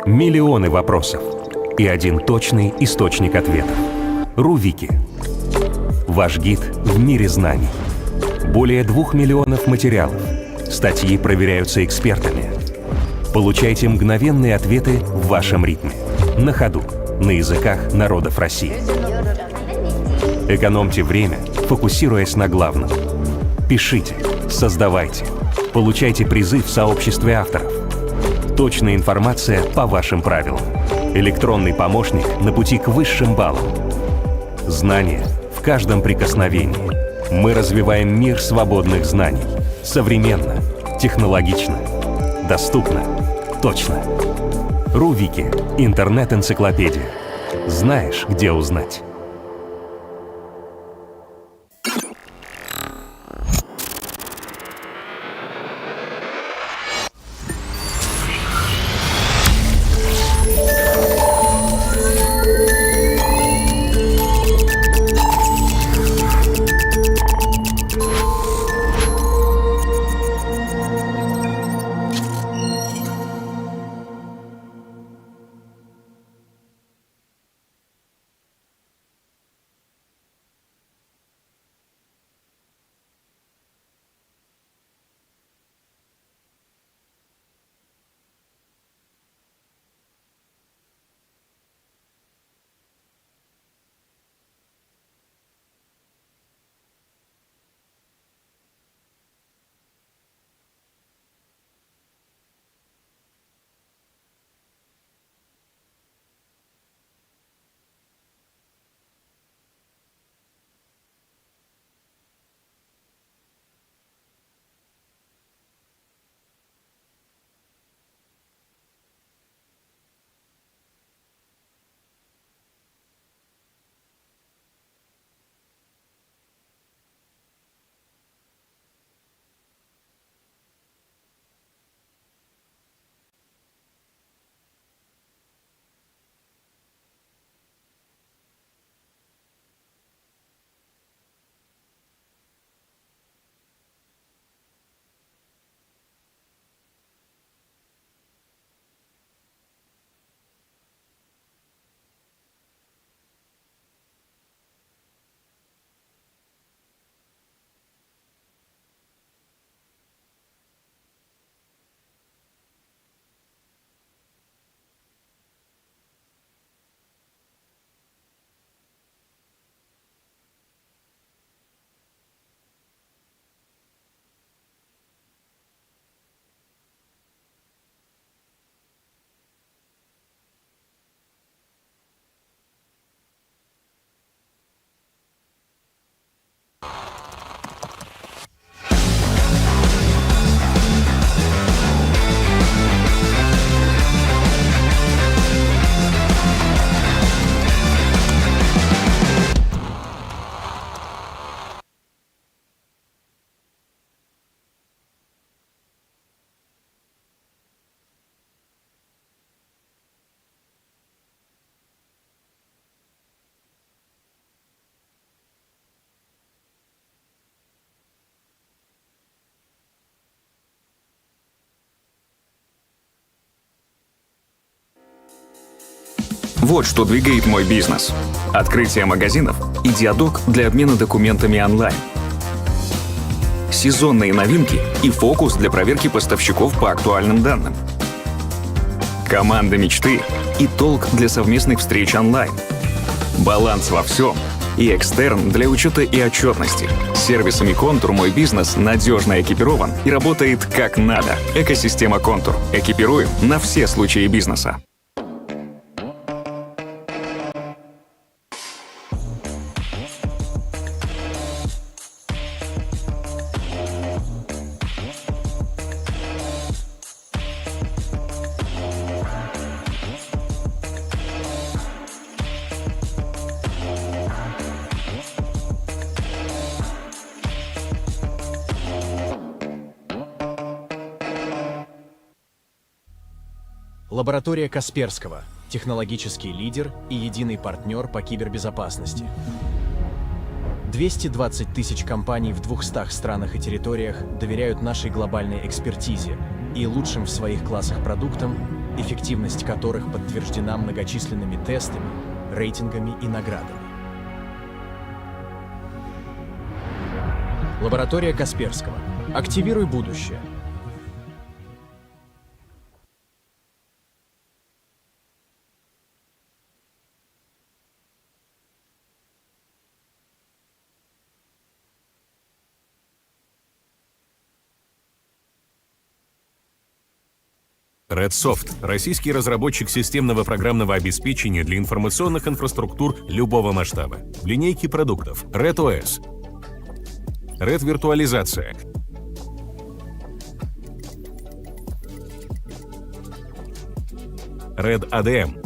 Миллионы вопросов и один точный источник ответов. РУ-Вики. Ваш гид в мире знаний. Более 2 миллионов материалов. Статьи проверяются экспертами. Получайте мгновенные ответы в вашем ритме. На ходу. На языках народов России. Экономьте время, фокусируясь на главном. Пишите, создавайте. Получайте призы в сообществе авторов. Точная информация по вашим правилам. Электронный помощник на пути к высшим баллам. Знания в каждом прикосновении. Мы развиваем мир свободных знаний. Современно, технологично, доступно, точно. РУ-Вики. Интернет-энциклопедия. Знаешь, где узнать. Вот что двигает мой бизнес. Открытие магазинов и диалог для обмена документами онлайн. Сезонные новинки и фокус для проверки поставщиков по актуальным данным. Команда мечты и толк для совместных встреч онлайн. Баланс во всем и экстерн для учета и отчетности. Сервисами «Контур» мой бизнес надежно экипирован и работает как надо. Экосистема «Контур». Экипируем на все случаи бизнеса. Лаборатория Касперского. Технологический лидер и единый партнер по кибербезопасности. 220 тысяч компаний в 200 странах и территориях доверяют нашей глобальной экспертизе и лучшим в своих классах продуктам эффективность которых подтверждена многочисленными тестами, рейтингами и наградами. Лаборатория Касперского. Активируй будущее. RedSoft – российский разработчик системного программного обеспечения для информационных инфраструктур любого масштаба. В линейке продуктов RedOS, Red-виртуализация, Red ADM,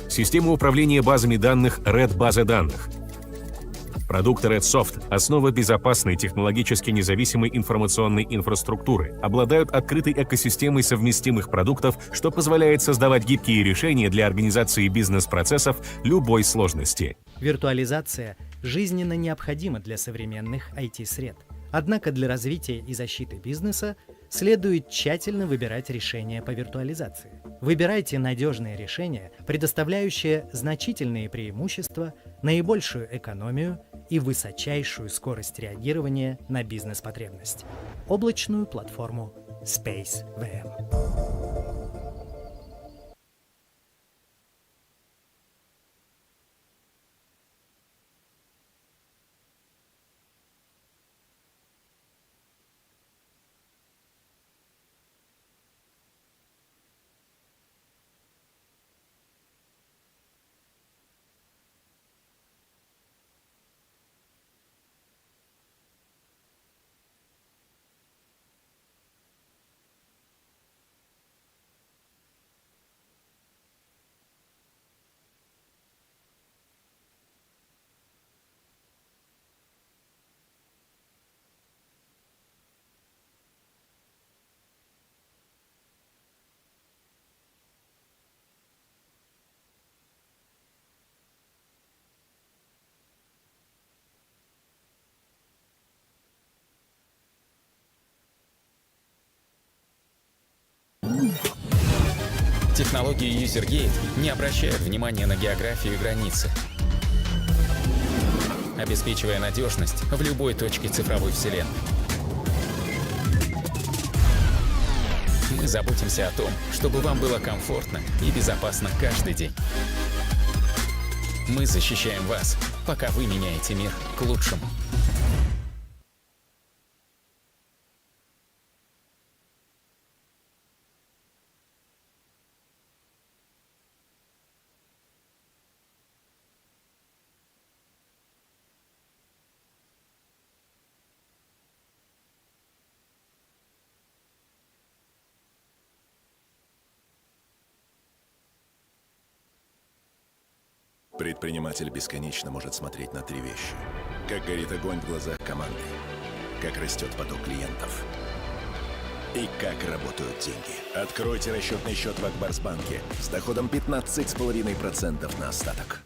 система управления базами данных Red базы данных. Продукты RedSoft – основа безопасной, технологически независимой информационной инфраструктуры, обладают открытой экосистемой совместимых продуктов, что позволяет создавать гибкие решения для организации бизнес-процессов любой сложности. Виртуализация жизненно необходима для современных IT-сред. Однако для развития и защиты бизнеса следует тщательно выбирать решения по виртуализации. Выбирайте надежные решения, предоставляющие значительные преимущества, наибольшую экономию и высочайшую скорость реагирования на бизнес-потребность. Облачную платформу SpaceVM. Технологии UserGate не обращают внимания на географию и границы, обеспечивая надежность в любой точке цифровой вселенной. Мы заботимся о том, чтобы вам было комфортно и безопасно каждый день. Мы защищаем вас, пока вы меняете мир к лучшему. Предприниматель бесконечно может смотреть на три вещи. Как горит огонь в глазах команды, как растет поток клиентов и как работают деньги. Откройте расчетный счет в Акбарсбанке с доходом 15,5% на остаток.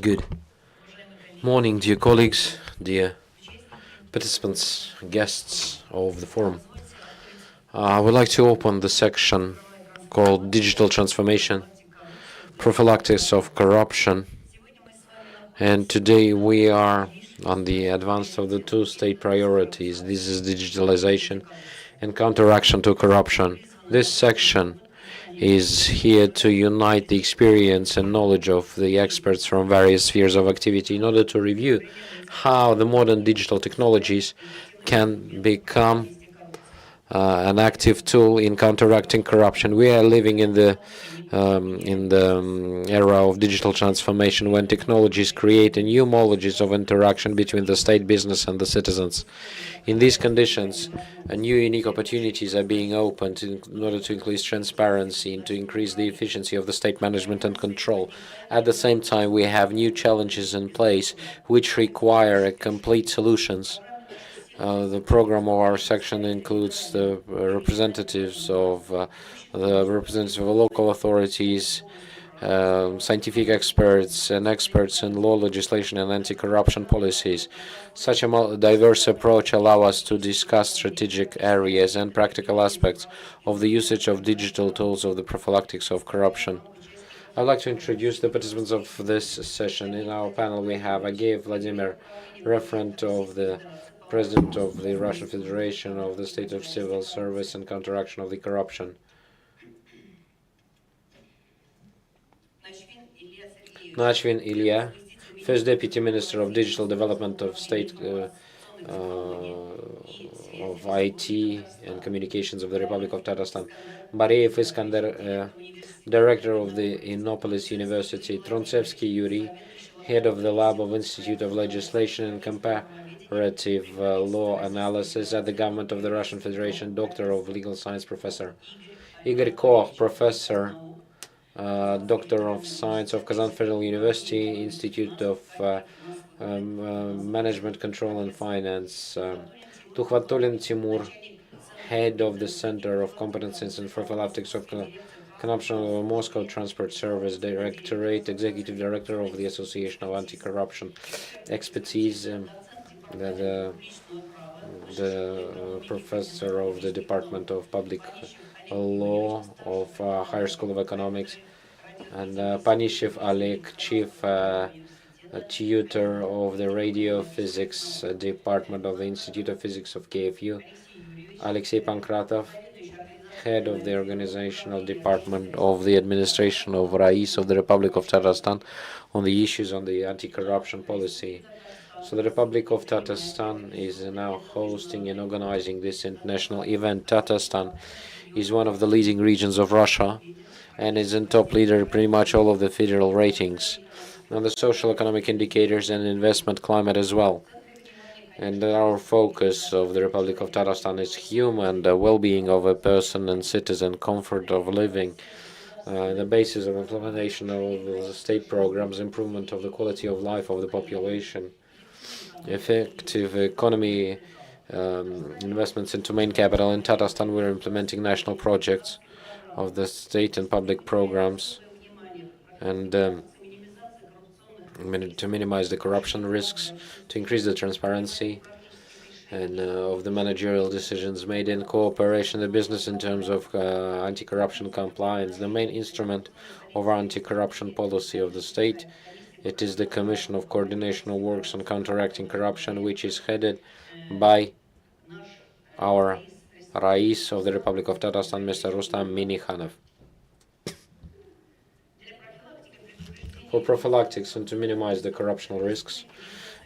Good morning, dear colleagues, dear participants, guests of the forum. I would like to open the section called Digital Transformation, Prophylactics of Corruption. And today we are on the advance of the two state priorities. This is digitalization and counteraction to corruption. This section is here to unite the experience and knowledge of the experts from various spheres of activity in order to review how the modern digital technologies can become an active tool in counteracting corruption. We are living in the era of digital transformation when technologies create new models of interaction between the state, business, and the citizens. In these conditions, new unique opportunities are being opened in order to increase transparency and to increase the efficiency of the state management and control. At the same time, we have new challenges in place which require complete solutions. The program of our section includes the representatives of local authorities, scientific experts, and experts in law, legislation, and anti-corruption policies. Such a diverse approach allows us to discuss strategic areas and practical aspects of the usage of digital tools of the prophylactics of corruption. I'd like to introduce the participants of this session. In our panel, we have Ageev Vladimir, referent of the President of the Russian Federation of the State of Civil Service and Counteraction of the Corruption. Nachvin Ilya, First Deputy Minister of Digital Development of State of IT and Communications of the Republic of Tatarstan. Bareev Iskander, Director of the Innopolis University. Trontsevsky Yuri, Head of the Lab of Institute of Legislation and Comparative Law Analysis at the Government of the Russian Federation, Doctor of Legal Science Professor. Igor Koch, Professor, Doctor of Science of Kazan Federal University, Institute of Management, Control and Finance. Tukhvatulin Timur, Head of the Center of Competencies and Prophylactics of Corruption of Moscow Transport Service Directorate, Executive Director of the Association of Anti-Corruption Expertise, the Professor of the Department of Public Law of Higher School of Economics, and Panishev Oleg, Chief Tutor of the Radio Physics Department of the Institute of Physics of KFU, Alexei Pankratov, Head of the Organizational Department of the Administration of Rais of the Republic of Tatarstan on the issues on the anti-corruption policy. So the Republic of Tatarstan is now hosting and organizing this international event. Tatarstan is one of the leading regions of Russia and is in top leader in pretty much all of the federal ratings, and the social economic indicators and investment climate as well. And our focus of the Republic of Tatarstan is human, the well-being of a person and citizen, comfort of living, the basis of implementation of the state programs, improvement of the quality of life of the population, effective economy, investments into main capital. In Tatarstan, we're implementing national projects of the state and public programs, and to minimize the corruption risks, to increase the transparency and of the managerial decisions made in cooperation with the business in terms of anti-corruption compliance. The main instrument of our anti-corruption policy of the state, it is the Commission of Coordination of Works on Counteracting Corruption, which is headed by our Rais of the Republic of Tatarstan, Mr. Rustam Minikhanov. For prophylactics and to minimize the corruptional risks,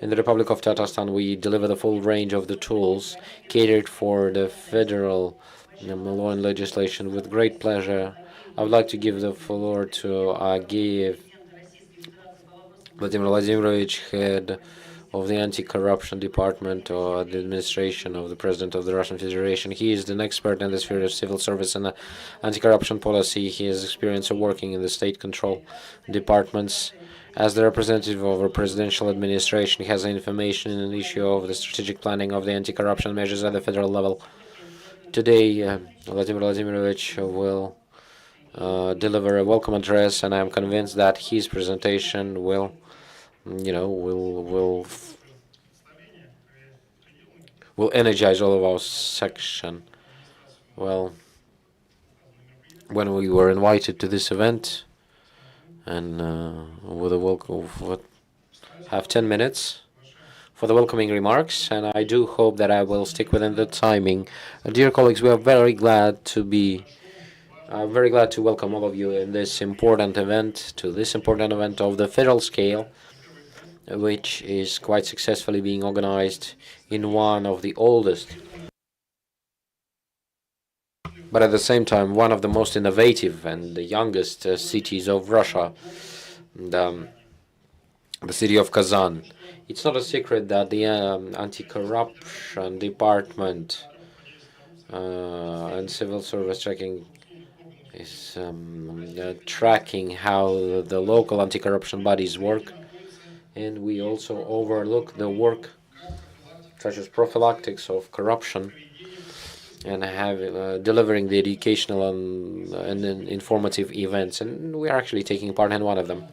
in the Republic of Tatarstan, we deliver the full range of the tools catered for the federal law and legislation. With great pleasure, I would like to give the floor to Ageev Vladimir Vladimirovich, Head of the Anti-Corruption Department or the Administration of the President of the Russian Federation. He is an expert in the sphere of civil service and anti-corruption policy. He has experience of working in the state control departments. As the representative of a presidential administration, he has information in an issue of the strategic planning of the anti-corruption measures at the federal level. Today, Vladimir Vladimirovich will deliver a welcome address, and I am convinced that his presentation will will energize all of our section. Well, when we were invited to this event, and with a welcome, have 10 minutes for the welcoming remarks, and I do hope that I will stick within the timing. Dear colleagues, we are very glad to welcome all of you in this important event, of the federal scale, which is quite successfully being organized in one of the oldest, but at the same time one of the most innovative and the youngest cities of Russia, the city of Kazan. It's not a secret that the anti-corruption department and civil service tracking is tracking how the local anti-corruption bodies work, and we also overlook the work such as prophylactics of corruption and have delivering the educational and informative events, and we are actually taking part in one of them.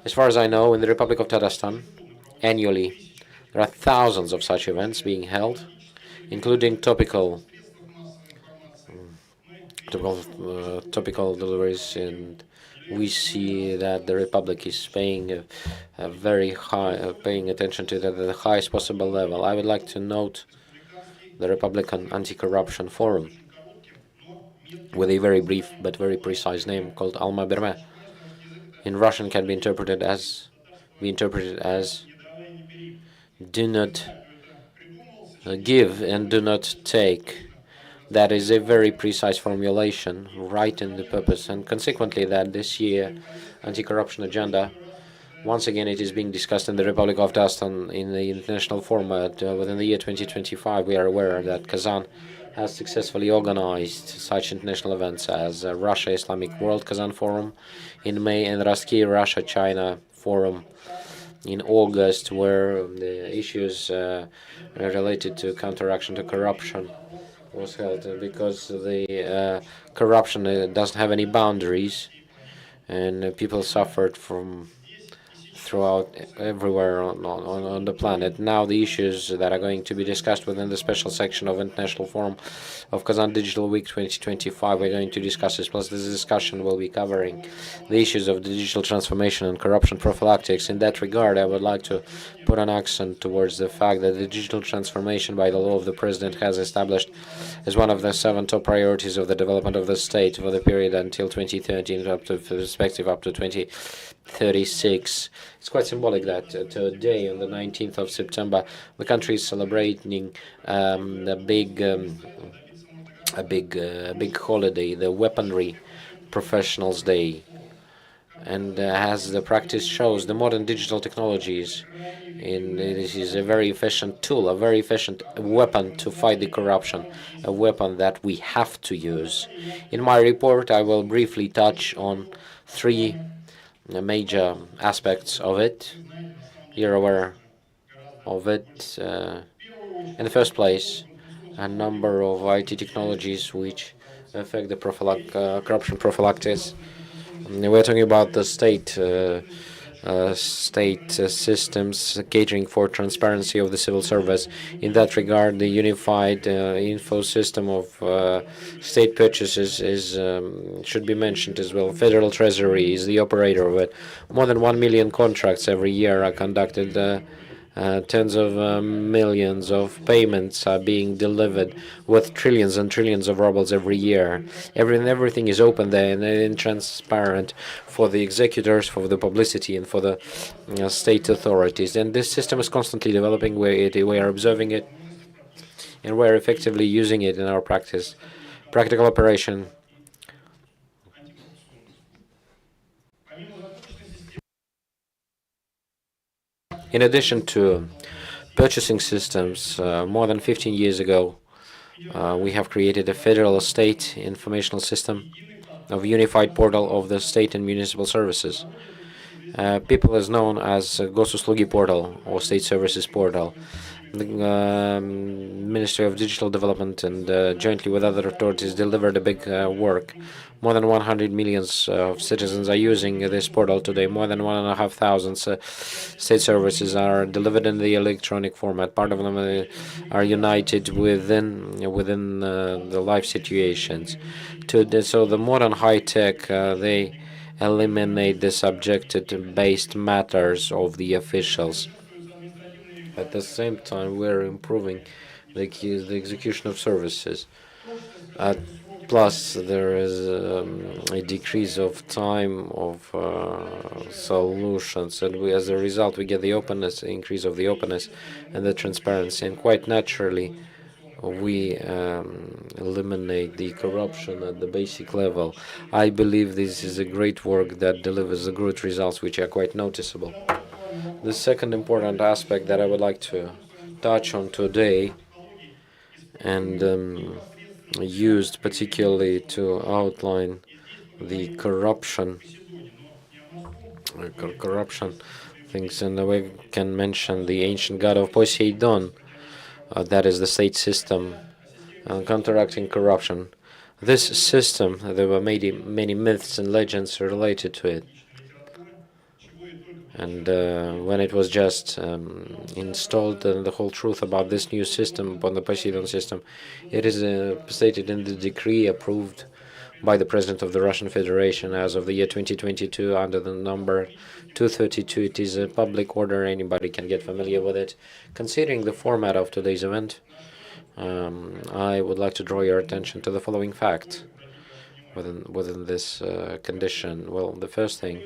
As far as I know, in the Republic of Tatarstan, annually there are thousands of such events being held, including topical deliveries, and we see that the Republic is paying paying attention to that at the highest possible level. I would like to note the Republican Anti-Corruption Forum with a very brief but very precise name called Alma Berme. In Russian can be interpreted as do not give and do not take. That is a very precise formulation, right in the purpose, and consequently that this year anti-corruption agenda, once again it is being discussed in the Republic of Tatarstan in the international format. Within the year 2025, we are aware that Kazan has successfully organized such international events as Russia Islamic World Kazan Forum in May and Rossky Russia-China Forum in August, where the issues related to counteraction to corruption was held, because the corruption doesn't have any boundaries, and people suffered from throughout everywhere on the planet. Now the issues that are going to be discussed within the special section of International Forum of Kazan Digital Week 2025, we're going to discuss this, plus this discussion will be covering the issues of the digital transformation and corruption prophylactics. In that regard, I would like to put an accent towards the fact that the digital transformation by the law of the President has established as one of the 7 top priorities of the development of the state for the period until 2013 up to perspective up to 2036. It's quite symbolic that today, on the 19th of September, the country is celebrating a big holiday, the Weaponry Professionals Day. And as the practice shows, the modern digital technologies, and this is a very efficient tool, a very efficient weapon to fight the corruption, a weapon that we have to use. In my report, I will briefly touch on 3 major aspects of it. You're aware of it. In the first place, a number of IT technologies which affect the corruption prophylactics. We're talking about the state systems catering for transparency of the civil service. In that regard, the unified info system of state purchases is should be mentioned as well. Federal Treasury is the operator of it. More than 1 million contracts every year are conducted. Tens of millions of payments are being delivered with trillions and trillions of rubles every year. Everything is open there and transparent for the executors, for the publicity, and for the state authorities. And this system is constantly developing. We are observing it, and we are effectively using it in our practical operation. In addition to purchasing systems, more than 15 years ago, we have created a federal state informational system of unified portal of the state and municipal services. People is known as Gosuslugi portal or state services portal. The Ministry of Digital Development and jointly with other authorities delivered a big work. More than 100 million of citizens are using this portal today. More than 1,500 state services are delivered in the electronic format. Part of them are united within the life situations. So the modern high tech they eliminate the subject-based matters of the officials. At the same time, we're improving the execution of services. Plus, there is a decrease of time of solutions, and as a result, we get the openness, increase of the openness and the transparency, and quite naturally, we eliminate the corruption at the basic level. I believe this is a great work that delivers the good results, which are quite noticeable. The second important aspect that I would like to touch on today, and used particularly to outline the corruption things, and we can mention the ancient god of Poseidon, that is the state system, counteracting corruption. This system, there were many myths and legends related to it. And when it was just installed, the whole truth about this new system, upon the Poseidon system, it is stated in the decree approved by the President of the Russian Federation as of the year 2022 under the number 232. It is a public order. Anybody can get familiar with it. Considering the format of today's event, I would like to draw your attention to the following fact within this condition. Well, the first thing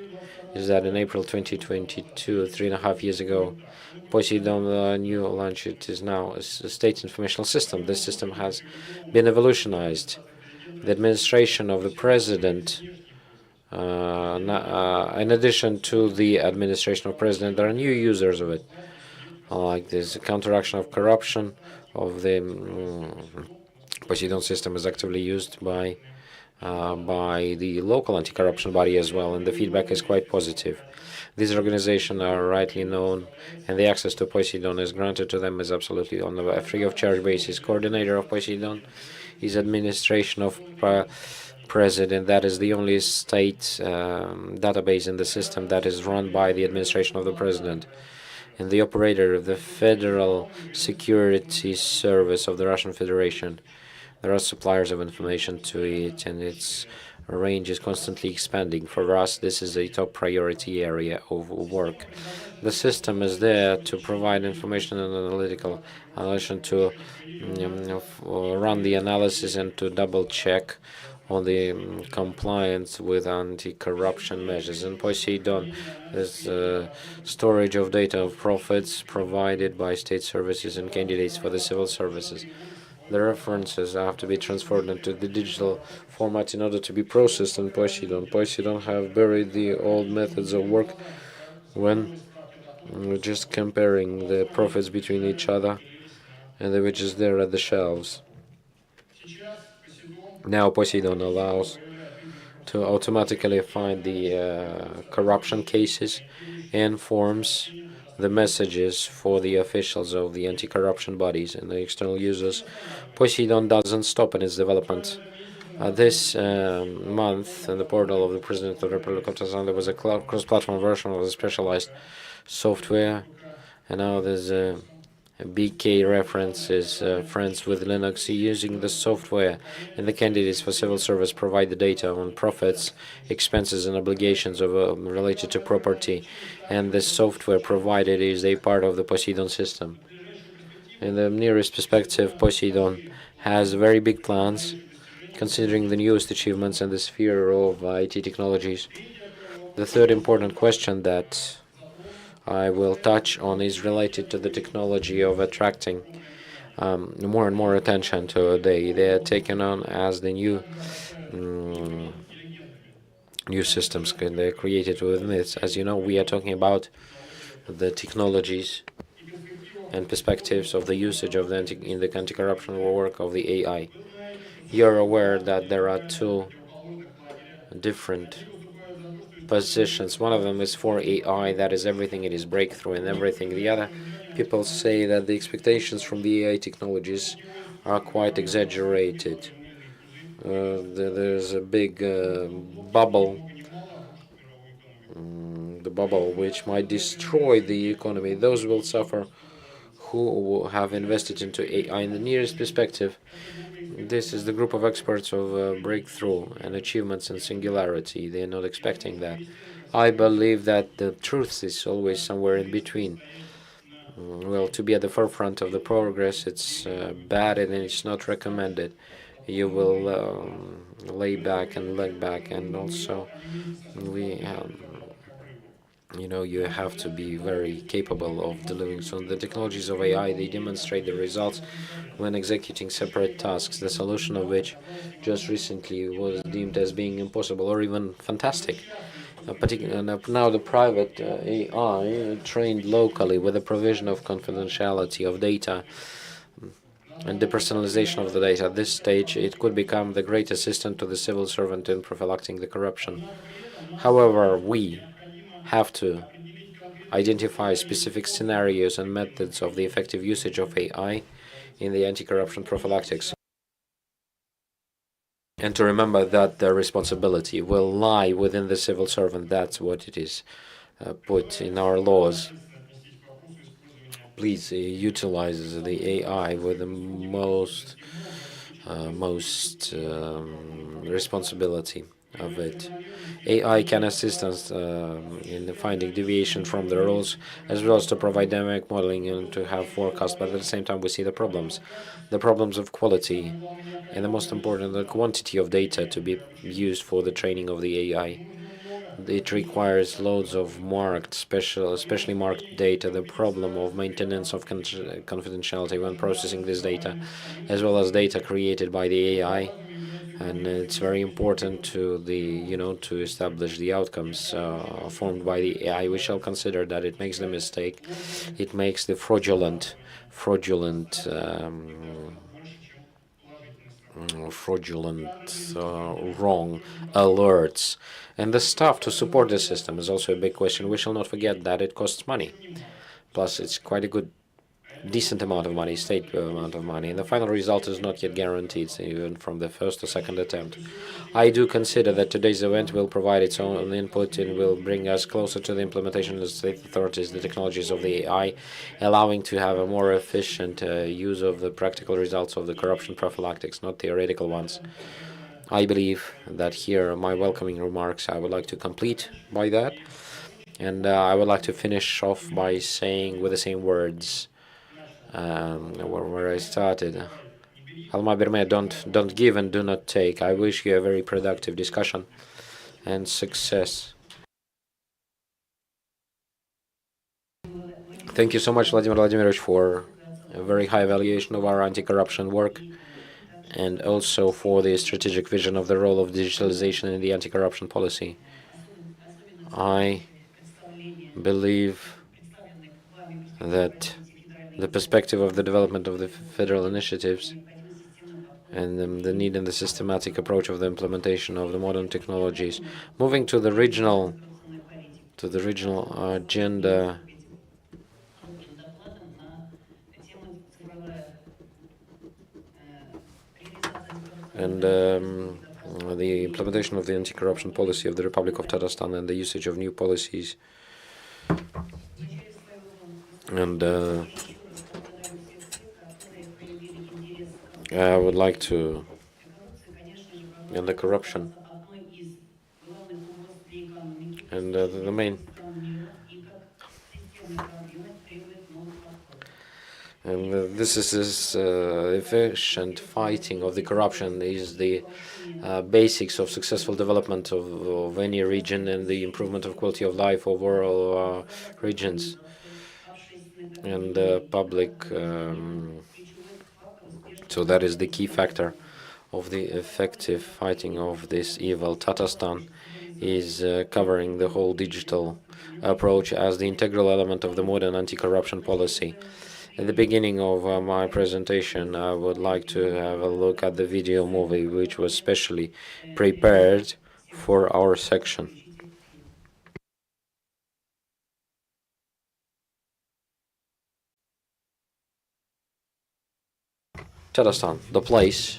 is that in April 2022, 3.5 years ago, Poseidon new launch, it is now a state informational system. This system has been evolutionized. The administration of the president, in addition to the administration of president, there are new users of it, like this counteraction of corruption of the Poseidon system is actively used by the local anti-corruption body as well, and the feedback is quite positive. These organizations are rightly known, and the access to Poseidon is granted to them is absolutely on a free of charge basis. Coordinator of Poseidon is administration of president. That is the only state database in the system that is run by the administration of the president. And the operator of the Federal Security Service of the Russian Federation. There are suppliers of information to it, and its range is constantly expanding. For us, this is a top priority area of work. The system is there to provide information and analytical analysis, to run the analysis and to double-check on the compliance with anti-corruption measures. And Poseidon is storage of data of profits provided by state services and candidates for the civil services. The references have to be transferred into the digital format in order to be processed in Poseidon. Poseidon have buried the old methods of work when we're just comparing the profits between each other, and they were just there at the shelves. Now Poseidon allows to automatically find the corruption cases and forms the messages for the officials of the anti-corruption bodies and the external users. Poseidon doesn't stop in its development. This month, in the portal of the President of the Republic of Tanzania, there was a cross-platform version of the specialized software, and now there's a BK references, friends with Linux, using the software, and the candidates for civil service provide the data on profits, expenses, and obligations of related to property, and the software provided is a part of the Poseidon system. In the nearest perspective, Poseidon has very big plans, considering the newest achievements in the sphere of IT technologies. The third important question that I will touch on is related to the technology of attracting more and more attention today. They are taken on as the new systems. They're created with myths. As you know, we are talking about the technologies and perspectives of the usage of in the anti-corruption work of the AI. You're aware that there are two different positions. One of them is for AI, that is everything, it is breakthrough and everything. The other, people say that the expectations from the AI technologies are quite exaggerated. There's a big bubble, the bubble which might destroy the economy. Those will suffer who have invested into AI. In the nearest perspective, this is the group of experts of breakthrough and achievements and singularity. They're not expecting that. I believe that the truth is always somewhere in between. Well, to be at the forefront of the progress, it's bad and it's not recommended. You will lay back and leg back, and also we you have to be very capable of delivering. So the technologies of AI, they demonstrate the results when executing separate tasks, the solution of which just recently was deemed as being impossible or even fantastic. Now the private AI trained locally with the provision of confidentiality of data and depersonalization of the data. At this stage, it could become the great assistant to the civil servant in prophylactic the corruption. However, we have to identify specific scenarios and methods of the effective usage of AI in the anti-corruption prophylactics, and to remember that the responsibility will lie within the civil servant. That's what it is put in our laws. Please utilize the AI with the most responsibility of it. AI can assist us in finding deviation from the rules, as well as to provide dynamic modeling and to have forecasts, but at the same time we see the problems of quality, and the most important, the quantity of data to be used for the training of the AI. It requires loads of especially marked data, the problem of maintenance of confidentiality when processing this data, as well as data created by the AI. And it's very important to to establish the outcomes formed by the AI. We shall consider that it makes the mistake, it makes the fraudulent wrong alerts, and the staff to support the system is also a big question. We shall not forget that it costs money, plus it's quite a decent amount of money, state amount of money, and the final result is not yet guaranteed, even from the first or second attempt. I do consider that today's event will provide its own input and will bring us closer to the implementation of the state authorities, the technologies of the AI, allowing to have a more efficient use of the practical results of the corruption prophylactics, not theoretical ones. I believe that here my welcoming remarks I would like to complete by that, and I would like to finish off by saying with the same words where I started. Alma Birme, don't give and do not take. I wish you a very productive discussion and success. Thank you so much, Vladimir Vladimirovich, for a very high evaluation of our anti-corruption work, and also for the strategic vision of the role of digitalization in the anti-corruption policy. I believe that the perspective of the development of the federal initiatives and the need and the systematic approach of the implementation of the modern technologies, moving to the regional agenda. And the implementation of the anti-corruption policy of the Republic of Tatarstan and the usage of new policies. And I would like to, and the corruption, and the main, and this efficient fighting of the corruption is the basics of successful development of any region and the improvement of quality of life overall regions and public. So that is the key factor of the effective fighting of this evil. Tatarstan is covering the whole digital approach as the integral element of the modern anti-corruption policy. At the beginning of my presentation, I would like to have a look at the video movie which was specially prepared for our section. Tatarstan, the place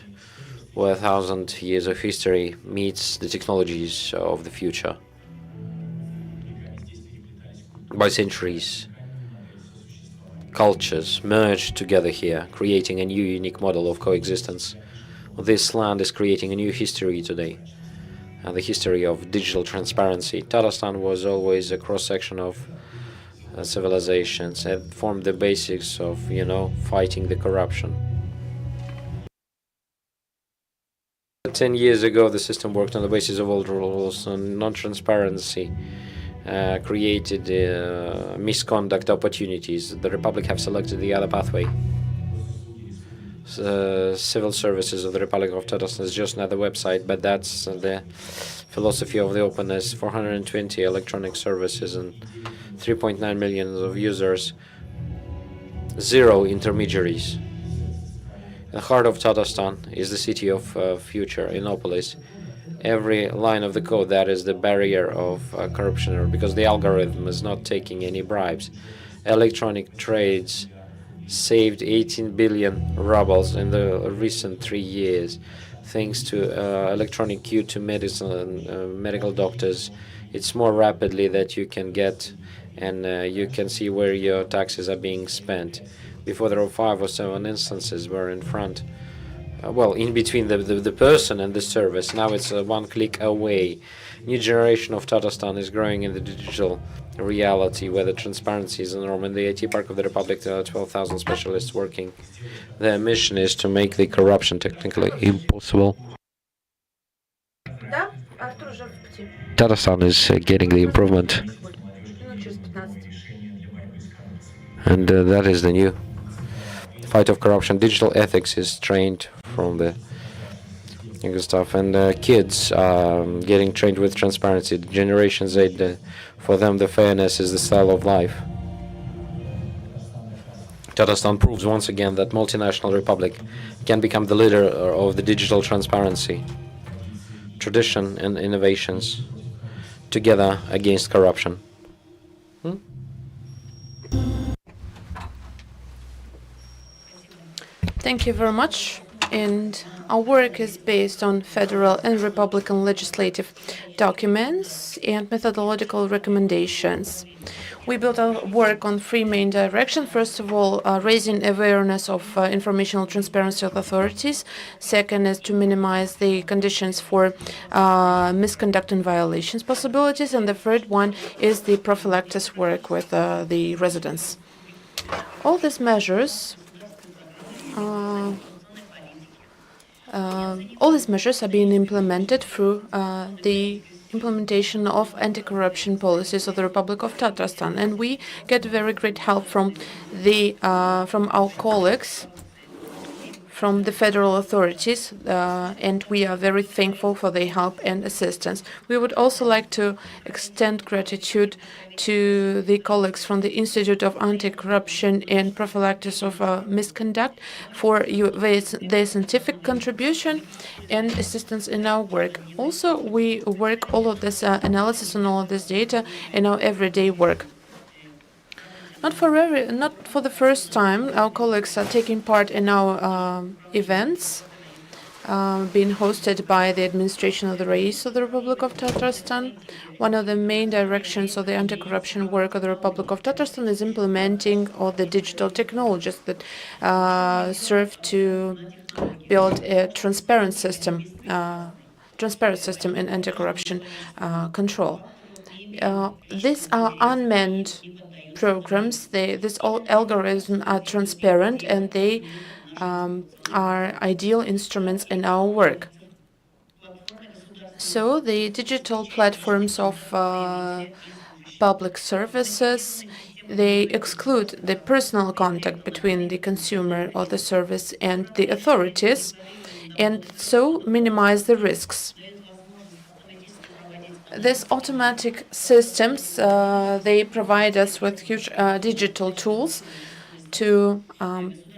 where 1,000 years of history meets the technologies of the future. By centuries, cultures merged together here, creating a new unique model of coexistence. This land is creating a new history today, the history of digital transparency. Tatarstan was always a cross-section of civilizations and formed the basics of, fighting the corruption. 10 years ago, the system worked on the basis of old rules, and non-transparency created misconduct opportunities. The Republic have selected the other pathway. Civil services of the Republic of Tatarstan is just another website, but that's the philosophy of the openness. 420 electronic services and 3.9 million of users, 0 intermediaries. The heart of Tatarstan is the city of future, Innopolis. Every line of the code, that is the barrier of corruption, because the algorithm is not taking any bribes. Electronic trades saved 18 billion rubles in the recent 3 years, thanks to electronic queue to medicine, medical doctors. It's more rapidly that you can get, and you can see where your taxes are being spent. Before, there were 5 or 7 instances where in front, in between the person and the service. Now it's 1 click away. New generation of Tatarstan is growing in the digital reality where the transparency is the norm. In the IT park of the Republic, there are 12,000 specialists working. Their mission is to make the corruption technically impossible. Tatarstan is getting the improvement. And that is the new fight of corruption. Digital ethics is trained from the stuff, and kids are getting trained with transparency. Generation Z, for them, the fairness is the style of life. Tatarstan proves once again that multinational republic can become the leader of the digital transparency. Tradition and innovations together against corruption. Thank you very much. And our work is based on federal and republican legislative documents and methodological recommendations. We built our work on 3 main directions. First of all, raising awareness of informational transparency of authorities. Second is to minimize the conditions for misconduct and violations possibilities. And the third one is the prophylactic work with the residents. All these measures are being implemented through the implementation of anti-corruption policies of the Republic of Tatarstan, and we get very great help from our colleagues from the federal authorities, and we are very thankful for their help and assistance. We would also like to extend gratitude to the colleagues from the Institute of Anti-Corruption and Prophylactics of Misconduct for their scientific contribution and assistance in our work. Also, we work all of this analysis and all of this data in our everyday work. Not for the first time, our colleagues are taking part in our events being hosted by the administration of the Rais of the Republic of Tatarstan. One of the main directions of the anti-corruption work of the Republic of Tatarstan is implementing all the digital technologies that serve to build a transparent system in anti-corruption control. These are unmanned programs. These all algorithms are transparent, and they are ideal instruments in our work. So the digital platforms of public services, they exclude the personal contact between the consumer or the service and the authorities, and so minimize the risks. These automatic systems, they provide us with huge digital tools to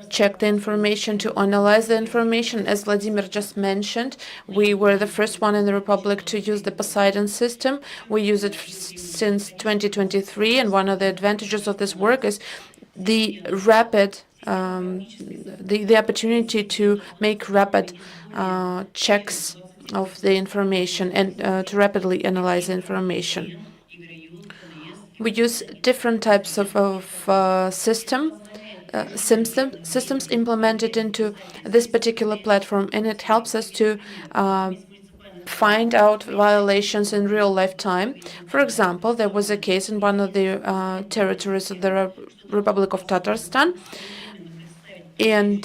check the information, to analyze the information. As Vladimir just mentioned, we were the first one in the Republic to use the Poseidon system. We use it since 2023, and one of the advantages of this work is the rapid the opportunity to make rapid checks of the information and to rapidly analyze the information. We use different types of systems implemented into this particular platform, and it helps us to find out violations in real-life time. For example, there was a case in one of the territories of the Republic of Tatarstan, and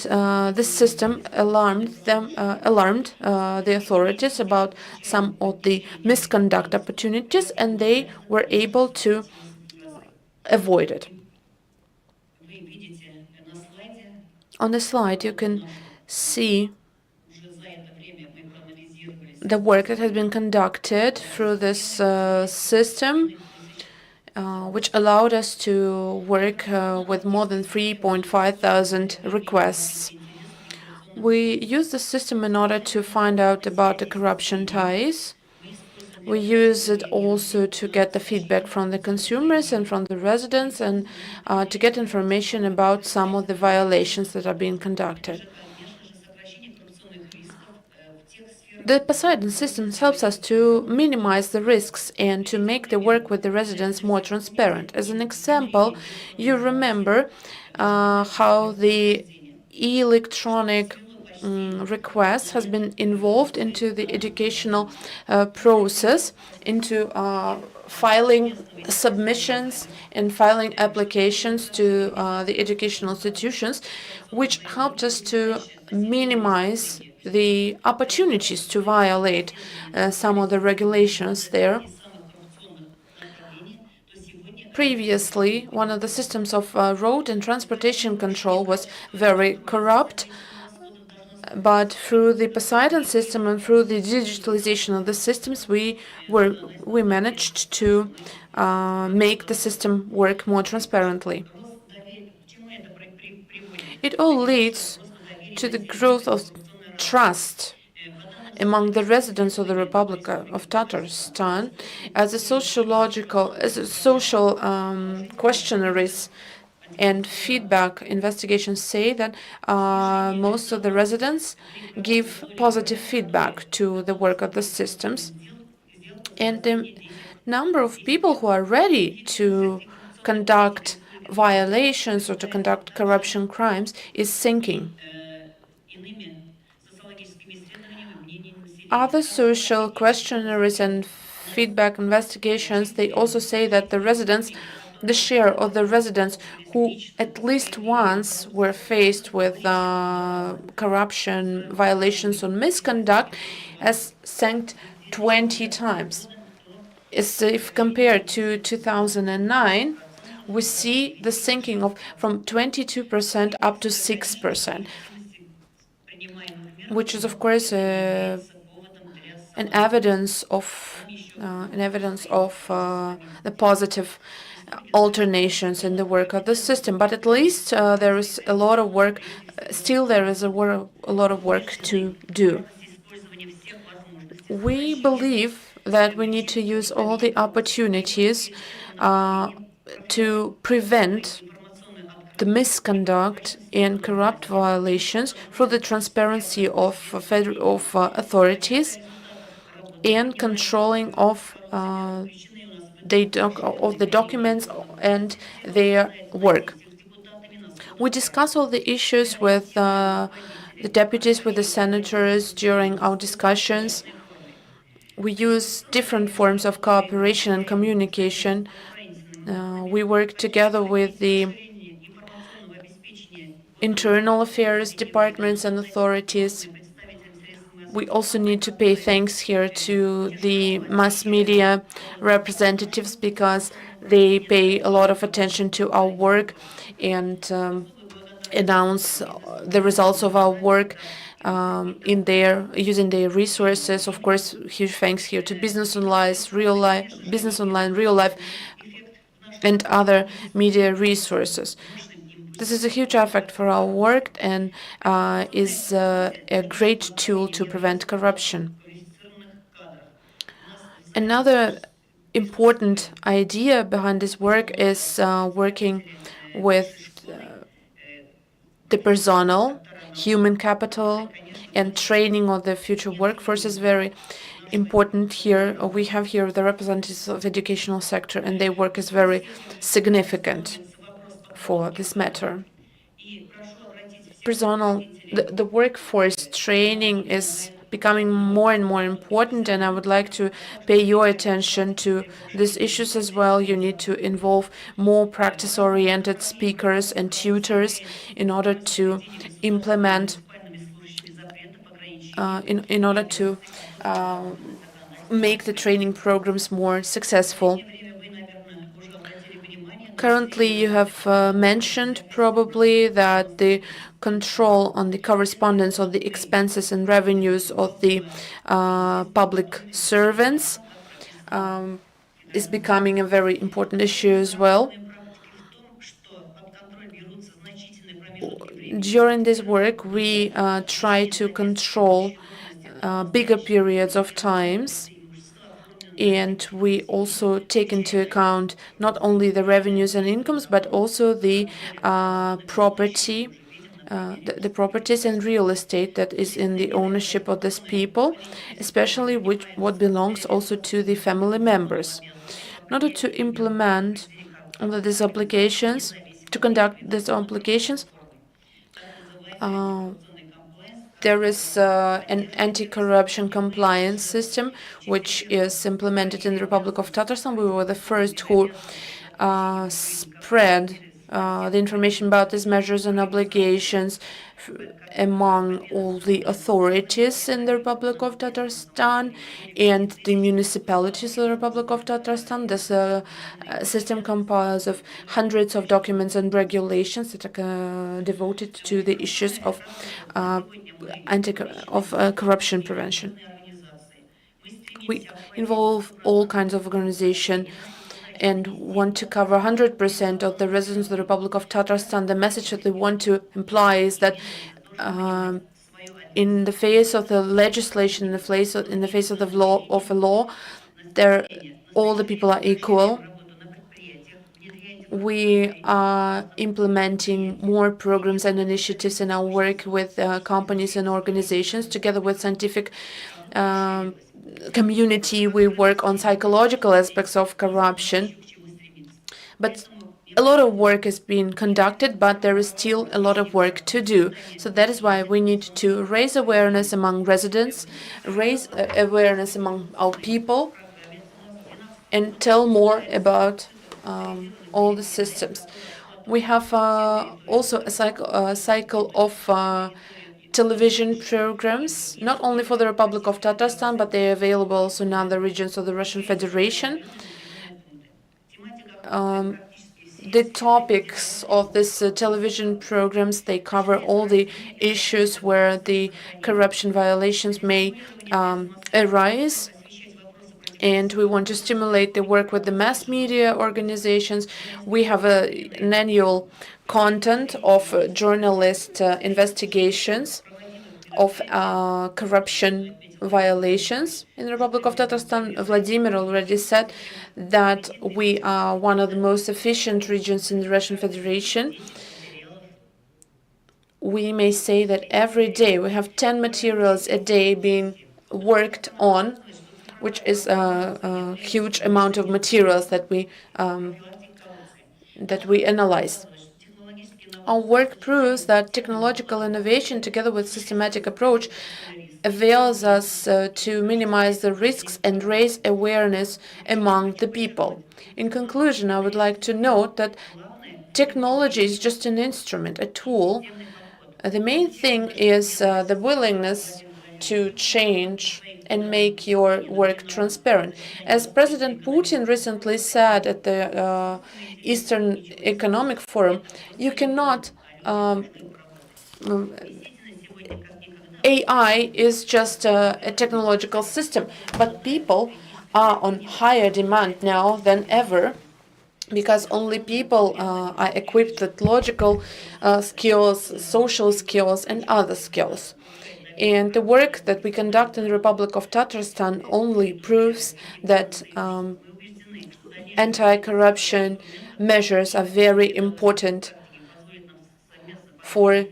this system alarmed the authorities about some of the misconduct opportunities, and they were able to avoid it. On the slide, you can see the work that has been conducted through this system, which allowed us to work with more than 3,500 requests. We use the system in order to find out about the corruption ties. We use it also to get the feedback from the consumers and from the residents, and to get information about some of the violations that are being conducted. The Poseidon system helps us to minimize the risks and to make the work with the residents more transparent. As an example, you remember how the electronic request has been involved into the educational process, into filing submissions and filing applications to the educational institutions, which helped us to minimize the opportunities to violate some of the regulations there. Previously, one of the systems of road and transportation control was very corrupt, but through the Poseidon system and through the digitalization of the systems, we managed to make the system work more transparently. It all leads to the growth of trust among the residents of the Republic of Tatarstan, as a social questionnaires and feedback investigations say that most of the residents give positive feedback to the work of the systems, and the number of people who are ready to conduct violations or to conduct corruption crimes is sinking. Other social questionnaires and feedback investigations, they also say that the share of the residents who at least once were faced with corruption, violations, or misconduct has sank 20 times. As if compared to 2009, we see the sinking from 22% up to 6%, which is, of course, an evidence of the positive alternations in the work of the system. But at least there is a lot of work. Still, there is a lot of work to do. We believe that we need to use all the opportunities to prevent the misconduct and corrupt violations through the transparency of authorities and controlling of the documents and their work. We discuss all the issues with the deputies, with the senators during our discussions. We use different forms of cooperation and communication. We work together with the internal affairs departments and authorities. We also need to pay thanks here to the mass media representatives, because they pay a lot of attention to our work and announce the results of our work using their resources. Of course, huge thanks here to Business Online, Real Life, and other media resources. This is a huge effect for our work and is a great tool to prevent corruption. Another important idea behind this work is working with the personnel, human capital, and training of the future workforce is very important here. We have here the representatives of educational sector, and their work is very significant for this matter. Personnel, the workforce training is becoming more and more important, and I would like to pay your attention to these issues as well. You need to involve more practice-oriented speakers and tutors in order to implement, in order to make the training programs more successful. Currently, you have mentioned probably that the control on the correspondence of the expenses and revenues of the public servants is becoming a very important issue as well. During this work, we try to control bigger periods of times, and we also take into account not only the revenues and incomes, but also the property, the properties and real estate that is in the ownership of these people, especially what belongs also to the family members. In order to implement all of these obligations, to conduct these obligations, there is an anti-corruption compliance system which is implemented in the Republic of Tatarstan. We were the first who spread the information about these measures and obligations among all the authorities in the Republic of Tatarstan and the municipalities of the Republic of Tatarstan. This system compiles of hundreds of documents and regulations that are devoted to the issues of corruption prevention. We involve all kinds of organizations and want to cover 100% of the residents of the Republic of Tatarstan. The message that we want to imply is that in the face of the legislation, in the face of the law, all the people are equal. We are implementing more programs and initiatives in our work with companies and organizations. Together with scientific community, we work on psychological aspects of corruption. But a lot of work is being conducted, but there is still a lot of work to do. So that is why we need to raise awareness among residents, raise awareness among our people, and tell more about all the systems. We have also a cycle of television programs, not only for the Republic of Tatarstan, but they are available also in other regions of the Russian Federation. The topics of these television programs, they cover all the issues where the corruption violations may arise. And we want to stimulate the work with the mass media organizations. We have an annual content of journalist investigations of corruption violations in the Republic of Tatarstan. Vladimir already said that we are one of the most efficient regions in the Russian Federation. We may say that every day we have 10 materials a day being worked on, which is a huge amount of materials that we analyze. Our work proves that technological innovation, together with systematic approach, avails us to minimize the risks and raise awareness among the people. In conclusion, I would like to note that technology is just an instrument, a tool. The main thing is the willingness to change and make your work transparent. As President Putin recently said at the Eastern Economic Forum, you cannot AI is just a technological system, but people are on higher demand now than ever, because only people are equipped with logical skills, social skills, and other skills. And the work that we conduct in the Republic of Tatarstan only proves that anti-corruption measures are very important for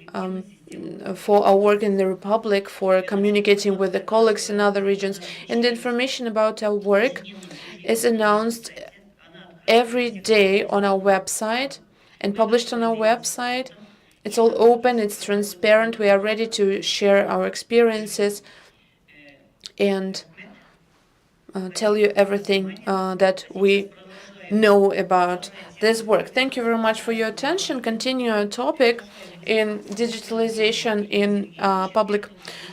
our work in the Republic, for communicating with the colleagues in other regions. And the information about our work is announced every day on our website and published on our website. It's all open, it's transparent. We are ready to share our experiences and tell you everything that we know about this work. Thank you very much for your attention. Continue our topic in digitalization in public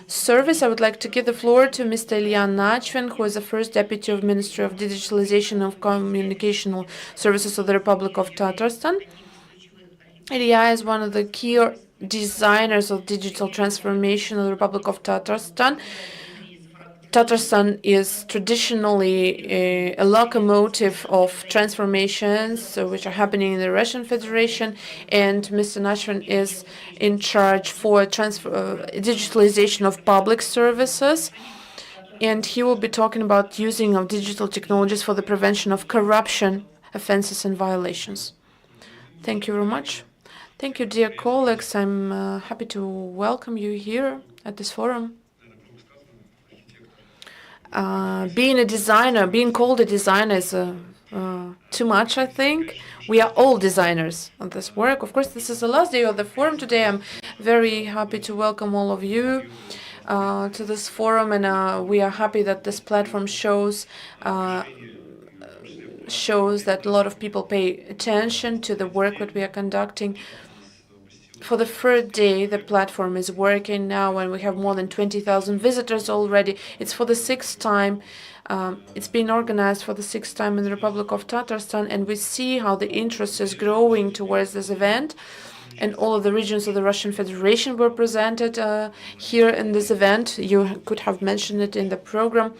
service. I would like to give the floor to Mr. Ilya Nachvin, who is the first Deputy of Ministry of Digitalization of Communicational Services of the Republic of Tatarstan. Ilya is one of the key designers of digital transformation of the Republic of Tatarstan. Tatarstan is traditionally a locomotive of transformations which are happening in the Russian Federation, and Mr. Nachvin is in charge for digitalization of public services, and he will be talking about using of digital technologies for the prevention of corruption, offenses, and violations. Thank you very much. Thank you, dear colleagues. I'm happy to welcome you here at this forum. Being a designer, being called a designer is too much, I think. We are all designers on this work. Of course, this is the last day of the forum today. I'm very happy to welcome all of you to this forum, and we are happy that this platform shows that a lot of people pay attention to the work that we are conducting. For the third day, the platform is working now, and we have more than 20,000 visitors already. It's for the sixth time. It's been organized for the sixth time in the Republic of Tatarstan, and we see how the interest is growing towards this event. And all of the regions of the Russian Federation were presented here in this event. You could have mentioned it in the program.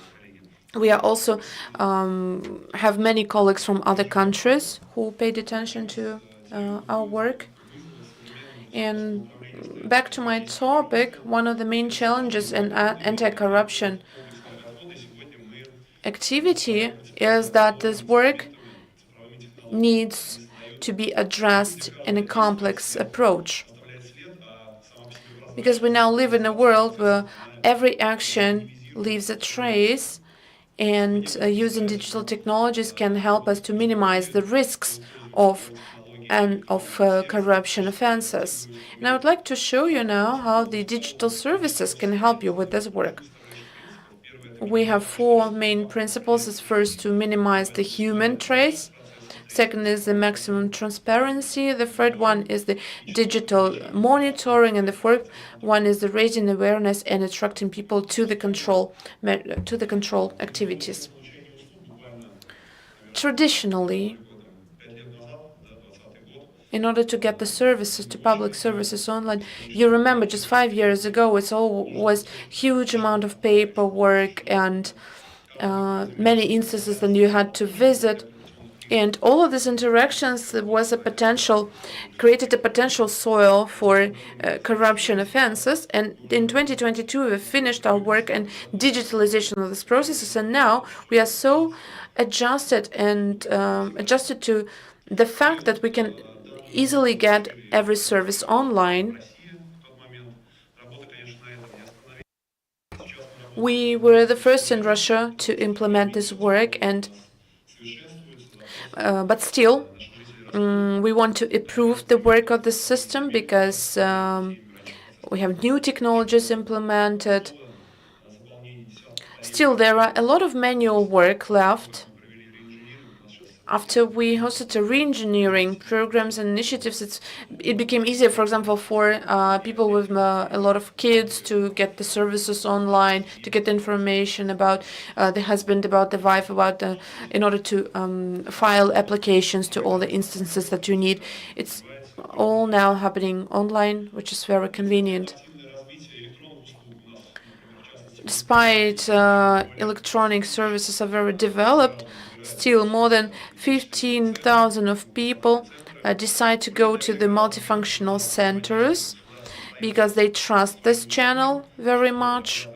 We are also have many colleagues from other countries who paid attention to our work. And back to my topic, one of the main challenges in anti-corruption activity is that this work needs to be addressed in a complex approach. Because we now live in a world where every action leaves a trace, and using digital technologies can help us to minimize the risks of corruption offenses. And I would like to show you now how the digital services can help you with this work. We have four main principles. It's first to minimize the human trace. Second is the maximum transparency. The third one is the digital monitoring, and the fourth one is the raising awareness and attracting people to the control activities. Traditionally, in order to get the services to public services online, you remember just 5 years ago, it all was huge amount of paperwork and many instances that you had to visit. And all of these interactions created a potential soil for corruption offenses. And in 2022, we finished our work in digitalization of these processes. And now we are so adjusted to the fact that we can easily get every service online. We were the first in Russia to implement this work, and but still, we want to improve the work of the system because we have new technologies implemented. Still, there are a lot of manual work left. After we hosted re-engineering programs and initiatives, it became easier, for example, for people with a lot of kids to get the services online, to get information about the husband, about the wife, in order to file applications to all the instances that you need. It's all now happening online, which is very convenient. Despite electronic services are very developed, still more than 15,000 of people decide to go to the multifunctional centers because they trust this channel very much.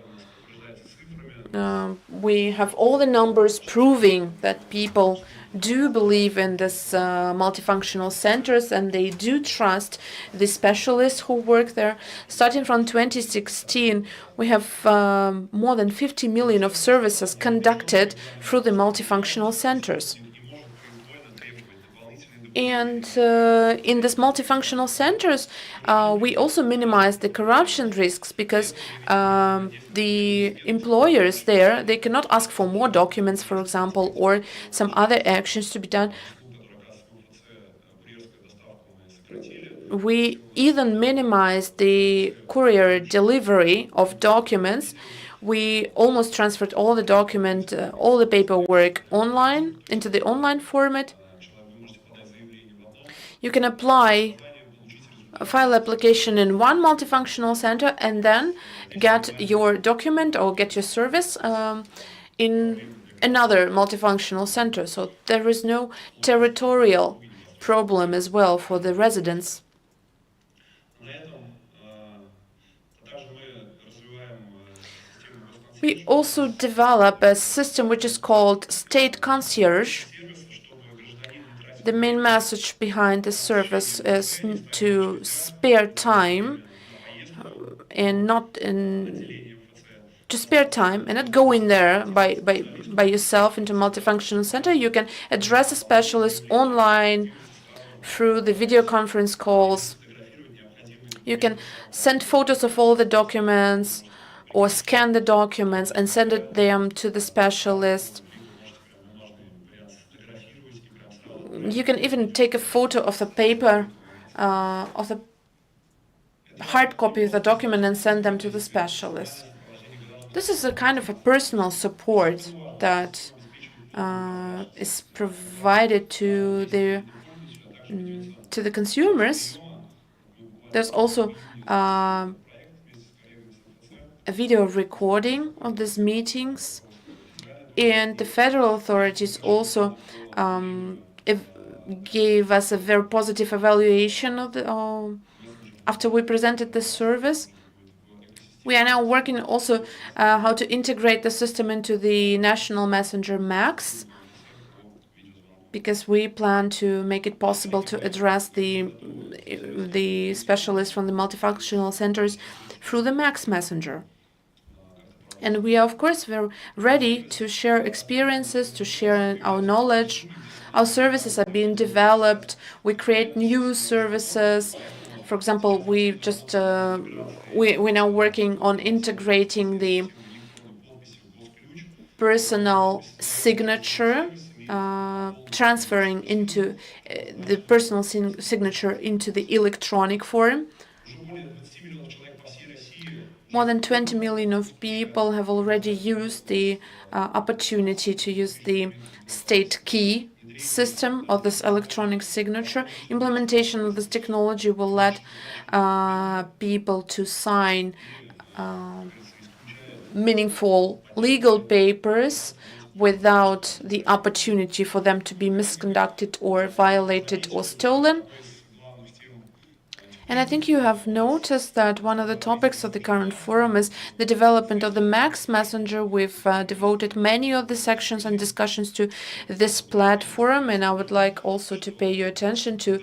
We have all the numbers proving that people do believe in this multifunctional centers, and they do trust the specialists who work there. Starting from 2016, we have more than 50 million of services conducted through the multifunctional centers. And in these multifunctional centers, we also minimize the corruption risks, because the employers there, they cannot ask for more documents, for example, or some other actions to be done. We even minimize the courier delivery of documents. We almost transferred all the paperwork online, into the online format. You can apply a file application in one multifunctional center and then get your document or get your service in another multifunctional center. So there is no territorial problem as well for the residents. We also develop a system which is called State Concierge. The main message behind the service is to spare time and not go in there by yourself into multifunctional center. You can address a specialist online through the video conference calls. You can send photos of all the documents or scan the documents and send them to the specialist. You can even take a photo of the paper, of the hard copy of the document, and send them to the specialist. This is a kind of a personal support that is provided to the consumers. There's also a video recording of these meetings, and the federal authorities also gave us a very positive evaluation of the after we presented the service. We are now working also how to integrate the system into the national messenger MAX, because we plan to make it possible to address the specialists from the multifunctional centers through the MAX messenger. And we are, of course, very ready to share experiences, to share our knowledge. Our services are being developed. We create new services. For example, we're now working on integrating the personal signature, transferring into the personal signature into the electronic form. More than 20 million of people have already used the opportunity to use the state key system of this electronic signature. Implementation of this technology will let people to sign meaningful legal papers without the opportunity for them to be misconducted or violated or stolen. And I think you have noticed that one of the topics of the current forum is the development of the MAX Messenger. We've devoted many of the sections and discussions to this platform, and I would like also to pay your attention to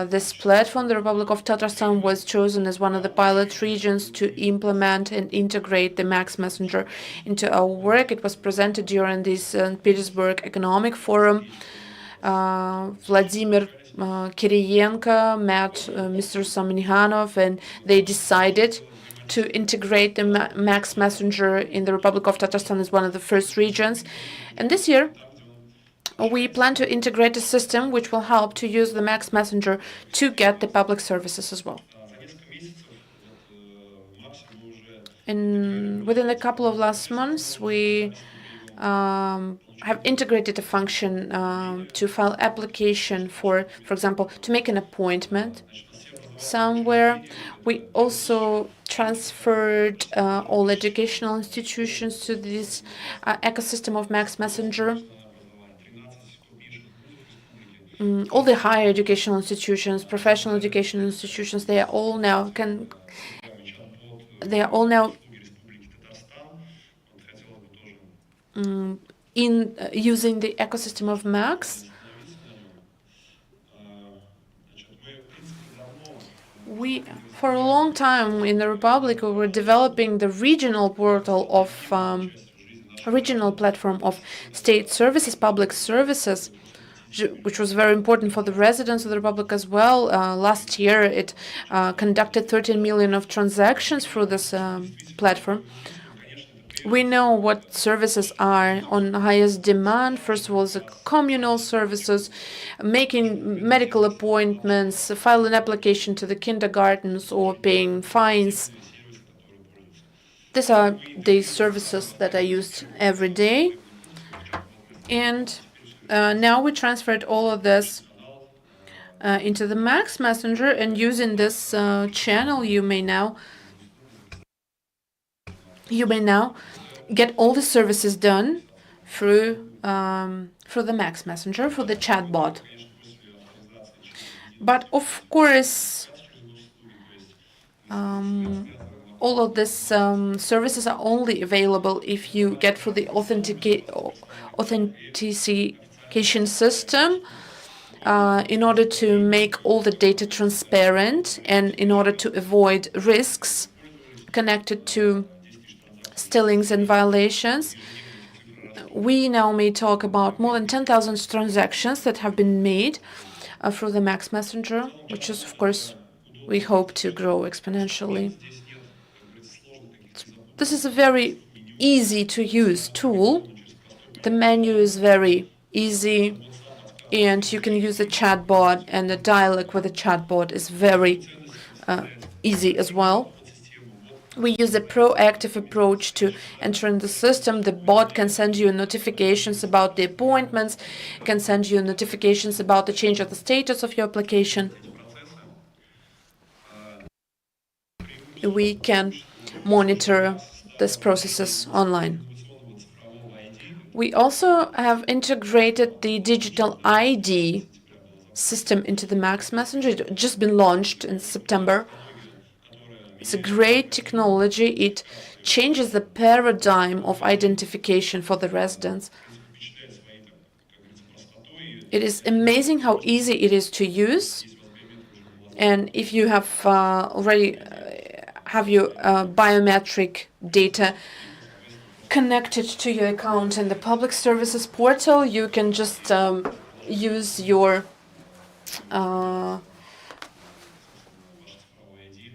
this platform. The Republic of Tatarstan was chosen as one of the pilot regions to implement and integrate the MAX Messenger into our work. It was presented during this St. Petersburg Economic Forum. Vladimir Kiriyenko met Mr. Samnihanov, and they decided to integrate the MAX Messenger in the Republic of Tatarstan as one of the first regions. And this year, we plan to integrate a system which will help to use the MAX Messenger to get the public services as well. And within a couple of last months, we have integrated a function to file application for example, to make an appointment somewhere. We also transferred all educational institutions to this ecosystem of MAX Messenger. All the higher educational institutions, professional educational institutions, they are all now in using the ecosystem of Max. We, for a long time in the Republic, we were developing the regional portal of regional platform of state services, public services, which was very important for the residents of the Republic as well. Last year, it conducted 13 million of transactions through this platform. We know what services are on highest demand. First of all, the communal services, making medical appointments, file an application to the kindergartens, or paying fines. These are the services that are used every day. And now we transferred all of this into the Max Messenger, and using this channel, you may now get all the services done through the Max Messenger, through the chatbot. But of course, all of these services are only available if you get through the authentication system, in order to make all the data transparent and in order to avoid risks connected to stealings and violations. We now may talk about more than 10,000 transactions that have been made through the Max Messenger, which is, of course, we hope to grow exponentially. This is a very easy to use tool. The menu is very easy, and you can use a chatbot, and the dialogue with the chatbot is very easy as well. We use a proactive approach to enter in the system. The bot can send you notifications about the appointments, can send you notifications about the change of the status of your application. We can monitor these processes online. We also have integrated the digital ID system into the Max Messenger. It just been launched in September. It's a great technology. It changes the paradigm of identification for the residents. It is amazing how easy it is to use. And if you have already have your biometric data connected to your account in the public services portal, you can just use your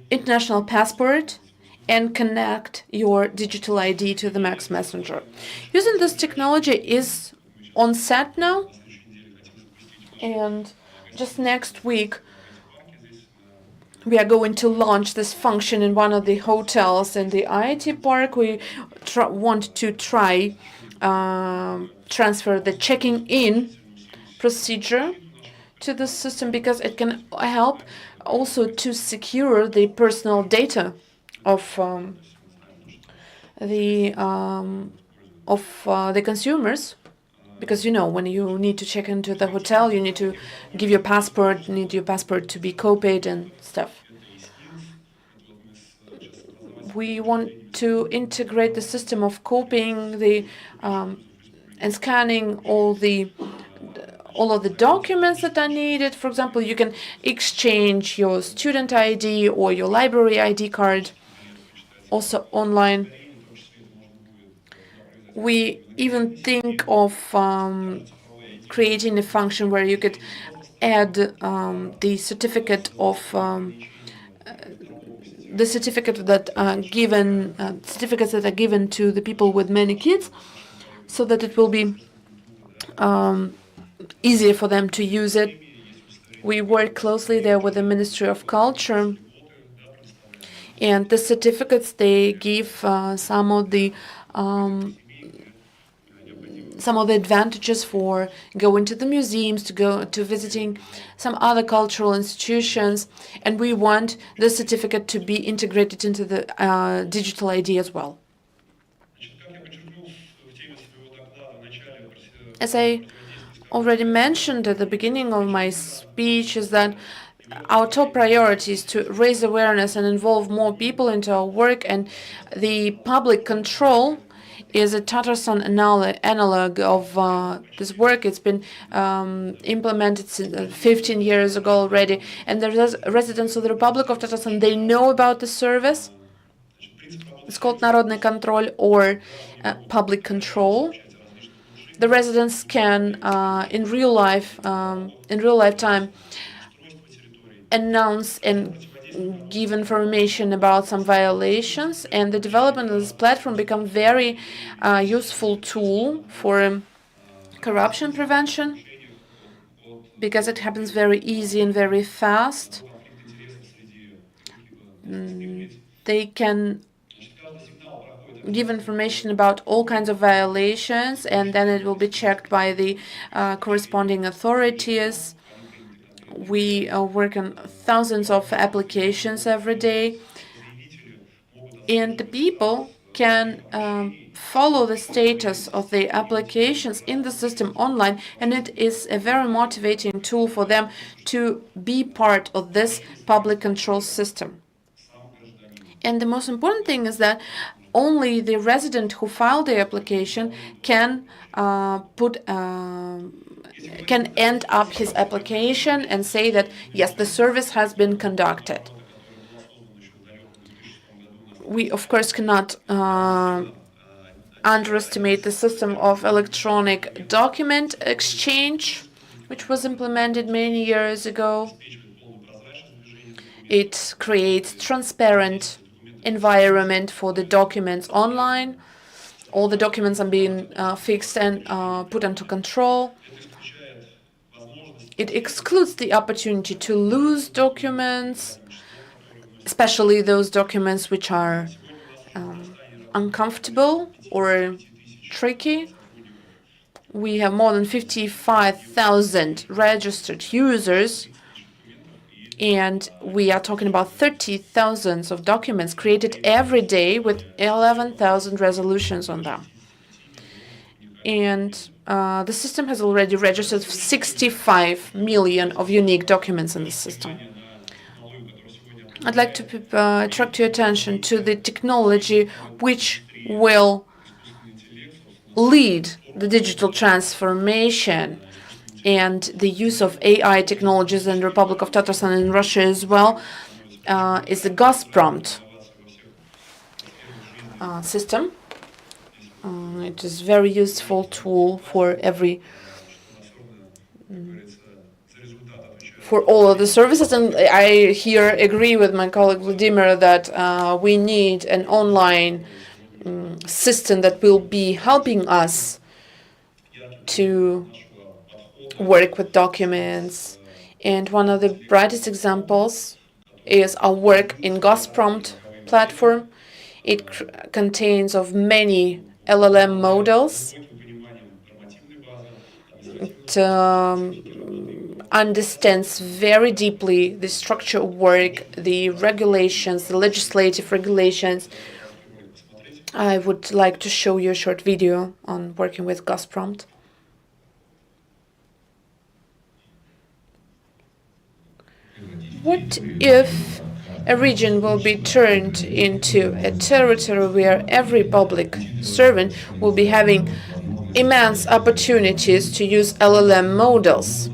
international passport and connect your digital ID to the Max Messenger. Using this technology is on set now, and just next week we are going to launch this function in one of the hotels in the IT park. We want to try transfer the checking in procedure to the system, because it can help also to secure the personal data of the consumers, because when you need to check into the hotel, you need to give your passport, need your passport to be copied and stuff. We want to integrate the system of copying the and scanning all of the documents that are needed. For example, you can exchange your student ID or your library ID card also online. We even think of creating a function where you could add the certificate of certificates that are given to the people with many kids, so that it will be easier for them to use it. We work closely there with the Ministry of Culture, and the certificates, they give some of the advantages for going to the museums, to go to visiting some other cultural institutions, and we want the certificate to be integrated into the digital ID as well. As I already mentioned at the beginning of my speech, is that our top priority is to raise awareness and involve more people into our work, and the public control is a Tatarstan analog of this work. It's been implemented since 15 years ago already, and the residents of the Republic of Tatarstan, they know about the service. It's called Народный контроль, or public control. The residents can, in real life time, announce and give information about some violations, and the development of this platform become very useful tool for corruption prevention, because it happens very easy and very fast. They can give information about all kinds of violations, and then it will be checked by the corresponding authorities. We work on thousands of applications every day, and the people can follow the status of the applications in the system online, and it is a very motivating tool for them to be part of this public control system. And the most important thing is that only the resident who filed the application can can end up his application and say that, yes, the service has been conducted. We, of course, cannot underestimate the system of electronic document exchange, which was implemented many years ago. It creates transparent environment for the documents online. All the documents are being fixed and put under control. It excludes the opportunity to lose documents, especially those documents which are uncomfortable or tricky. We have more than 55,000 registered users, and we are talking about 30,000 of documents created every day with 11,000 resolutions on them. And the system has already registered 65 million of unique documents in the system. I'd like to attract your attention to the technology which will lead the digital transformation and the use of AI technologies in the Republic of Tatarstan and Russia as well, is the Gazprompt system. It is a very useful tool for all of the services, and I here agree with my colleague Vladimir that we need an online system that will be helping us to work with documents. And one of the brightest examples is our work in Gazprompt platform. It contains of many LLM models. It understands very deeply the structure of work, the regulations, the legislative regulations. I would like to show you a short video on working with Gazprompt. What if a region will be turned into a territory where every public servant will be having immense opportunities to use LLM models?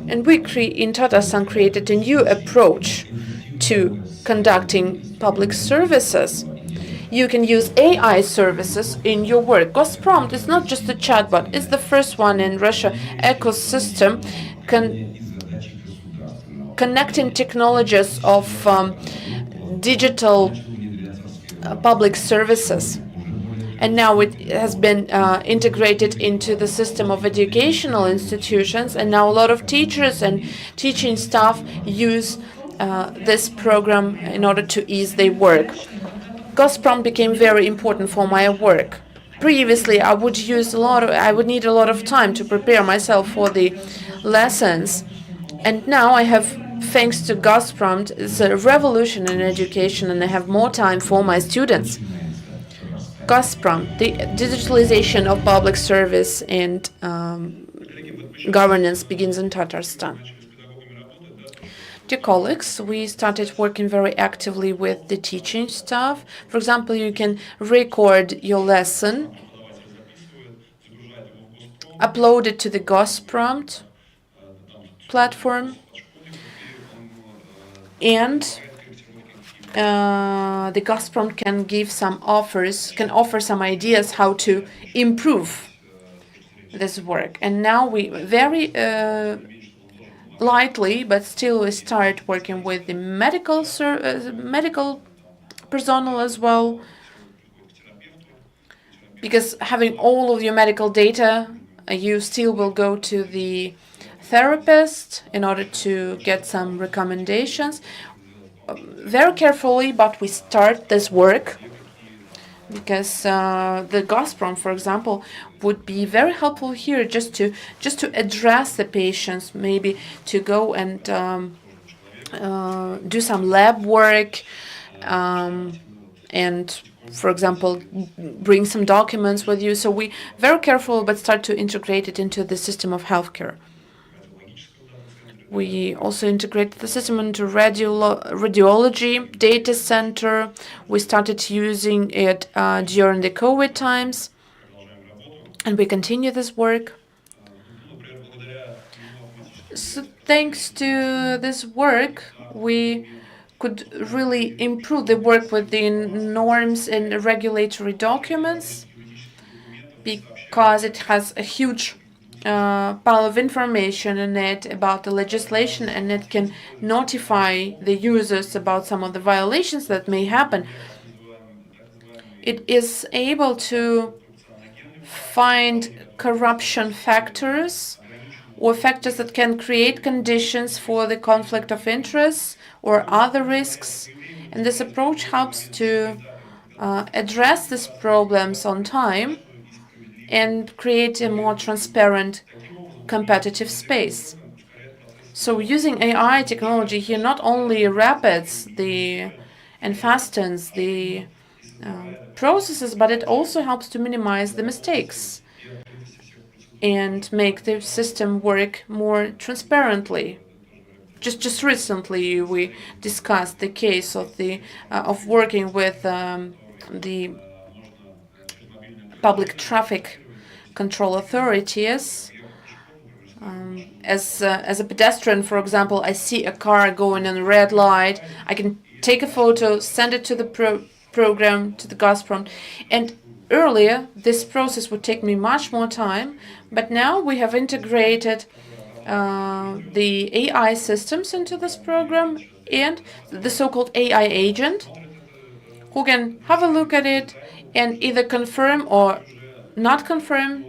And we in Tatarstan created a new approach to conducting public services. You can use AI services in your work. Gazprompt is not just a chatbot, it's the first one in Russia ecosystem connecting technologies of digital public services. And now it has been integrated into the system of educational institutions, and now a lot of teachers and teaching staff use this program in order to ease their work. Gazprompt became very important for my work. Previously, I would need a lot of time to prepare myself for the lessons, and now I have, thanks to Gazprompt, it's a revolution in education, and I have more time for my students. Gazprompt, the digitalization of public service and governance begins in Tatarstan. Dear colleagues, we started working very actively with the teaching staff. For example, you can record your lesson, upload it to the Ghost prompt platform, and the Ghost prompt can give some offers, can offer some ideas how to improve this work. And now we very lightly, but still we start working with the medical personnel as well, because having all of your medical data, you still will go to the therapist in order to get some recommendations. Very carefully, but we start this work because the Ghost prompt, for example, would be very helpful here, just to address the patients, maybe to go and do some lab work, and, for example, bring some documents with you. So we very careful, but start to integrate it into the system of healthcare. We also integrated the system into radiology data center. We started using it during the COVID times, and we continue this work. So thanks to this work, we could really improve the work with the norms and regulatory documents, because it has a huge pile of information in it about the legislation, and it can notify the users about some of the violations that may happen. It is able to find corruption factors or factors that can create conditions for the conflict of interest or other risks. And this approach helps to address these problems on time and create a more transparent, competitive space. So using AI technology here not only rapids and fastens the processes, but it also helps to minimize the mistakes and make the system work more transparently. Just recently, we discussed the case of working with the public traffic control authorities. As a pedestrian, for example, I see a car going on a red light. I can take a photo, send it to the program, to the Ghost prompt, and earlier this process would take me much more time. But now we have integrated the AI systems into this program and the so-called AI agent, who can have a look at it and either confirm or not confirm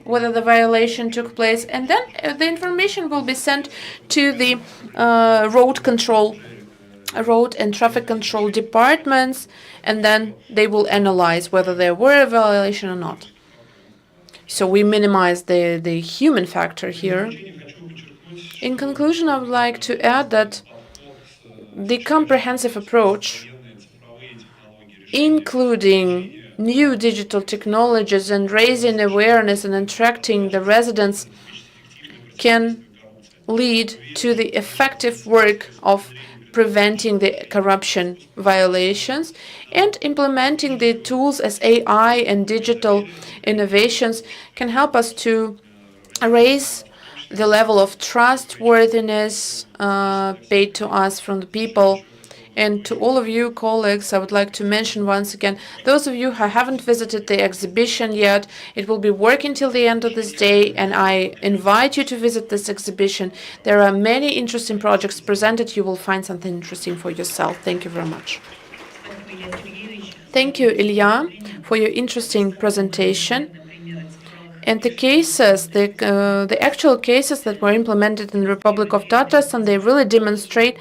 whether the violation took place, and then the information will be sent to the road and traffic control departments, and then they will analyze whether there were a violation or not. So we minimize the human factor here. In conclusion, I would like to add that the comprehensive approach, including new digital technologies and raising awareness and attracting the residents, can lead to the effective work of preventing the corruption violations, and implementing the tools as AI and digital innovations can help us to raise the level of trustworthiness paid to us from the people. And to all of you colleagues, I would like to mention once again, those of you who haven't visited the exhibition yet, it will be working till the end of this day, and I invite you to visit this exhibition. There are many interesting projects presented. You will find something interesting for yourself. Thank you very much. Thank you, Ilya, for your interesting presentation. And the cases, the actual cases that were implemented in the Republic of Tatarstan, they really demonstrate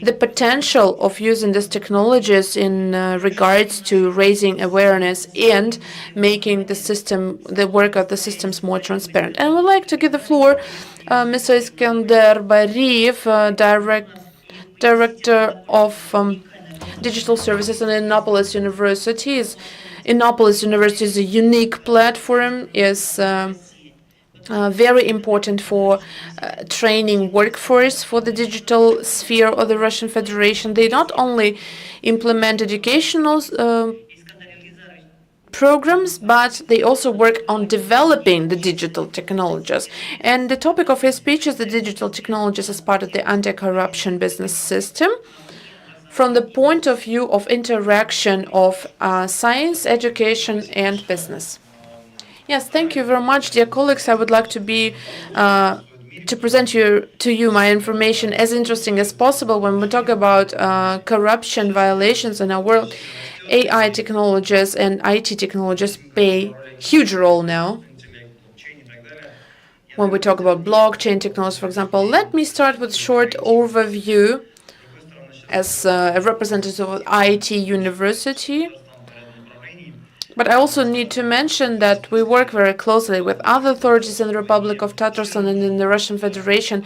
the potential of using these technologies in regards to raising awareness and making the work of the systems more transparent. And I would like to give the floor Mr. Iskander Bariev, Director of Digital Services at Innopolis University. Innopolis University is a unique platform, is very important for training workforce for the digital sphere of the Russian Federation. They not only implement educational programs, but they also work on developing the digital technologies. And the topic of his speech is the digital technologies as part of the anti-corruption business system from the point of view of interaction of science, education, and business. Yes, thank you very much, dear colleagues. I would like to present to you my information as interesting as possible when we talk about corruption violations in our world. AI technologies and IT technologies play huge role now. When we talk about blockchain technology, for example, let me start with short overview as a representative of IT University. But I also need to mention that we work very closely with other authorities in the Republic of Tatarstan and in the Russian Federation.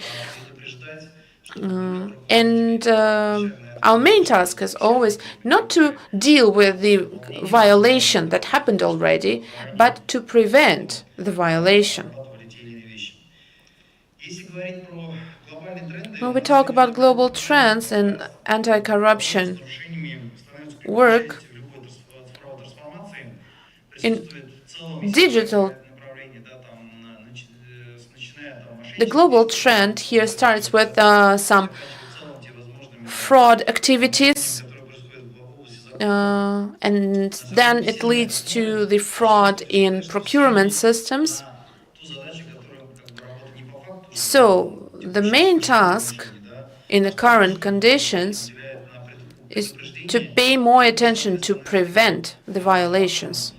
Our main task is always not to deal with the violation that happened already, but to prevent the violation. When we talk about global trends in anti-corruption work, in digital, the global trend here starts with some fraud activities, and then it leads to the fraud in procurement systems. So the main task in the current conditions is to pay more attention to prevent the violations.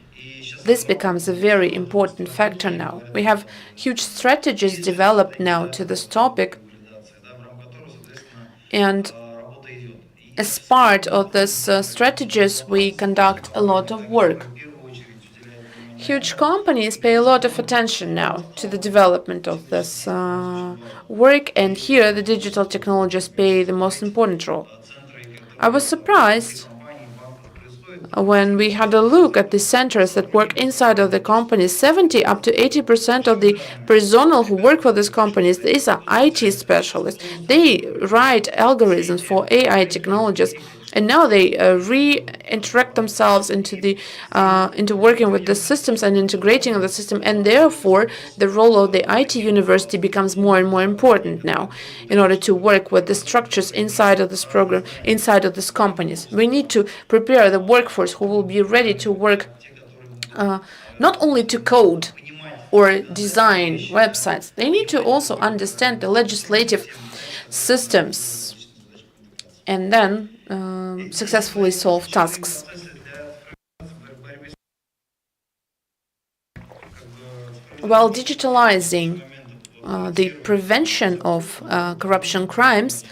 This becomes a very important factor now. We have huge strategies developed now to this topic, and as part of these strategies, we conduct a lot of work. Huge companies pay a lot of attention now to the development of this work, and here the digital technologies play the most important role. I was surprised when we had a look at the centers that work inside of the companies. 70 up to 80% of the personnel who work for these companies, these are IT specialists. They write algorithms for AI technologies, and now they re-interact themselves into working with the systems and integrating the system, and therefore the role of the IT university becomes more and more important now in order to work with the structures inside of this program, inside of these companies. We need to prepare the workforce who will be ready to work not only to code or design websites. They need to also understand the legislative systems and then successfully solve tasks. While digitalizing the prevention of corruption crimes,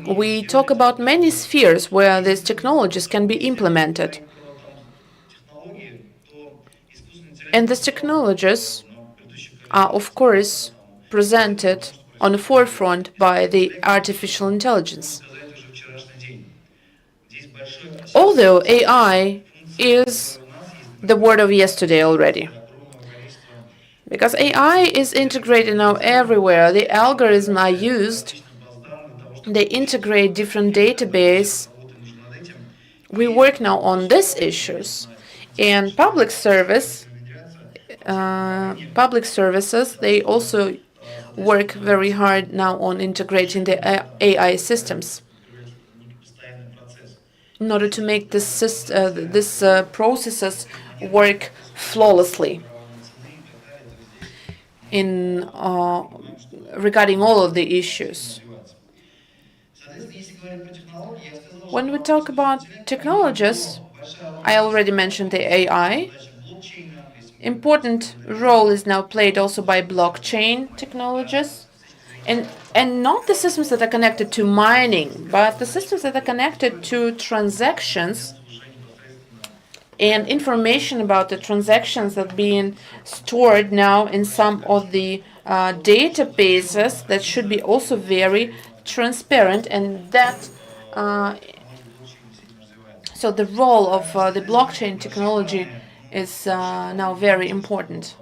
we talk about many spheres where these technologies can be implemented. And these technologies are, of course, presented on the forefront by the artificial intelligence. Although AI is the word of yesterday already, because AI is integrated now everywhere. The algorithms are used. They integrate different databases. We work now on these issues, and public services, they also work very hard now on integrating the AI systems in order to make these processes work flawlessly in regarding all of the issues. When we talk about technologies, I already mentioned the AI. Important role is now played also by blockchain technologies, and not the systems that are connected to mining, but the systems that are connected to transactions and information about the transactions that are being stored now in some of the databases that should be also very transparent, and that so the role of the blockchain technology is now very important.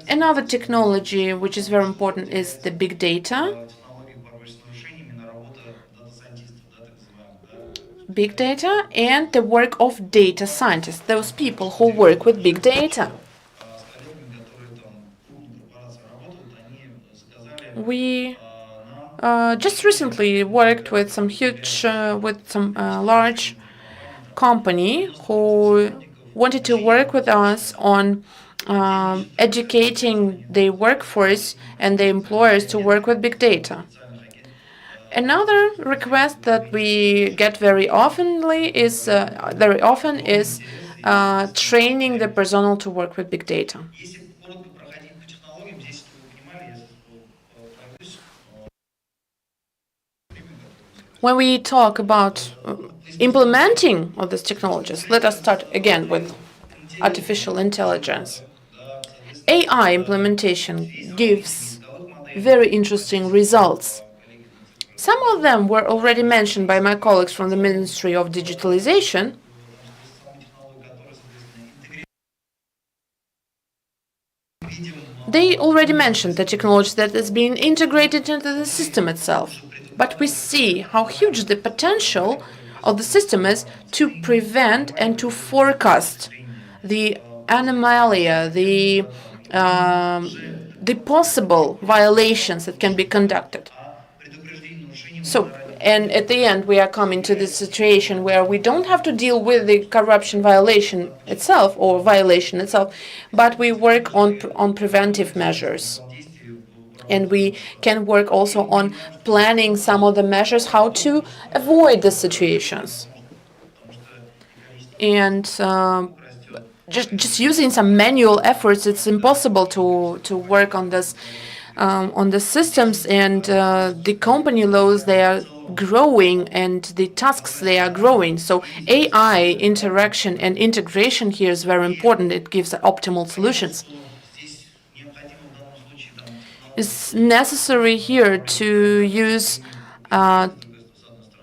Another technology which is very important is the big data. Big data and the work of data scientists, those people who work with big data. We just recently worked with some large company who wanted to work with us on educating the workforce and the employers to work with big data. Another request that we get very often is training the personnel to work with big data. When we talk about implementing all these technologies, let us start again with artificial intelligence. AI implementation gives very interesting results. Some of them were already mentioned by my colleagues from the Ministry of Digitalization. They already mentioned the technology that is being integrated into the system itself. But we see how huge the potential of the system is to prevent and to forecast the anomalia, the possible violations that can be conducted. So, and at the end, we are coming to this situation where we don't have to deal with the corruption violation itself or violation itself, but we work on preventive measures. And we can work also on planning some of the measures how to avoid the situations. And just using some manual efforts, it's impossible to work on this. On the systems and the company laws, they are growing and the tasks, they are growing. So AI interaction and integration here is very important. It gives optimal solutions. It's necessary here to use,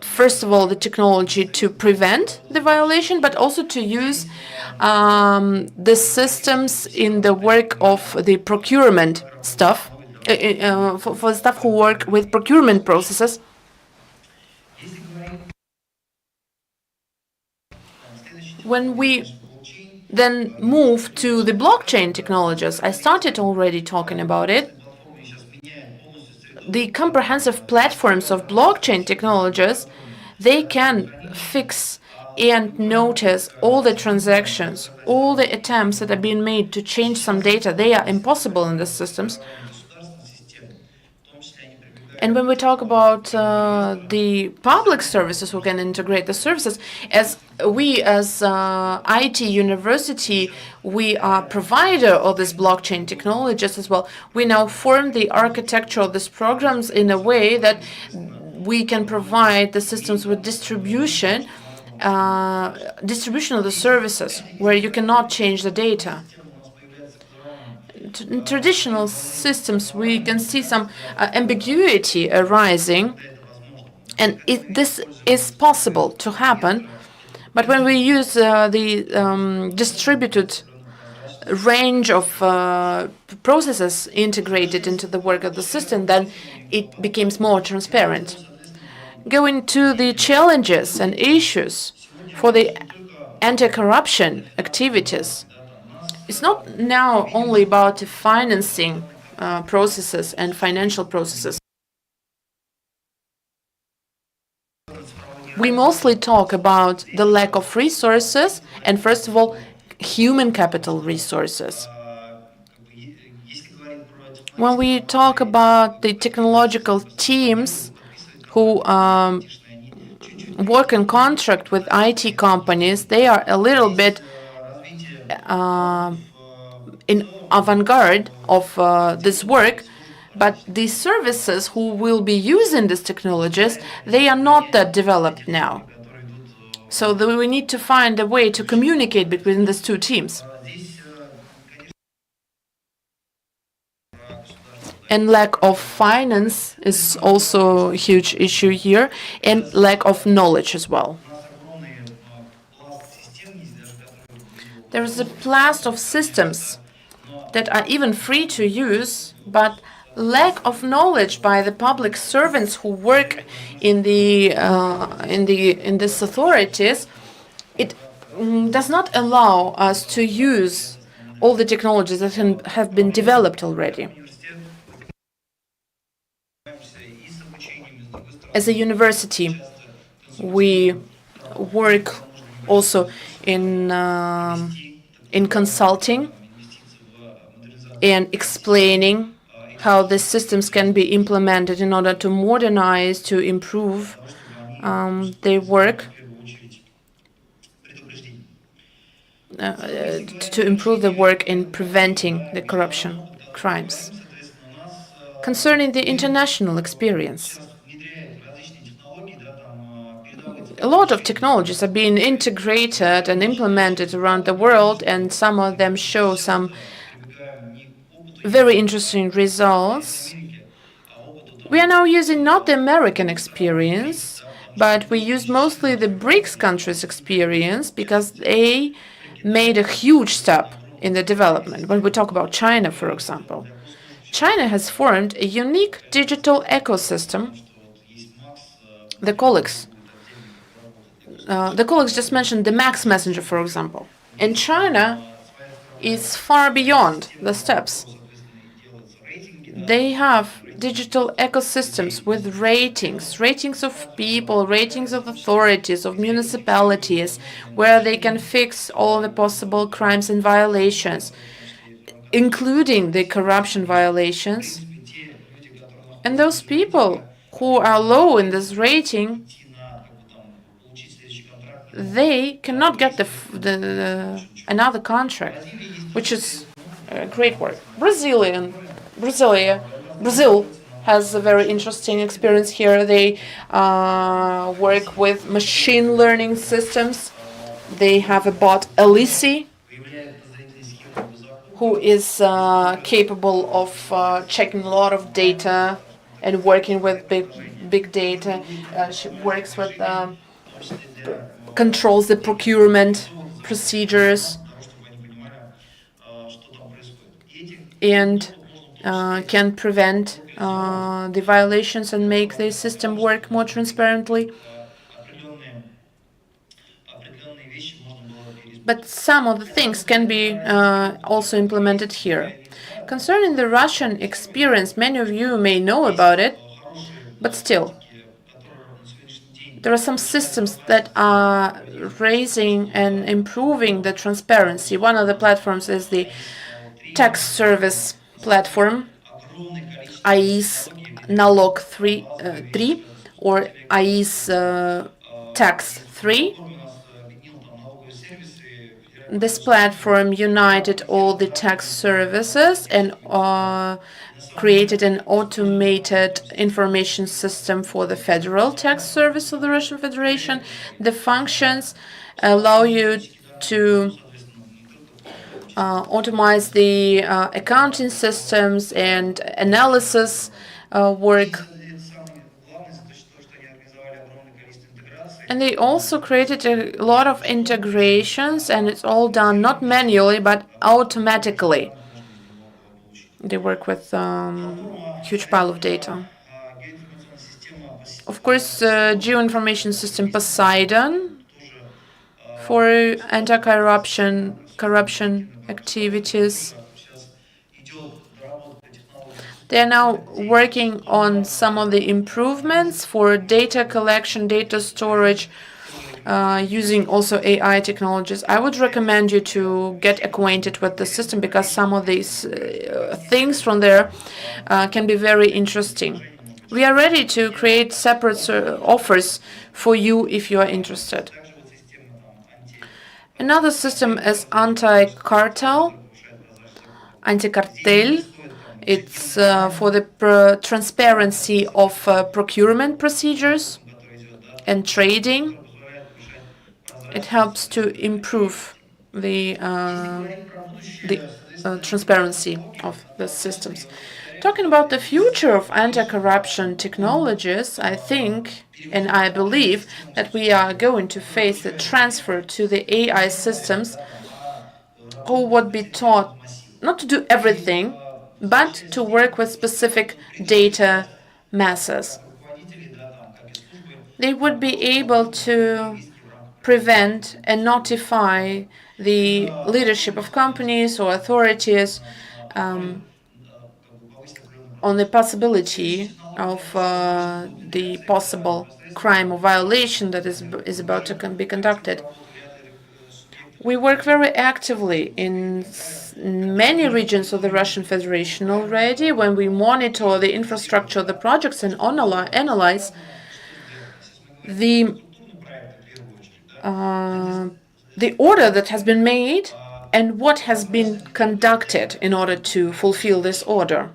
first of all, the technology to prevent the violation, but also to use the systems in the work of the procurement staff. For staff who work with procurement processes. When we then move to the blockchain technologies, I started already talking about it. The comprehensive platforms of blockchain technologies, they can fix and notice all the transactions, all the attempts that are being made to change some data. They are impossible in the systems. And when we talk about the public services who can integrate the services, as we as IT university, we are provider of these blockchain technologies as well. We now form the architecture of these programs in a way that we can provide the systems with distribution of the services where you cannot change the data. In traditional systems, we can see some ambiguity arising, and this is possible to happen. But when we use the distributed range of processes integrated into the work of the system, then it becomes more transparent. Going to the challenges and issues for the anti-corruption activities, it's not now only about the financing processes and financial processes. We mostly talk about the lack of resources and, first of all, human capital resources. When we talk about the technological teams who work in contract with IT companies, they are a little bit in avant-garde of this work, but the services who will be using these technologies, they are not that developed now. So we need to find a way to communicate between these two teams. And lack of finance is also a huge issue here, and lack of knowledge as well. There is a plast of systems that are even free to use, but lack of knowledge by the public servants who work in these authorities, it does not allow us to use all the technologies that have been developed already. As a university, we work also in consulting and explaining how the systems can be implemented in order to modernize, to improve their work, to improve the work in preventing the corruption crimes. Concerning the international experience, a lot of technologies are being integrated and implemented around the world, and some of them show some very interesting results. We are now using not the American experience, but we use mostly the BRICS countries' experience because they made a huge step in the development. When we talk about China, for example, China has formed a unique digital ecosystem. The colleagues just mentioned the Max Messenger, for example. And China is far beyond the steps. They have digital ecosystems with ratings of people, ratings of authorities, of municipalities, where they can fix all the possible crimes and violations, including the corruption violations. And those people who are low in this rating, they cannot get another contract, which is great work. Brazil has a very interesting experience here. They work with machine learning systems. They have a bot, Alice, who is capable of checking a lot of data and working with big data. She works with controls the procurement procedures and can prevent the violations and make the system work more transparently. But some of the things can be also implemented here. Concerning the Russian experience, many of you may know about it, but still, there are some systems that are raising and improving the transparency. One of the platforms is the tax service platform, AIS Nalog 3 or AIS Tax 3. This platform united all the tax services and created an automated information system for the federal tax service of the Russian Federation. The functions allow you to automate the accounting systems and analysis work. And they also created a lot of integrations, and it's all done not manually but automatically. They work with huge pile of data. Of course, geoinformation system Poseidon for anti-corruption activities. They are now working on some of the improvements for data collection, data storage, using also AI technologies. I would recommend you to get acquainted with the system because some of these things from there can be very interesting. We are ready to create separate offers for you if you are interested. Another system is anti-cartel. It's for the transparency of procurement procedures and trading. It helps to improve the transparency of the systems. Talking about the future of anti-corruption technologies, I think and I believe that we are going to face the transfer to the AI systems who would be taught not to do everything, but to work with specific data masses. They would be able to prevent and notify the leadership of companies or authorities on the possibility of the possible crime or violation that is about to be conducted. We work very actively in many regions of the Russian Federation already when we monitor the infrastructure of the projects and analyze the order that has been made and what has been conducted in order to fulfill this order.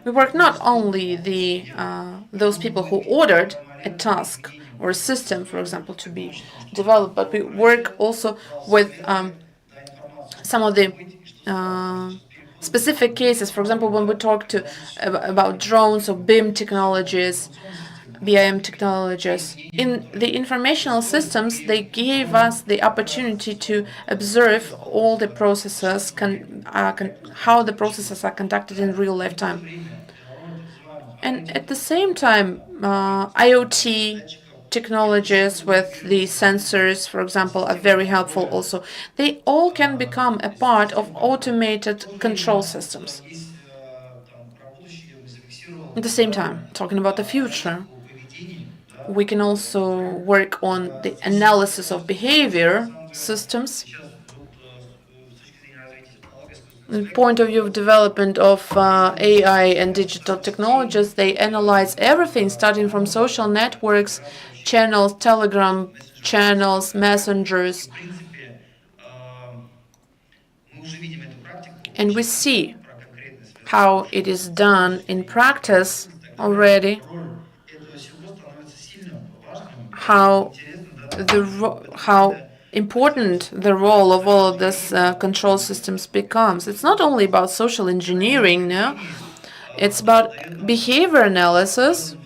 We work not only those people who ordered a task or a system, for example, to be developed, but we work also with some of the specific cases. For example, when we talk about drones or BIM technologies, in the informational systems, they gave us the opportunity to observe all the processes, how the processes are conducted in real life time. And at the same time, IoT technologies with the sensors, for example, are very helpful also. They all can become a part of automated control systems. At the same time, talking about the future, we can also work on the analysis of behavior systems. The point of view of development of AI and digital technologies, they analyze everything starting from social networks, channels, Telegram channels, messengers. And we see how it is done in practice already, how important the role of all of these control systems becomes. It's not only about social engineering now, it's about behavior analysis,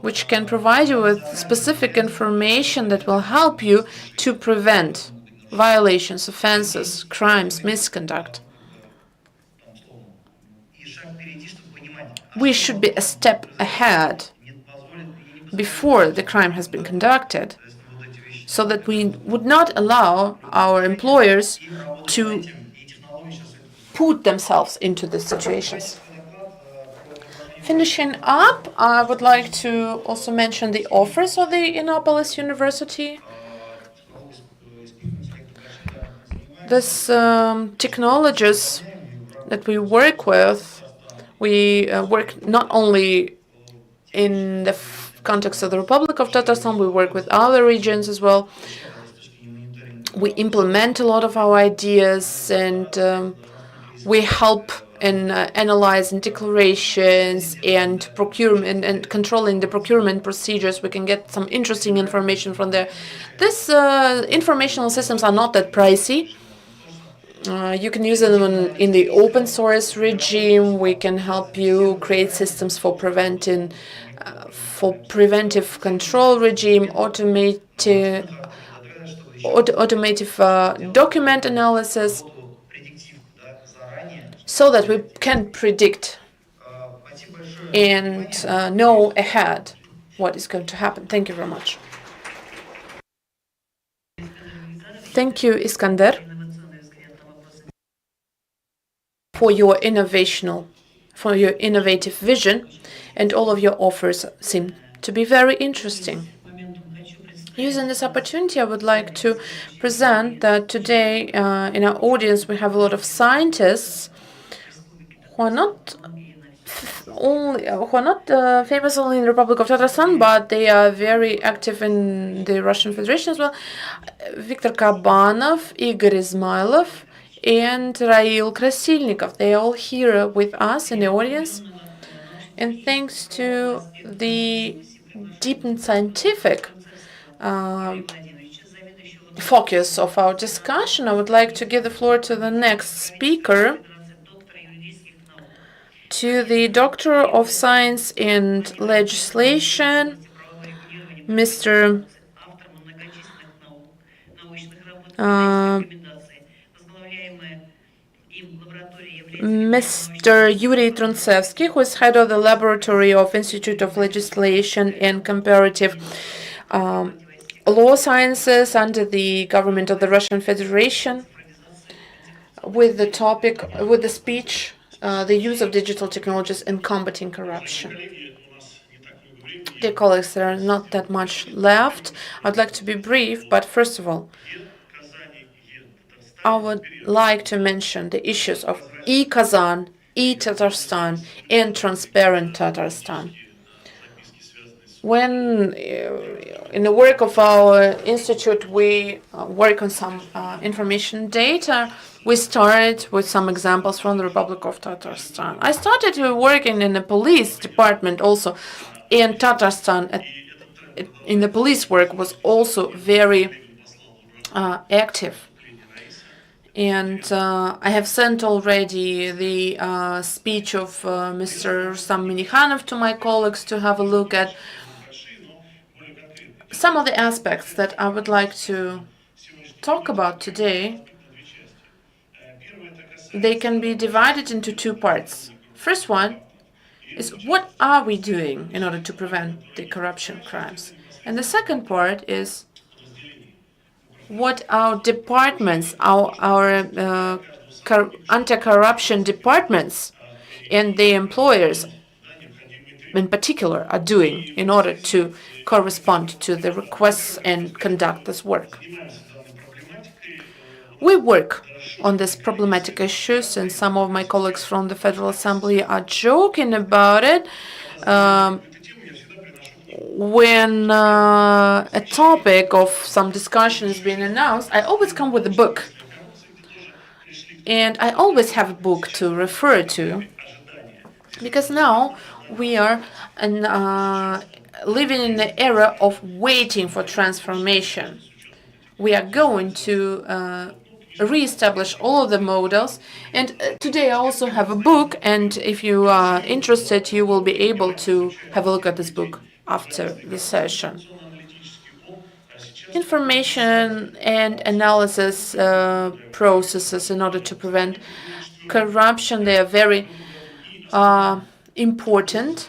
which can provide you with specific information that will help you to prevent violations, offenses, crimes, misconduct. We should be a step ahead before the crime has been conducted, so that we would not allow our employers to put themselves into these situations. Finishing up, I would like to also mention the offers of the Innopolis University. These technologies that we work with, we work not only in the context of the Republic of Tatarstan, we work with other regions as well. We implement a lot of our ideas, and we help in analyzing declarations and procurement and controlling the procurement procedures. We can get some interesting information from there. These informational systems are not that pricey. You can use them in the open source regime. We can help you create systems for preventive control regime, automative document analysis, so that we can predict and know ahead what is going to happen. Thank you very much. Thank you, Iskander, for your innovative vision, and all of your offers seem to be very interesting. Using this opportunity, I would like to present that today in our audience we have a lot of scientists who are not famous only in the Republic of Tatarstan, but they are very active in the Russian Federation as well. Viktor Kabanov, Igor Izmailov, and Rail Krasilnikov. They are all here with us in the audience. And thanks to the deep and scientific focus of our discussion, I would like to give the floor to the next speaker, to the Doctor of Science and Legislation, Mr. Mr. Yuri Trunsevsky, who is head of the Laboratory of Institute of Legislation and Comparative Law Sciences under the government of the Russian Federation, with the speech, the use of digital technologies in combating corruption. Dear colleagues, there are not that much left. I'd like to be brief, but first of all, I would like to mention the issues of e-Kazan, e-Tatarstan, and transparent Tatarstan. When in the work of our institute we work on some information data, we start with some examples from the Republic of Tatarstan. I started working in the police department also, and Tatarstan in the police work was also very active. And I have sent already the speech of Mr. Rustam Minikhanov to my colleagues to have a look at. Some of the aspects that I would like to talk about today, they can be divided into two parts. First one is what are we doing in order to prevent the corruption crimes? And the second part is what our departments, our anti-corruption departments and the employers in particular are doing in order to correspond to the requests and conduct this work. We work on these problematic issues, and some of my colleagues from the Federal Assembly are joking about it. When a topic of some discussion is being announced, I always come with a book. And I always have a book to refer to, because now we are living in the era of waiting for transformation. We are going to re-establish all of the models. And today I also have a book, and if you are interested, you will be able to have a look at this book after the session. Information and analysis processes in order to prevent corruption, they are very important.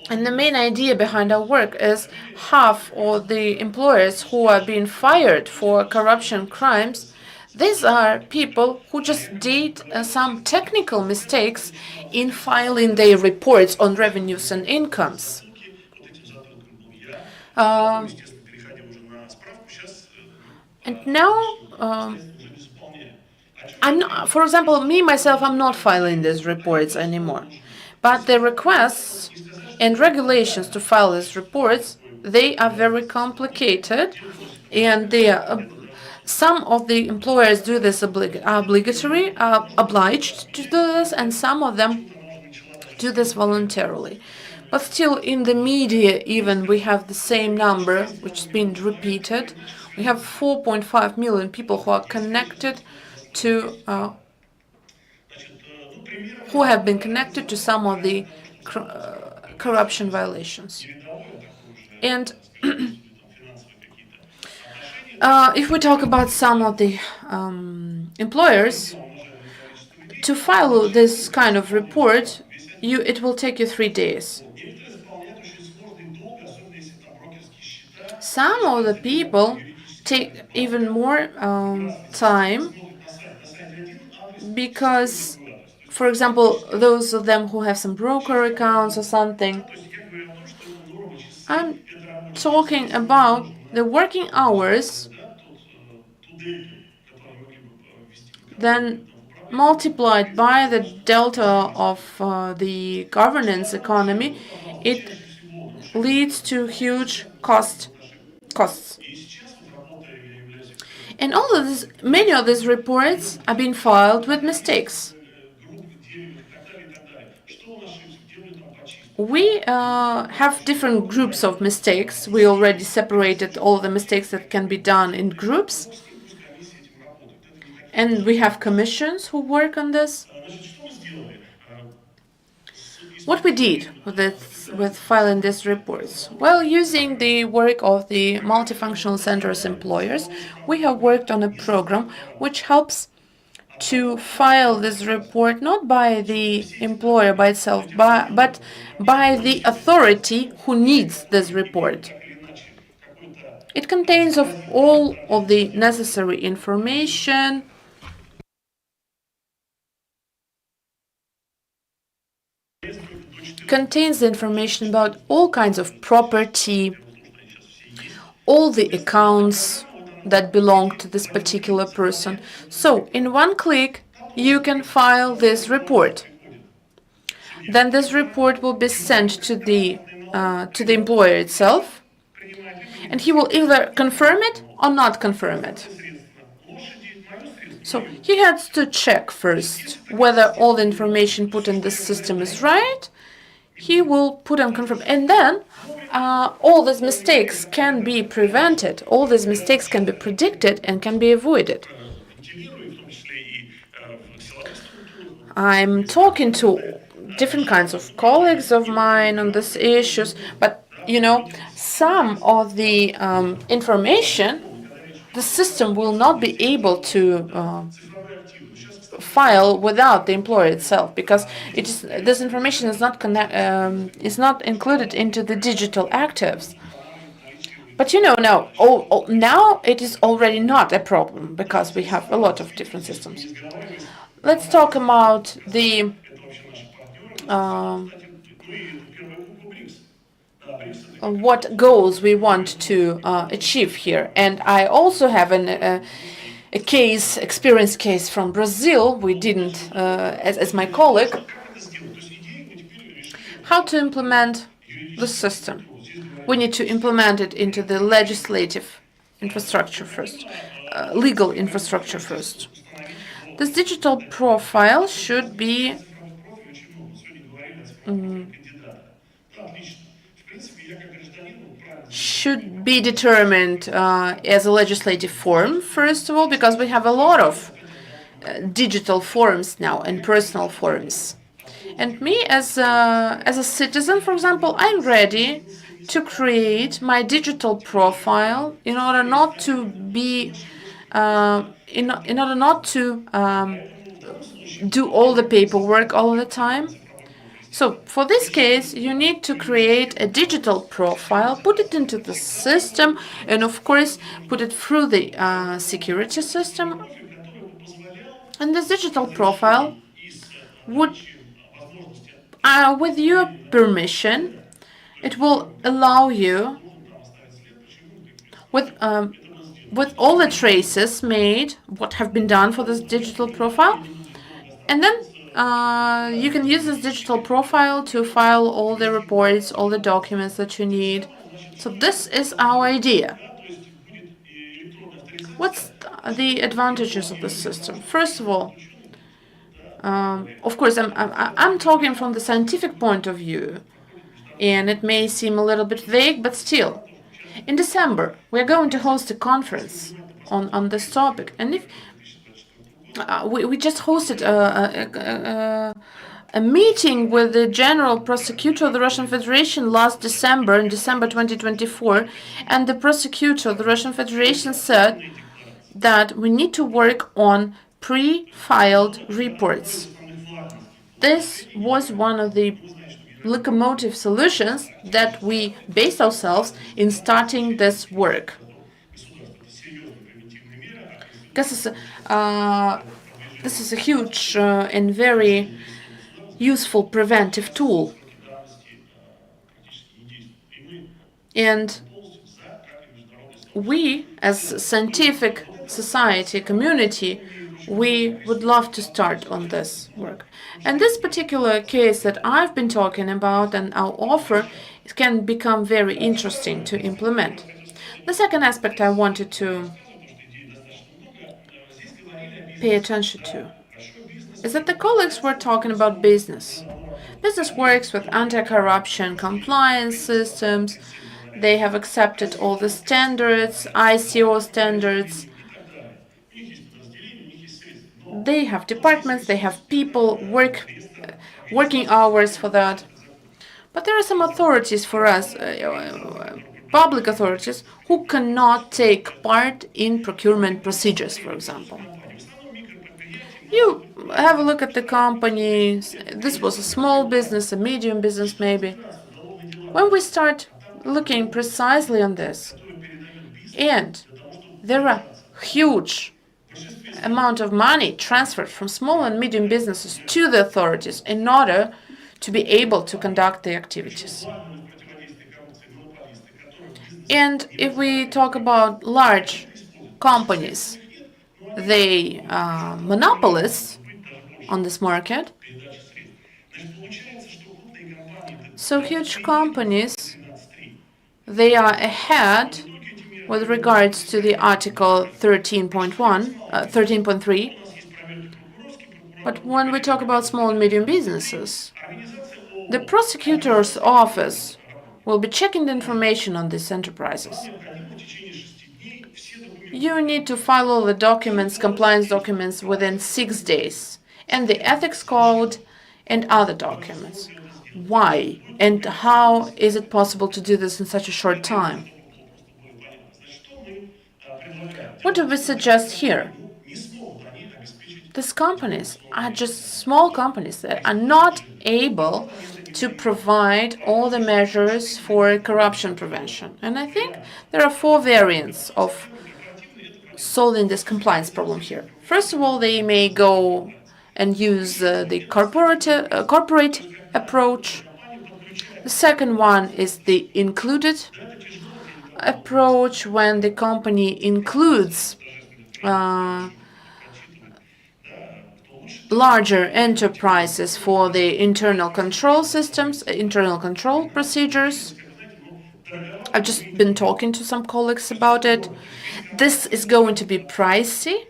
And the main idea behind our work is half of the employers who are being fired for corruption crimes, these are people who just did some technical mistakes in filing their reports on revenues and incomes. And now, for example, myself, I'm not filing these reports anymore. But the requests and regulations to file these reports, they are very complicated, and they are, some of the employers do this obligatory, obliged to do this, and some of them do this voluntarily. But still, in the media, even we have the same number, which has been repeated. We have 4.5 million people who are connected to, who have been connected to some of the corruption violations. And if we talk about some of the employers, to file this kind of report, it will take you 3 days. Some of the people take even more time because, for example, those of them who have some broker accounts or something, I'm talking about the working hours, then multiplied by the delta of the governance economy, it leads to huge costs. And all of this, many of these reports are being filed with mistakes. We have different groups of mistakes. We already separated all the mistakes that can be done in groups. And we have commissions who work on this. What we did with filing these reports? Well, using the work of the multifunctional centers employers, we have worked on a program which helps to file this report not by the employer by itself, but by the authority who needs this report. It contains all of the necessary information, contains the information about all kinds of property, all the accounts that belong to this particular person. So in one click, you can file this report. Then this report will be sent to the employer itself, and he will either confirm it or not confirm it. So he has to check first whether all the information put in the system is right. He will put on confirm, and then all these mistakes can be prevented, all these mistakes can be predicted and can be avoided. I'm talking to different kinds of colleagues of mine on these issues, but some of the information the system will not be able to file without the employer itself, because this information is not included into the digital actives. But now it is already not a problem because we have a lot of different systems. Let's talk about the what goals we want to achieve here. And I also have an experience case from Brazil. We didn't, as my colleague, how to implement the system. We need to implement it into the legislative infrastructure first, legal infrastructure first. This digital profile should be determined as a legislative form, first of all, because we have a lot of digital forms now and personal forms. And me, as a citizen, for example, I'm ready to create my digital profile in order not to be, in order not to do all the paperwork all the time. So for this case, you need to create a digital profile, put it into the system, and of course, put it through the security system. And this digital profile would, with your permission, it will allow you, with all the traces made, what have been done for this digital profile, and then you can use this digital profile to file all the reports, all the documents that you need. So this is our idea. What's the advantages of the system? First of all, of course, I'm talking from the scientific point of view, and it may seem a little bit vague, but still. In December, we're going to host a conference on this topic, and if we just hosted a meeting with the General Prosecutor of the Russian Federation last December, in December 2024, and the prosecutor of the Russian Federation said that we need to work on pre-filed reports. This was one of the locomotive solutions that we based ourselves in starting this work. This is a huge and very useful preventive tool. And we, as scientific society, community, we would love to start on this work. And this particular case that I've been talking about and our offer, it can become very interesting to implement. The second aspect I wanted to pay attention to is that the colleagues were talking about business. Business works with anti-corruption compliance systems. They have accepted all the standards, ICO standards. They have departments, they have people, working hours for that. But there are some authorities for us, public authorities, who cannot take part in procurement procedures, for example. You have a look at the company. This was a small business, a medium business maybe. When we start looking precisely on this, and there are huge amount of money transferred from small and medium businesses to the authorities in order to be able to conduct the activities. And if we talk about large companies, they are monopolists on this market. So huge companies, they are ahead with regards to the Article 13.3. But when we talk about small and medium businesses, the prosecutor's office will be checking the information on these enterprises. You need to file all the documents, compliance documents, within 6 days, and the ethics code and other documents. Why and how is it possible to do this in such a short time? What do we suggest here? These companies are just small companies that are not able to provide all the measures for corruption prevention. And I think there are 4 variants of solving this compliance problem here. First of all, they may go and use the corporate approach. The second one is the included approach, when the company includes larger enterprises for the internal control systems, internal control procedures. I've just been talking to some colleagues about it. This is going to be pricey.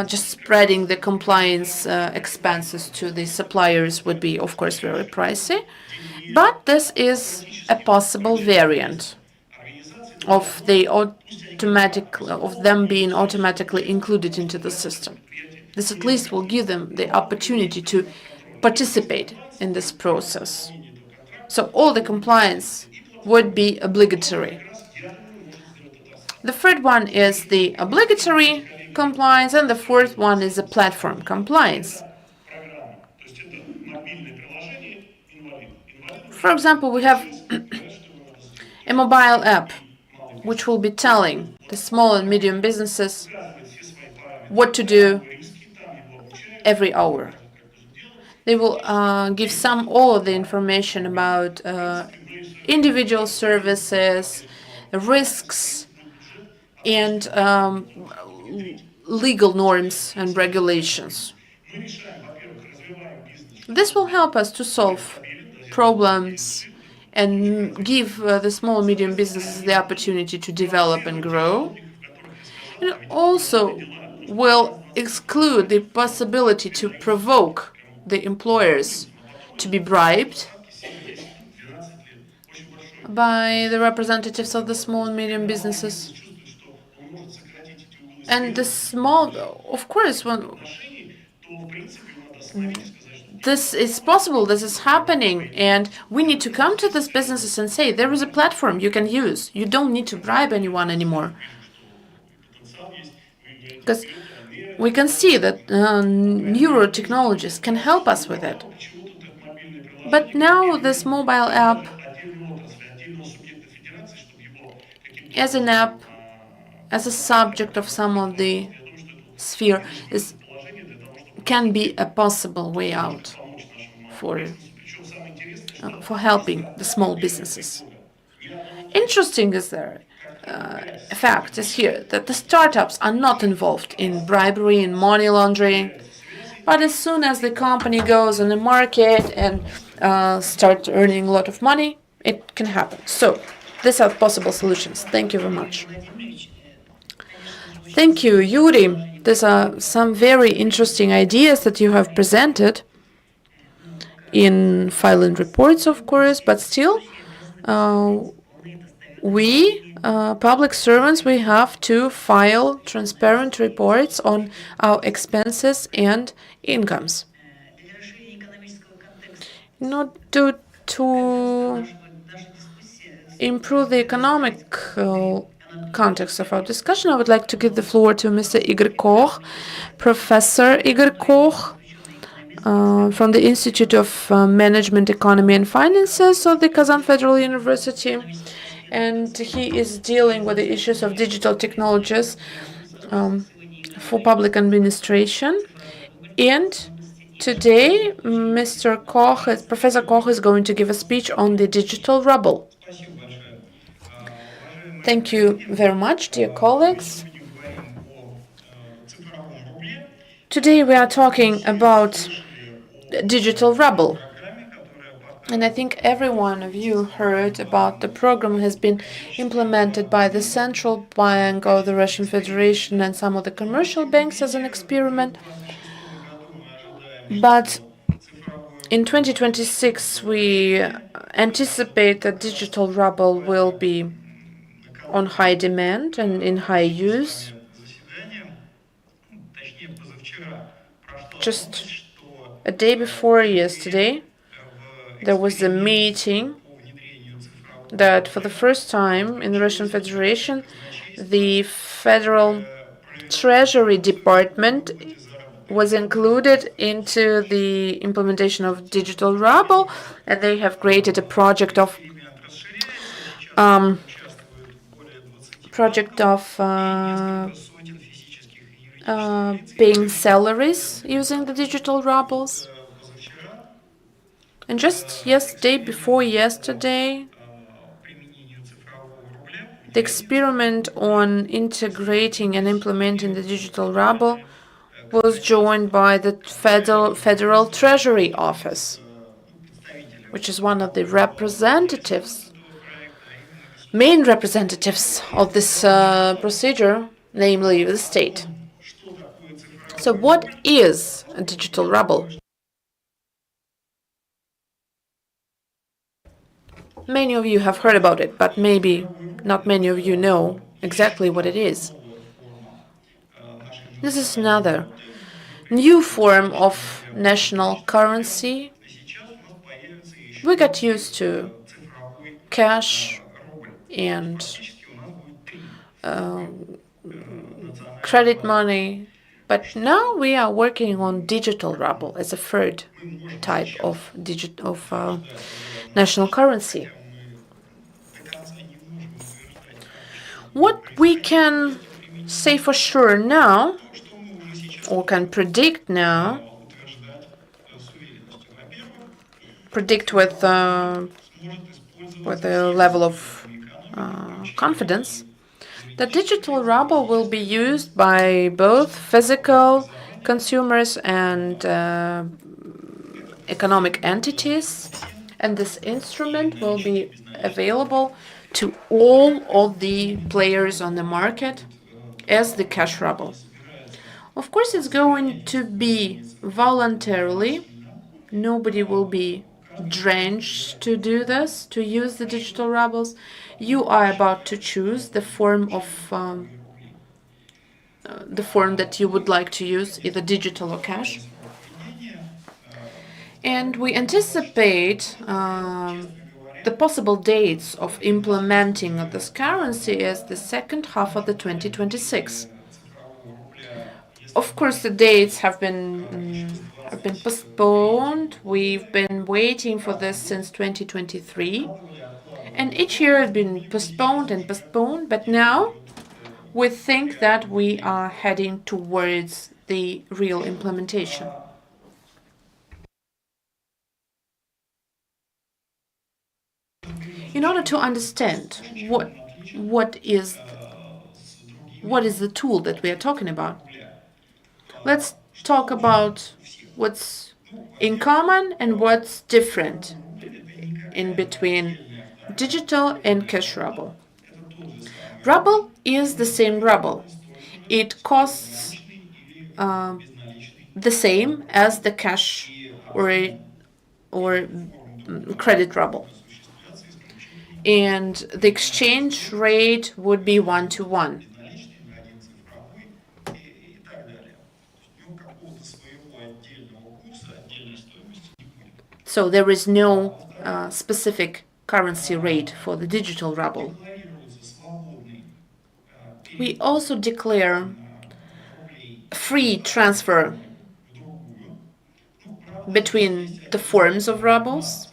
Just spreading the compliance expenses to the suppliers would be, of course, very pricey. But this is a possible variant of them being automatically included into the system. This at least will give them the opportunity to participate in this process. So all the compliance would be obligatory. The third one is the obligatory compliance, and the fourth one is the platform compliance. For example, we have a mobile app which will be telling the small and medium businesses what to do every hour. They will give all of the information about individual services, risks, and legal norms and regulations. This will help us to solve problems and give the small and medium businesses the opportunity to develop and grow. And it also will exclude the possibility to provoke the employers to be bribed by the representatives of the small and medium businesses. And the small, of course, when this is possible, this is happening, and we need to come to these businesses and say, there is a platform you can use. You don't need to bribe anyone anymore. Because we can see that neuro technologies can help us with it. But now this mobile app, as an app, as a subject of some of the sphere, can be a possible way out for helping the small businesses. Interesting is there. Fact is here that the startups are not involved in bribery and money laundering, but as soon as the company goes on the market and starts earning a lot of money, it can happen. So these are possible solutions. Thank you very much. Thank you, Yuri. These are some very interesting ideas that you have presented in filing reports, of course, but still, we, public servants, we have to file transparent reports on our expenses and incomes. In order to improve the economic context of our discussion, I would like to give the floor to Mr. Igor Koch, Professor Igor Koch, from the Institute of Management, Economy and Finances of the Kazan Federal University. And he is dealing with the issues of digital technologies for public administration. And today, Professor Koch is going to give a speech on the digital rubble. Thank you very much, dear colleagues. Today we are talking about digital rubble. And I think every one of you heard about the program has been implemented by the Central Bank of the Russian Federation and some of the commercial banks as an experiment. But in 2026, we anticipate that digital rubble will be on high demand and in high use. Just a day before yesterday, there was a meeting that for the first time in the Russian Federation, the Federal Treasury Department was included into the implementation of digital rubble, and they have created a project of paying salaries using the digital rubles. And just day before yesterday, the experiment on integrating and implementing the digital rubble was joined by the Federal Treasury Office, which is one of the main representatives of this procedure, namely the state. So what is a digital rubble? Many of you have heard about it, but maybe not many of you know exactly what it is. This is another new form of national currency. We got used to cash and credit money, but now we are working on digital ruble as a third type of national currency. What we can say for sure now, or can predict now, with a level of confidence, that digital ruble will be used by both physical consumers and economic entities, and this instrument will be available to all of the players on the market as the cash ruble. Of course, it's going to be voluntarily. Nobody will be drenched to do this, to use the digital rubles. You are about to choose the form that you would like to use, either digital or cash. And we anticipate the possible dates of implementing of this currency as the second half of the 2026. Of course, the dates have been postponed. We've been waiting for this since 2023, and each year has been postponed and postponed. But now we think that we are heading towards the real implementation. In order to understand what is the tool that we are talking about, let's talk about what's in common and what's different in between digital and cash ruble. Ruble is the same ruble. It costs the same as the cash or credit ruble. And the exchange rate would be 1-to-1. So there is no specific currency rate for the digital ruble. We also declare free transfer between the forms of rubles,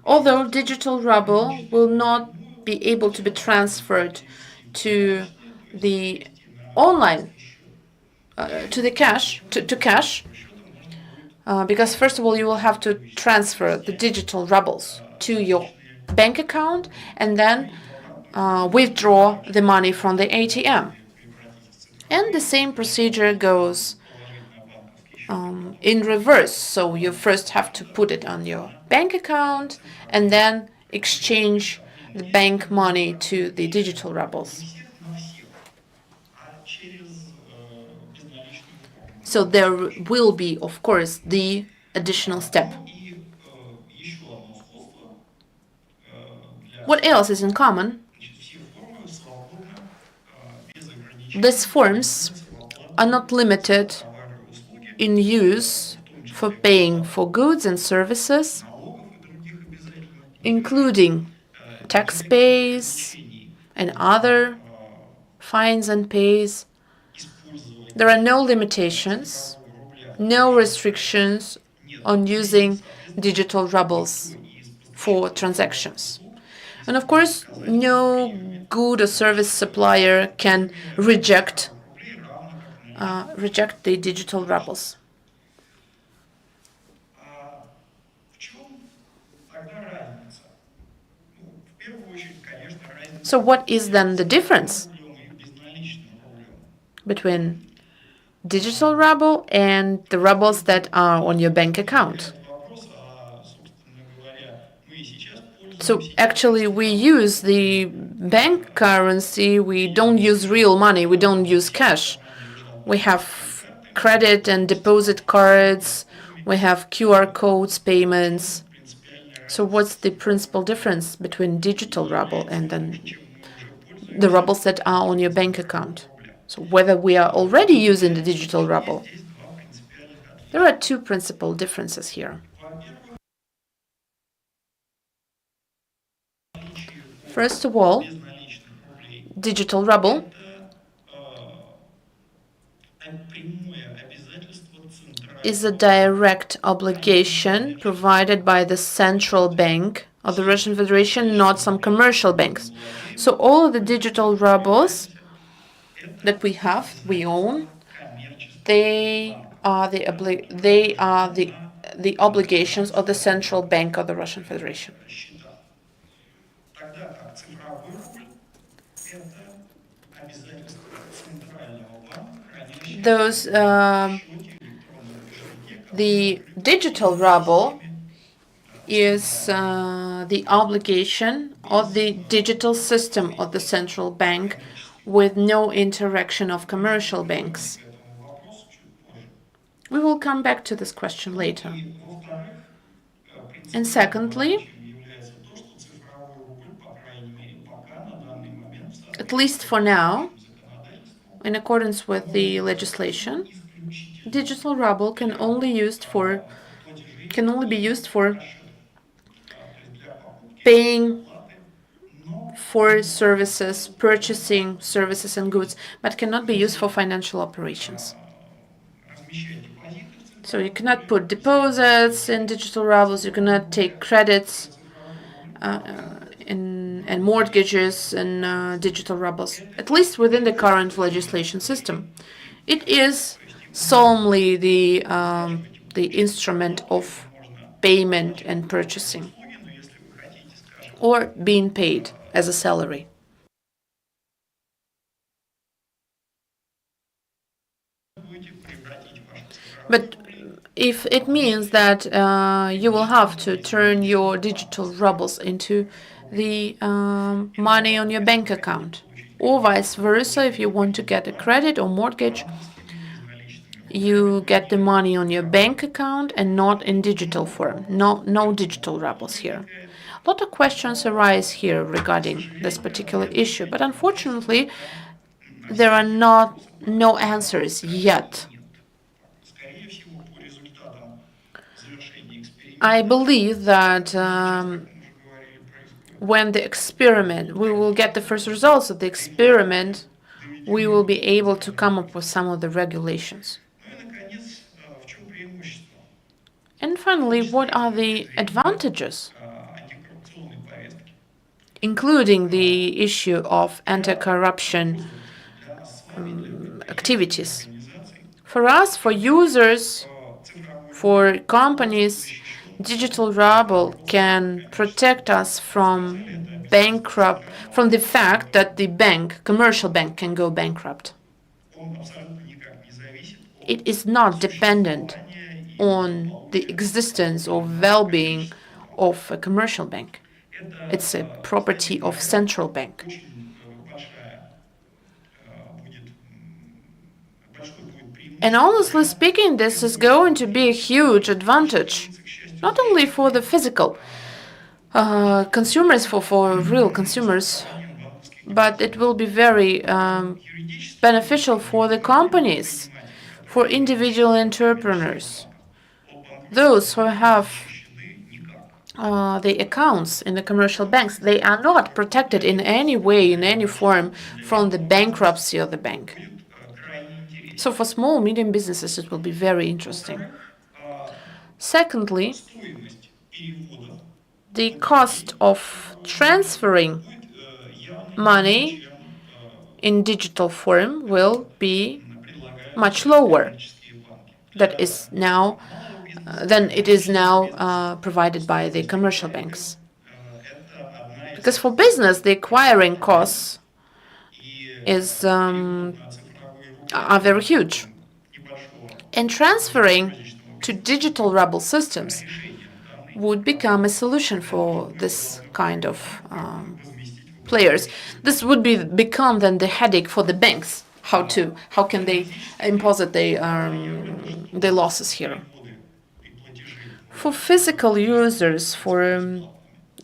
although digital ruble will not be able to be transferred to the online, to cash, because first of all you will have to transfer the digital rubles to your bank account and then withdraw the money from the ATM. And the same procedure goes in reverse. So you first have to put it on your bank account and then exchange the bank money to the digital rubles. So there will be, of course, the additional step. What else is in common? These forms are not limited in use for paying for goods and services, including tax pays and other fines and pays. There are no limitations, no restrictions on using digital rubles for transactions. And of course, no good or service supplier can reject the digital rubles. So what is then the difference between digital ruble and the rubles that are on your bank account? So actually we use the bank currency, we don't use real money, we don't use cash. We have credit and deposit cards, we have QR codes, payments. So what's the principal difference between digital ruble and then the rubles that are on your bank account? So whether we are already using the digital ruble. There are two principal differences here. First of all, digital ruble is a direct obligation provided by the central bank of the Russian Federation, not some commercial banks. So all of the digital rubles that we own, they are the obligations of the central bank of the Russian Federation. The digital ruble is the obligation of the digital system of the central bank with no interaction of commercial banks. We will come back to this question later. And secondly, at least for now, in accordance with the legislation, digital ruble can only be used for paying for services, purchasing services and goods, but cannot be used for financial operations. So you cannot put deposits in digital rubles, you cannot take credits and mortgages in digital rubles, at least within the current legislation system. It is solely the instrument of payment and purchasing, or being paid as a salary. But if it means that you will have to turn your digital rubles into the money on your bank account, or vice versa, if you want to get a credit or mortgage, you get the money on your bank account and not in digital form. No digital rubles here. A lot of questions arise here regarding this particular issue, but unfortunately, there are no answers yet. I believe that when we will get the first results of the experiment, we will be able to come up with some of the regulations. And finally, what are the advantages, including the issue of anti-corruption activities? For us, for users, for companies, digital ruble can protect us from the fact that the commercial bank can go bankrupt. It is not dependent on the existence or well-being of a commercial bank. It's a property of central bank. And honestly speaking, this is going to be a huge advantage, not only for the physical consumers, for real consumers, but it will be very beneficial for the companies, for individual entrepreneurs, those who have the accounts in the commercial banks. They are not protected in any way, in any form, from the bankruptcy of the bank. So for small, medium businesses, it will be very interesting. Secondly, the cost of transferring money in digital form will be much lower than it is now provided by the commercial banks. Because for business, the acquiring costs are very huge. And transferring to digital ruble systems would become a solution for this kind of players. This would become then the headache for the banks. How can they impose their losses here? For physical users, for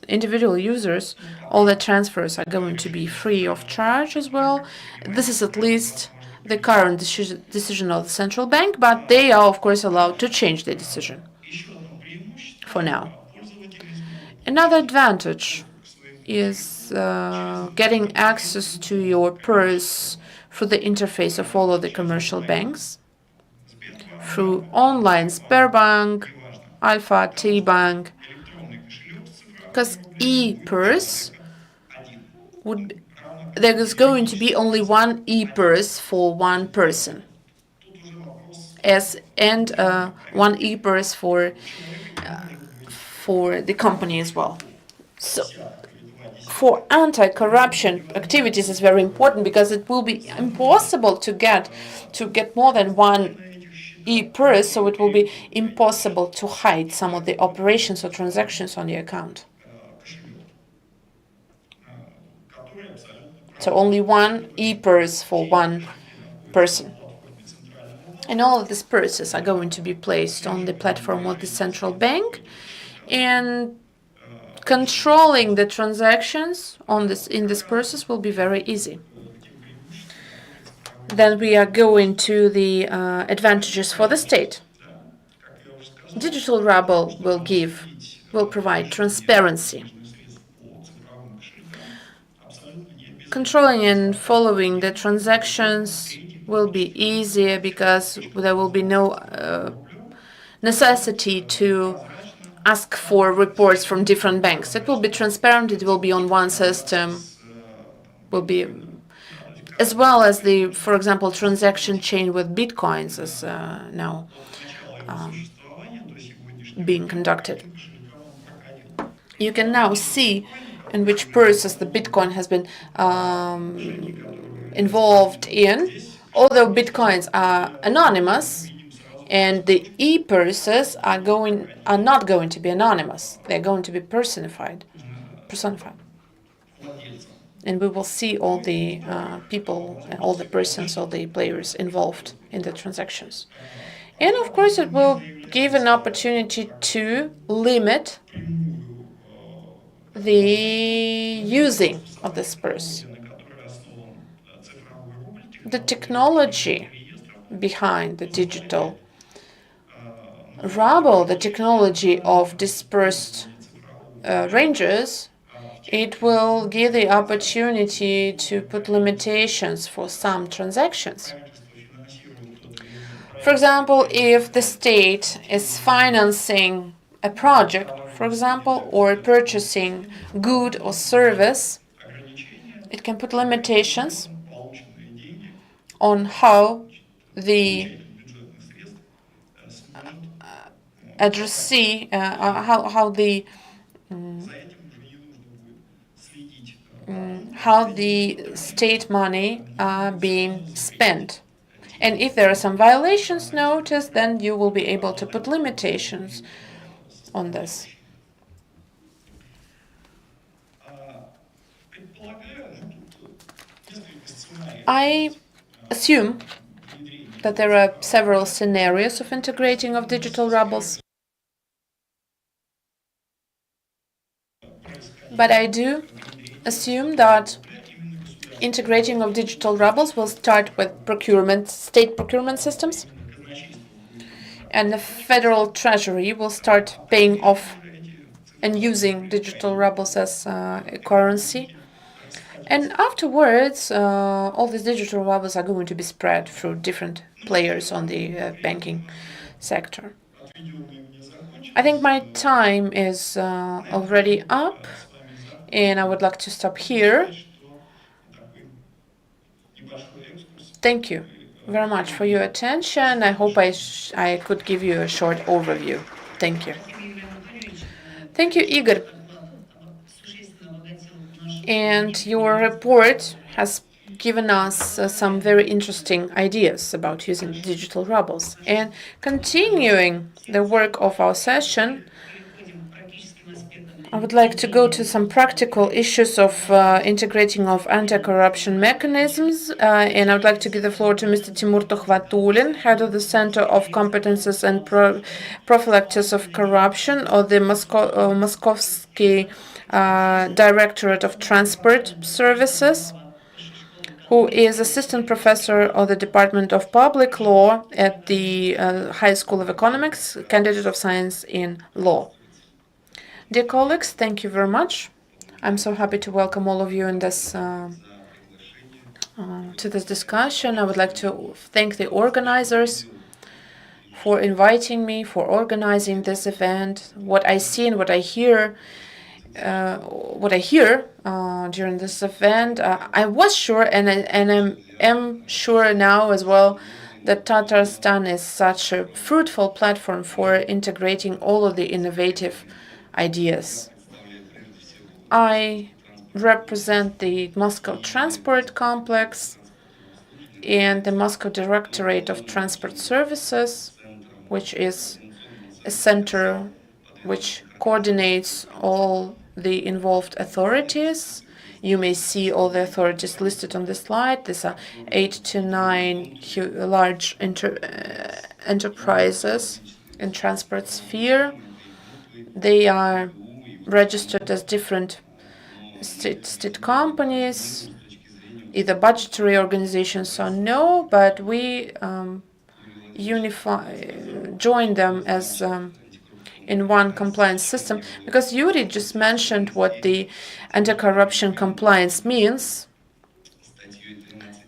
individual users, all the transfers are going to be free of charge as well. This is at least the current decision of the central bank, but they are, of course, allowed to change the decision for now. Another advantage is getting access to your purse through the interface of all of the commercial banks, through online Sberbank, Alpha, T-Bank, because e-purse there is going to be only one e-purse for one person, and one e-purse for the company as well. So for anti-corruption activities is very important, because it will be impossible to get more than one e-purse, so it will be impossible to hide some of the operations or transactions on the account. So only one e-purse for one person. And all of these purses are going to be placed on the platform of the central bank, and controlling the transactions in these purses will be very easy. Then we are going to the advantages for the state. Digital ruble will provide transparency. Controlling and following the transactions will be easier, because there will be no necessity to ask for reports from different banks. It will be transparent, it will be on one system, will be as well as the, for example, transaction chain with bitcoins is now being conducted. You can now see in which purses the bitcoin has been involved in, although bitcoins are anonymous, and the e-purses are not going to be anonymous. They're going to be personified. And we will see all the people, all the persons, all the players involved in the transactions. And of course, it will give an opportunity to limit the using of this purse. The technology behind the digital ruble, the technology of dispersed ranges, It will give the opportunity to put limitations for some transactions. For example, if the state is financing a project, for example, or purchasing good or service, it can put limitations on how the addressee, how the state money are being spent. And if there are some violations noticed, then you will be able to put limitations on this. I assume that there are several scenarios of integrating of digital rubles. But I do assume that integrating of digital rubles will start with state procurement systems, and the federal treasury will start paying off and using digital rubles as a currency. And afterwards, all these digital rubles are going to be spread through different players on the banking sector. I think my time is already up, and I would like to stop here. Thank you very much for your attention. I hope I could give you a short overview. Thank you. Thank you, Igor. And your report has given us some very interesting ideas about using digital rubles. And continuing the work of our session, I would like to go to some practical issues of integrating of anti-corruption mechanisms, and I would like to give the floor to Mr. Timur Tokhvatulin, head of the Center of Competences and Prophylactics of Corruption, or the Moskovsky Directorate of Transport Services, who is assistant professor of the Department of Public Law at the High School of Economics, candidate of science in law. Dear colleagues, thank you very much. I'm so happy to welcome all of you in this to this discussion. I would like to thank the organizers for inviting me, for organizing this event. What I see and what I hear during this event, I was sure, and I am sure now as well, that Tatarstan is such a fruitful platform for integrating all of the innovative ideas. I represent the Moscow Transport Complex and the Moscow Directorate of Transport Services, which is a center which coordinates all the involved authorities. You may see all the authorities listed on the slide. These are 8 to 9 large enterprises in transport sphere. They are registered as different state companies, either budgetary organizations or no, but we join them as in one compliance system, because Yuri just mentioned what the anti-corruption compliance means,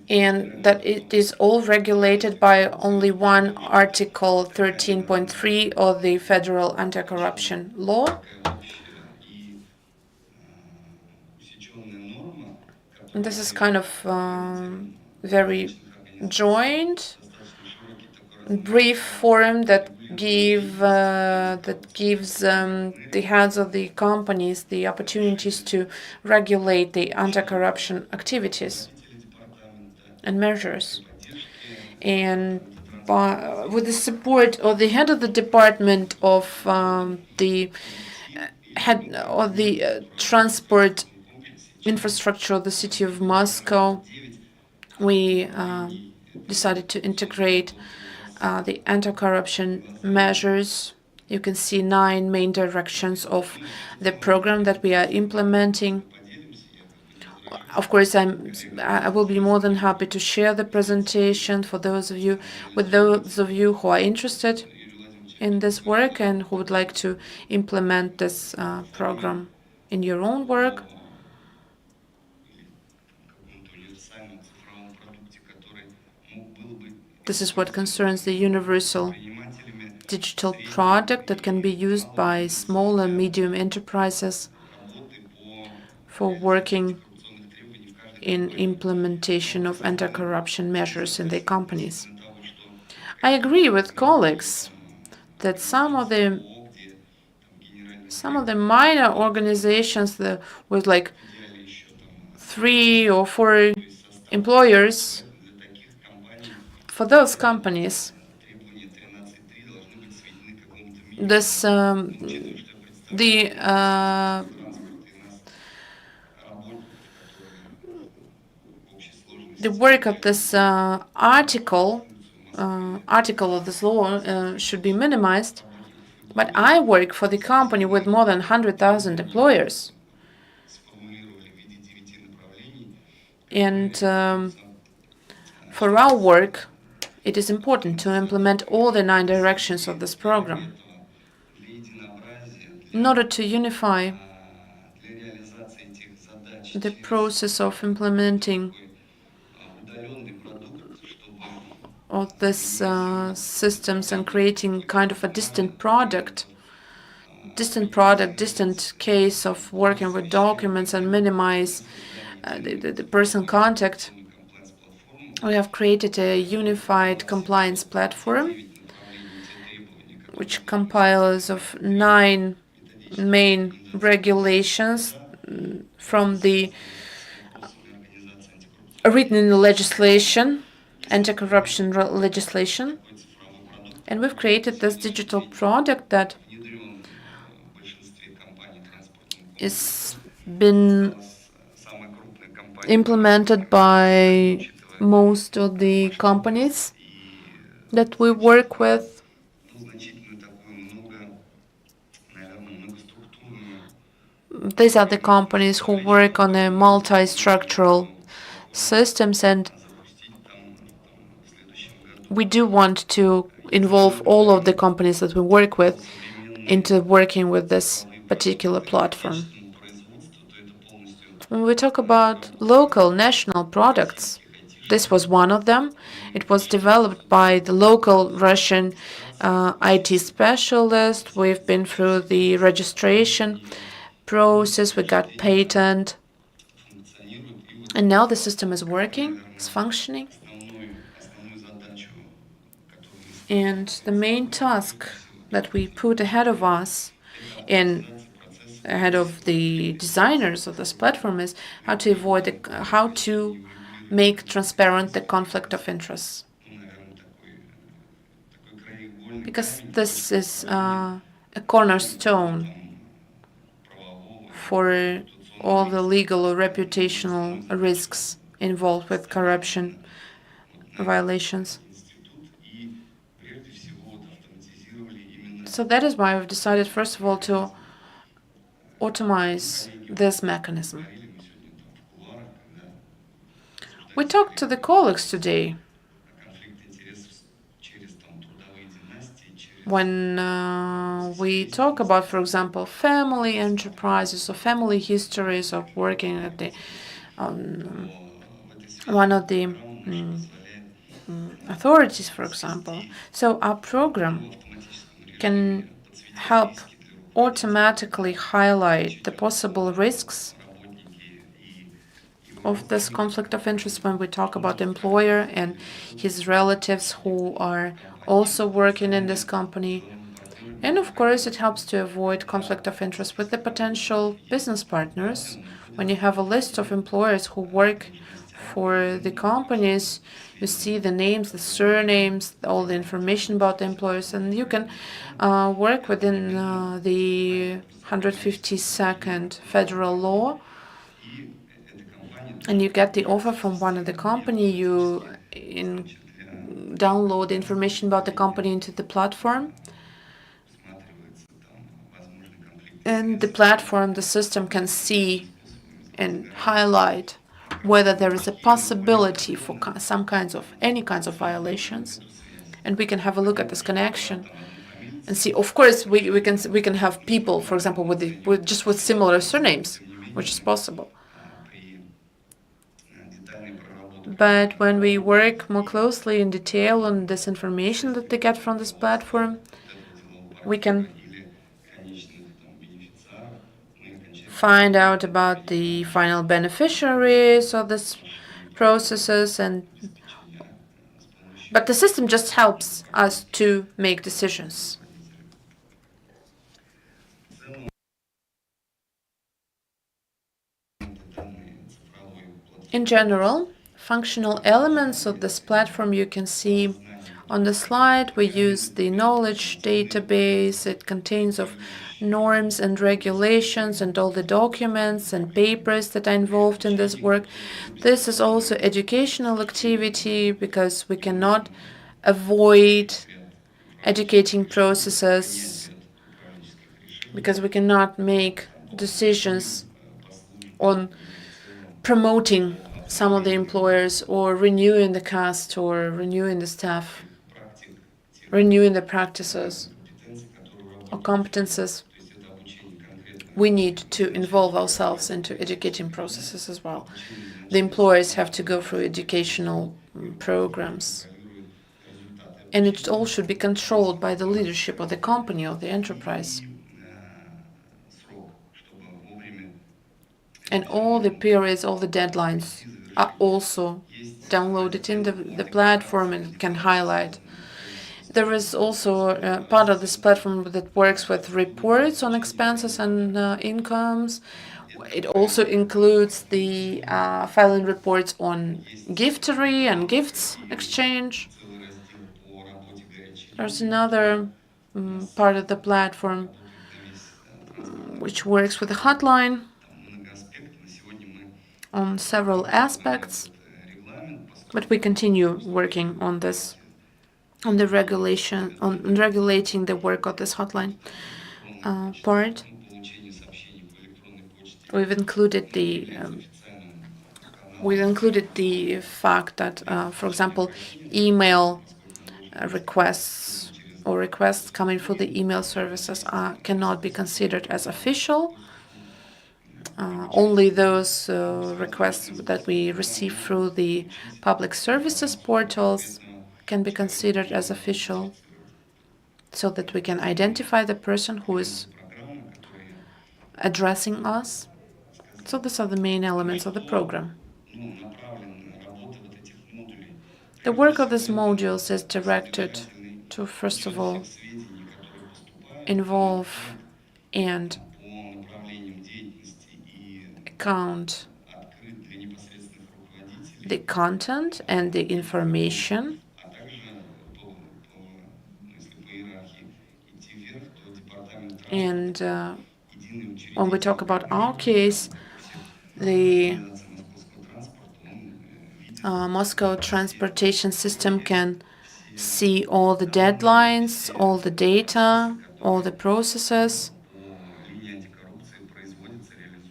and that it is all regulated by only one Article 13.3 of the Federal Anti-Corruption Law. And this is kind of very joint, brief forum that gives the heads of the companies the opportunities to regulate the anti-corruption activities and measures. And with the support of the head of the department of the head of the transport infrastructure of the city of Moscow, we decided to integrate the anti-corruption measures. You can see 9 main directions of the program that we are implementing. Of course, I will be more than happy to share the presentation with those of you who are interested in this work and who would like to implement this program in your own work. This is what concerns the universal digital product that can be used by small and medium enterprises for working in implementation of anti-corruption measures in their companies. I agree with colleagues that some of the minor organizations with like 3 or 4 employers, for those companies, this the work of this article of this law should be minimized. But I work for the company with more than 100,000 employers. And for our work, it is important to implement all the 9 directions of this program. In order to unify the process of implementing of these systems and creating kind of a distant case of working with documents and minimize the personal contact, we have created a unified compliance platform which compiles of 9 main regulations from the written in the legislation, anti-corruption legislation, and we've created this digital product that is been implemented by most of the companies that we work with. These are the companies who work on a multi-structural systems, and we do want to involve all of the companies that we work with into working with this particular platform. When we talk about local, national products, this was one of them. It was developed by the local Russian IT specialist. We've been through the registration process, we got patent, and now the system is working, it's functioning. And the main task that we put ahead of us and ahead of the designers of this platform is how to make transparent the conflict of interests. Because this is a cornerstone for all the legal or reputational risks involved with corruption violations. So that is why we've decided, first of all, to automate this mechanism. We talked to the colleagues today when we talk about, for example, family enterprises or family histories of working at the one of the authorities, for example. So our program can help automatically highlight the possible risks of this conflict of interest when we talk about the employer and his relatives who are also working in this company. And of course, it helps to avoid conflict of interest with the potential business partners. When you have a list of employers who work for the companies, you see the names, the surnames, all the information about the employers, and you can work within the 152nd federal law. And you get the offer from one of the company, you download information about the company into the platform. And the platform, the system can see and highlight whether there is a possibility for any kinds of violations. And we can have a look at this connection and see, of course, we can have people, for example, with similar surnames, which is possible. But when we work more closely in detail on this information that they get from this platform, we can find out about the final beneficiaries of this processes, but the system just helps us to make decisions. In general, functional elements of this platform you can see on the slide. We use the knowledge database. It contains of norms and regulations and all the documents and papers that are involved in this work. This is also educational activity because we cannot avoid educating processes, because we cannot make decisions on promoting some of the employers or renewing the cast or renewing the staff, renewing the practices or competences. We need to involve ourselves into educating processes as well. The employers have to go through educational programs. And it all should be controlled by the leadership of the company or the enterprise. And all the periods, all the deadlines are also downloaded in the platform and can highlight. There is also part of this platform that works with reports on expenses and incomes. It also includes the filing reports on giftery and gifts exchange. There's another part of the platform which works with a hotline on several aspects, but we continue working on this, on the regulation, on regulating the work of this hotline part. We've included the fact that, for example, email requests or requests coming through the email services cannot be considered as official. Only those requests that we receive through the public services portals can be considered as official, so that we can identify the person who is addressing us. So these are the main elements of the program. The work of these modules is directed to, first of all, involve and count the content and the information, and when we talk about our case, the Moscow transportation system can see all the deadlines, all the data, all the processes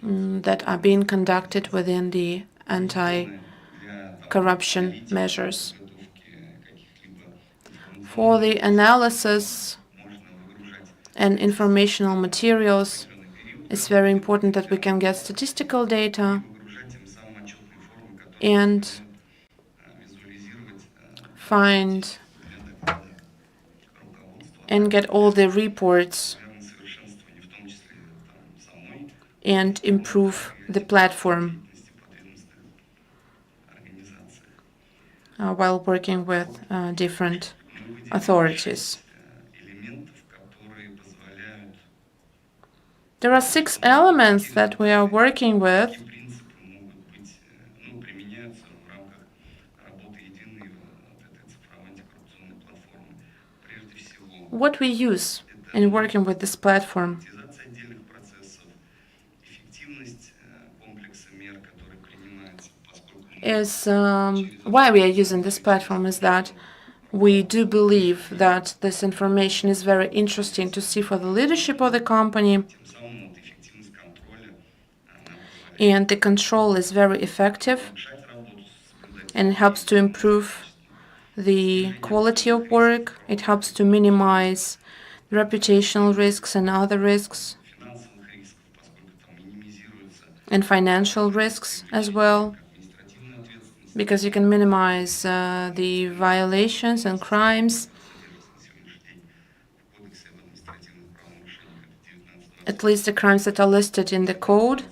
that are being conducted within the anti-corruption measures. For the analysis and informational materials, it's very important that we can get statistical data and find and get all the reports and improve the platform while working with different authorities. There are 6 elements that we are working with. What we use in working with this platform is why we are using this platform is that we do believe that this information is very interesting to see for the leadership of the company, and the control is very effective and it helps to improve the quality of work. It helps to minimize reputational risks and other risks, and financial risks as well. because you can minimize the violations and crimes. At least the crimes that are listed in the code,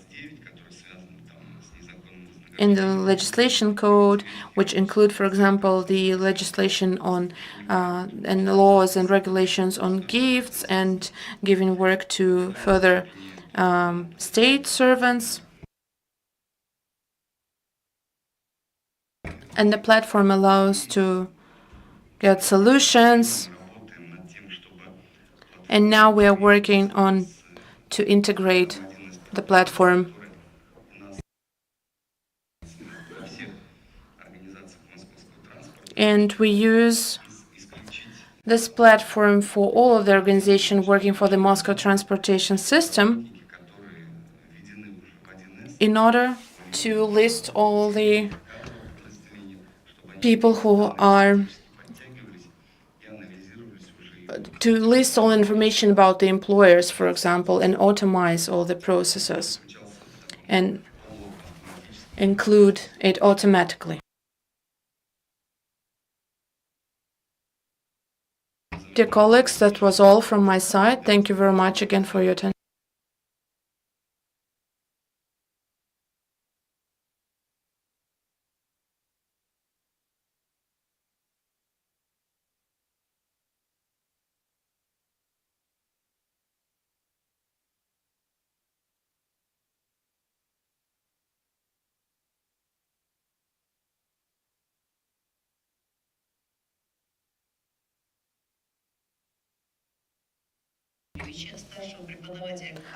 in the legislation code, which include, for example, the legislation on and laws and regulations on gifts and giving work to further state servants. And the platform allows to get solutions. And now we are working on to integrate the platform. And we use this platform for all of the organization working for the Moscow transportation system in order to list all the people who are to list all information about the employers, for example, and automate all the processes and include it automatically. Dear colleagues, that was all from my side. Thank you very much again for your attention.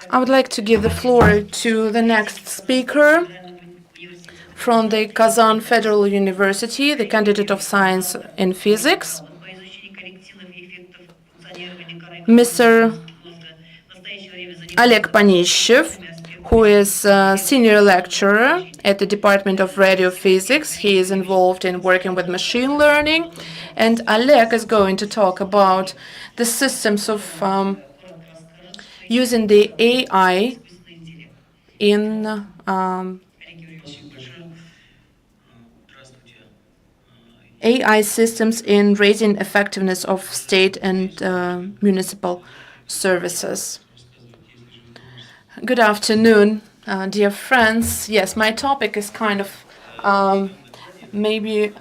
I would like to give the floor to the next speaker from the Kazan Federal University, the candidate of science in physics, Mr. Oleg Panishev, who is a senior lecturer at the Department of Radio Physics. He is involved in working with machine learning, and Oleg is going to talk about the systems of using the AI in AI systems in raising effectiveness of state and municipal services. Good afternoon, dear friends. Yes, my topic is kind of maybe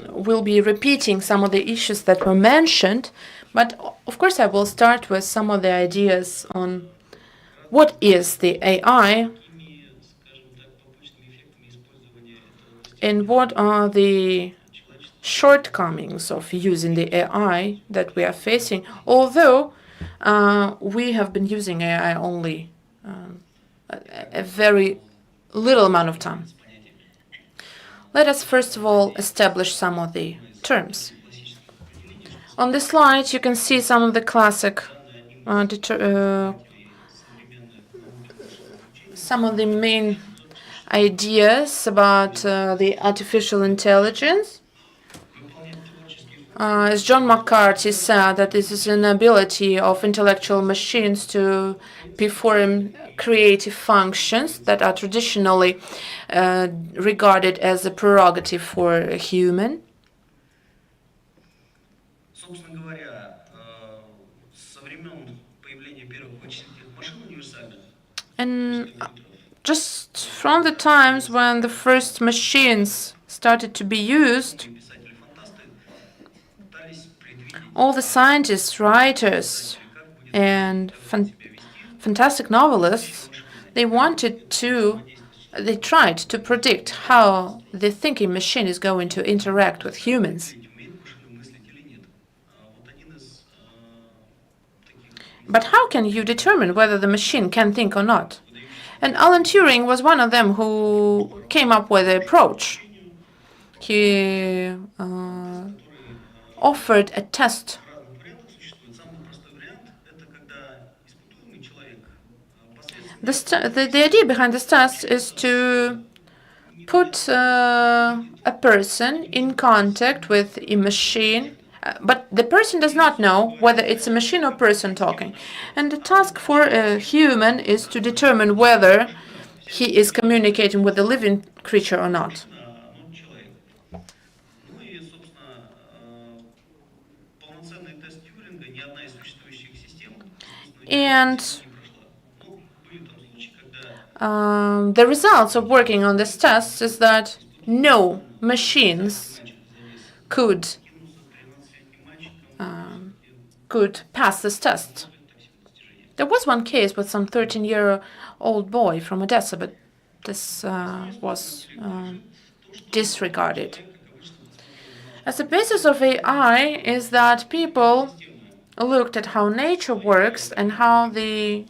we'll be repeating some of the issues that were mentioned, but of course I will start with some of the ideas on what is the AI and what are the shortcomings of using the AI that we are facing, although we have been using AI only a very little amount of time. Let us first of all establish some of the terms. On this slide, you can see some of the classic, some of the main ideas about the artificial intelligence. As John McCarthy said, that this is an ability of intellectual machines to perform creative functions that are traditionally regarded as a prerogative for a human. And just from the times when the first machines started to be used, all the scientists, writers, and fantastic novelists, they tried to predict how the thinking machine is going to interact with humans. But how can you determine whether the machine can think or not? And Alan Turing was one of them who came up with the approach. He offered a test. The idea behind this test is to put a person in contact with a machine, but the person does not know whether it's a machine or person talking. And the task for a human is to determine whether he is communicating with a living creature or not. And the results of working on this test is that no machines could pass this test. There was one case with some 13-year-old boy from Odessa, but this was disregarded. As the basis of AI is that people looked at how nature works and how the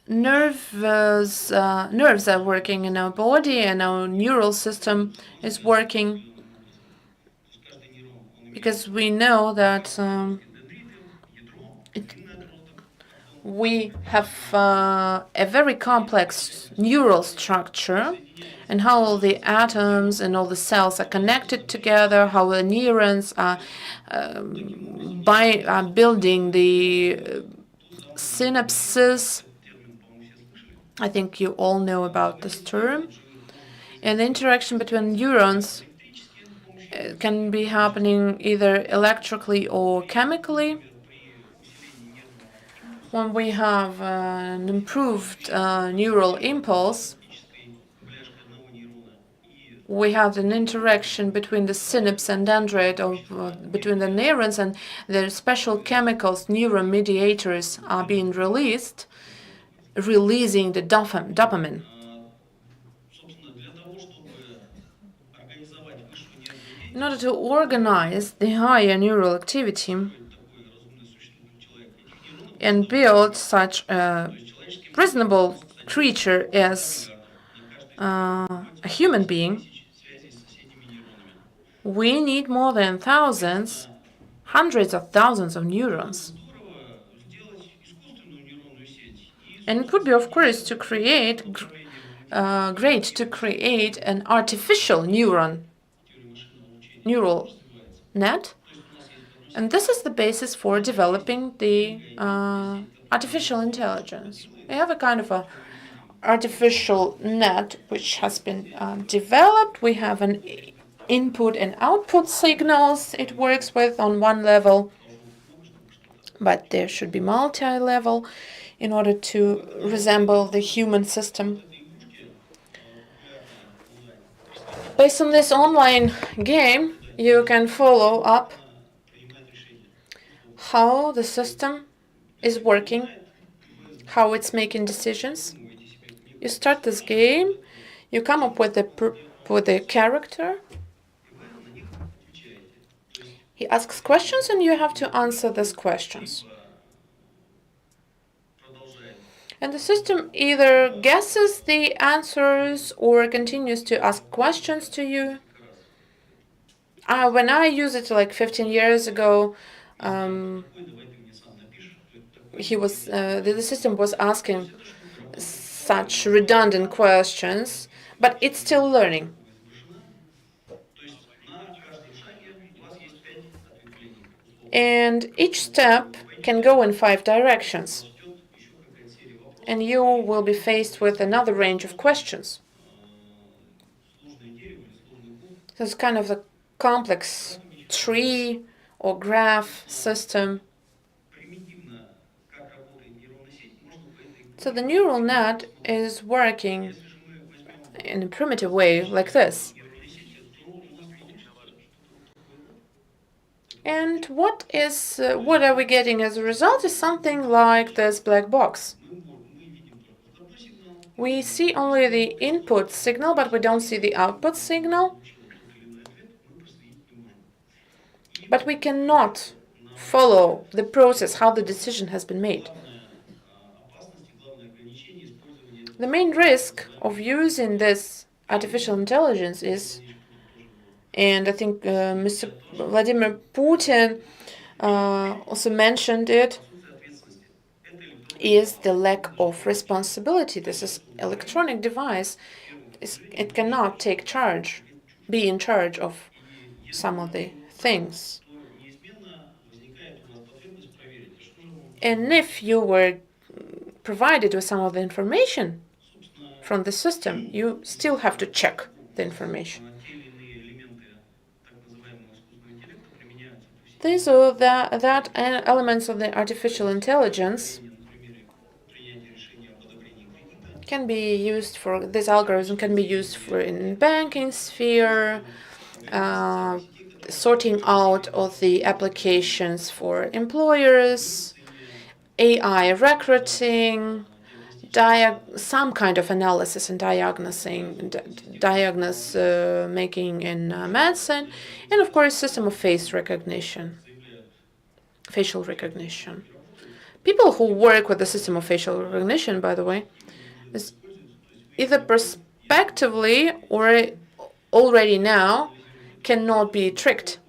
nerves are working in our body and our neural system is working, because we know that we have a very complex neural structure, and how all the atoms and all the cells are connected together, how the neurons are building the synapses. I think you all know about this term. And the interaction between neurons can be happening either electrically or chemically. When we have an improved neural impulse, we have an interaction between the synapse and dendrite, or between the neurons, and the special chemicals, neuromediators, are being released, releasing the dopamine. In order to organize the higher neural activity and build such a reasonable creature as a human being, we need more than thousands, hundreds of thousands of neurons. And it would be, of course, to create great to create an artificial neural net, and this is the basis for developing the artificial intelligence. We have a kind of a artificial net which has been developed. We have an input and output signals it works with on one level, but there should be multi-level in order to resemble the human system. Based on this online game, you can follow up how the system is working, how it's making decisions. You start this game, you come up with a character. He asks questions and you have to answer these questions. And the system either guesses the answers or continues to ask questions to you. When I used it like 15 years ago, the system was asking such redundant questions, but it's still learning. And each step can go in 5 directions. And you will be faced with another range of questions. So it's kind of a complex tree or graph system. So the neural net is working in a primitive way like this. And what are we getting as a result is something like this black box. We see only the input signal, but we don't see the output signal. But we cannot follow the process, how the decision has been made. The main risk of using this artificial intelligence is, and I think Mr. Vladimir Putin also mentioned it, is the lack of responsibility. This is electronic device. It cannot take charge, be in charge of some of the things. And if you were provided with some of the information from the system, you still have to check the information. These are that elements of the artificial intelligence can be used for, this algorithm can be used for in banking sphere, sorting out of the applications for employers, AI recruiting, some kind of analysis and making in medicine, and of course system of facial recognition. People who work with the system of facial recognition, by the way, is either prospectively or already now cannot be tricked.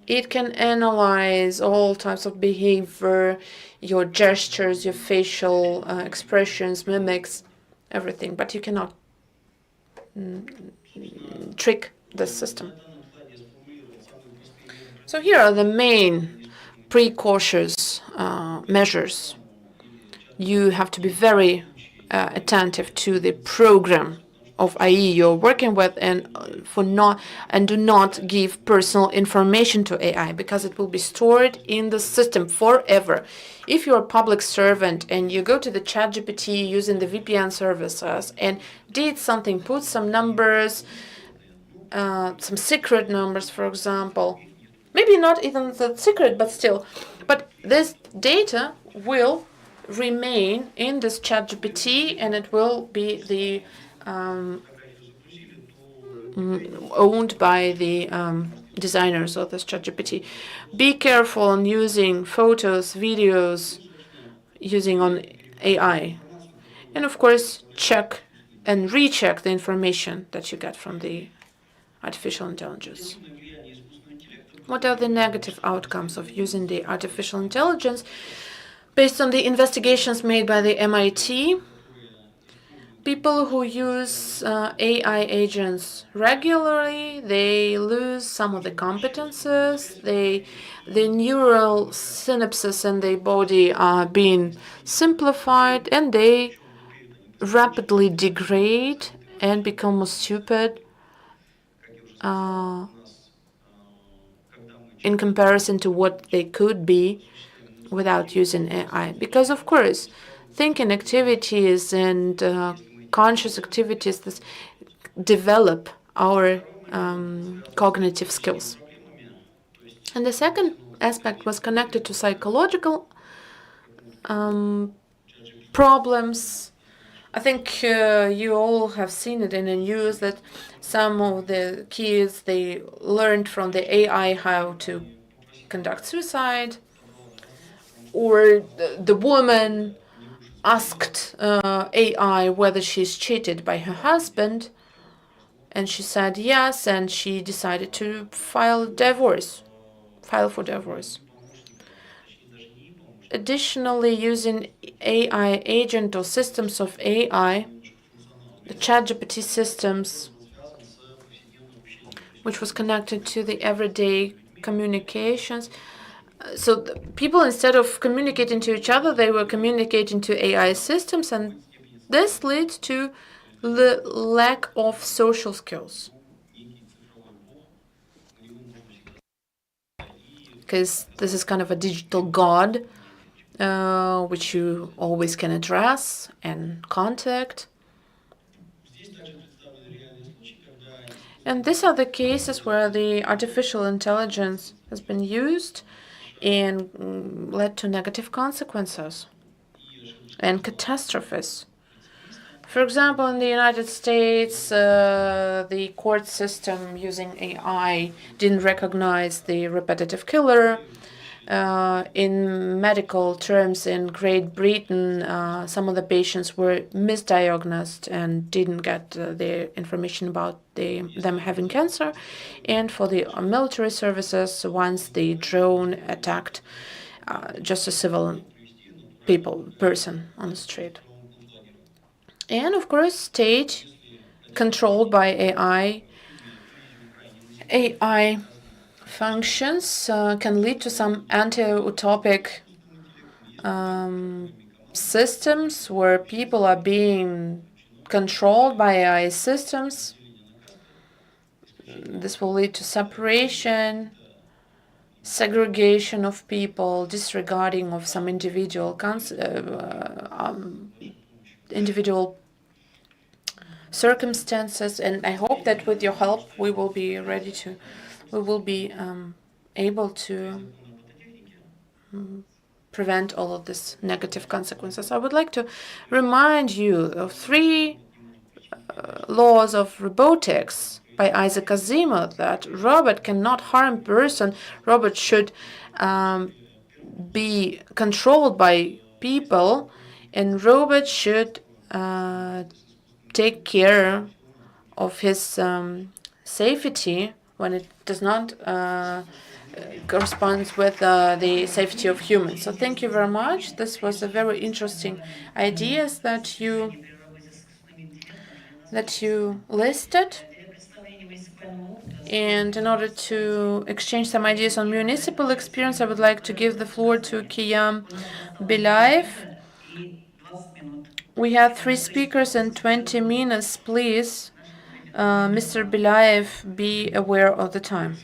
It can analyze all types of behavior, your gestures, your facial expressions, mimics, everything, but you cannot trick the system. So here are the main precautious measures. You have to be very attentive to the program of IE you're working with, and do not give personal information to AI, because it will be stored in the system forever. If you're a public servant and you go to the ChatGPT using the VPN services and did something, put some numbers, some secret numbers, for example, maybe not even the secret, but still, but this data will remain in this ChatGPT, and it will be the owned by the designers of this ChatGPT. Be careful on using photos, videos, using on AI. And of course, check and recheck the information that you get from the artificial intelligence. What are the negative outcomes of using the artificial intelligence? Based on the investigations made by the MIT, people who use AI agents regularly, they lose some of the competences. The neural synapses in their body are being simplified, and they rapidly degrade and become more stupid in comparison to what they could be without using AI. Because, of course, thinking activities and conscious activities that develop our cognitive skills. And the second aspect was connected to psychological problems. I think you all have seen it in the news that some of the kids, they learned from the AI how to conduct suicide, or the woman asked AI whether she's cheated by her husband, and she said yes, and she decided to file for divorce. Additionally, using AI agent or systems of AI, the ChatGPT systems, which was connected to the everyday communications. So people, instead of communicating to each other, they were communicating to AI systems, and this leads to the lack of social skills. Because this is kind of a digital god, which you always can address and contact. And these are the cases where the artificial intelligence has been used and led to negative consequences and catastrophes. For example, in the United States, the court system using AI didn't recognize the repetitive killer. In medical terms, in Great Britain, some of the patients were misdiagnosed and didn't get the information about them having cancer. And for the military services, once the drone attacked just a civil person on the street. And of course, state controlled by AI functions can lead to some anti-utopic systems where people are being controlled by AI systems. This will lead to separation, segregation of people, disregarding of some individual circumstances. And I hope that with your help, we will be able to prevent all of these negative consequences. I would like to remind you of 3 laws of robotics by Isaac Asimov, that robot cannot harm person. Robot should be controlled by people, and robot should take care of his safety when it does not correspond with the safety of humans. So thank you very much. This was a very interesting ideas that you listed. And in order to exchange some ideas on municipal experience, I would like to give the floor to Kiyam Bilayev. We have 3 speakers and 20 minutes. Please, Mr. Bilayev, be aware of the time.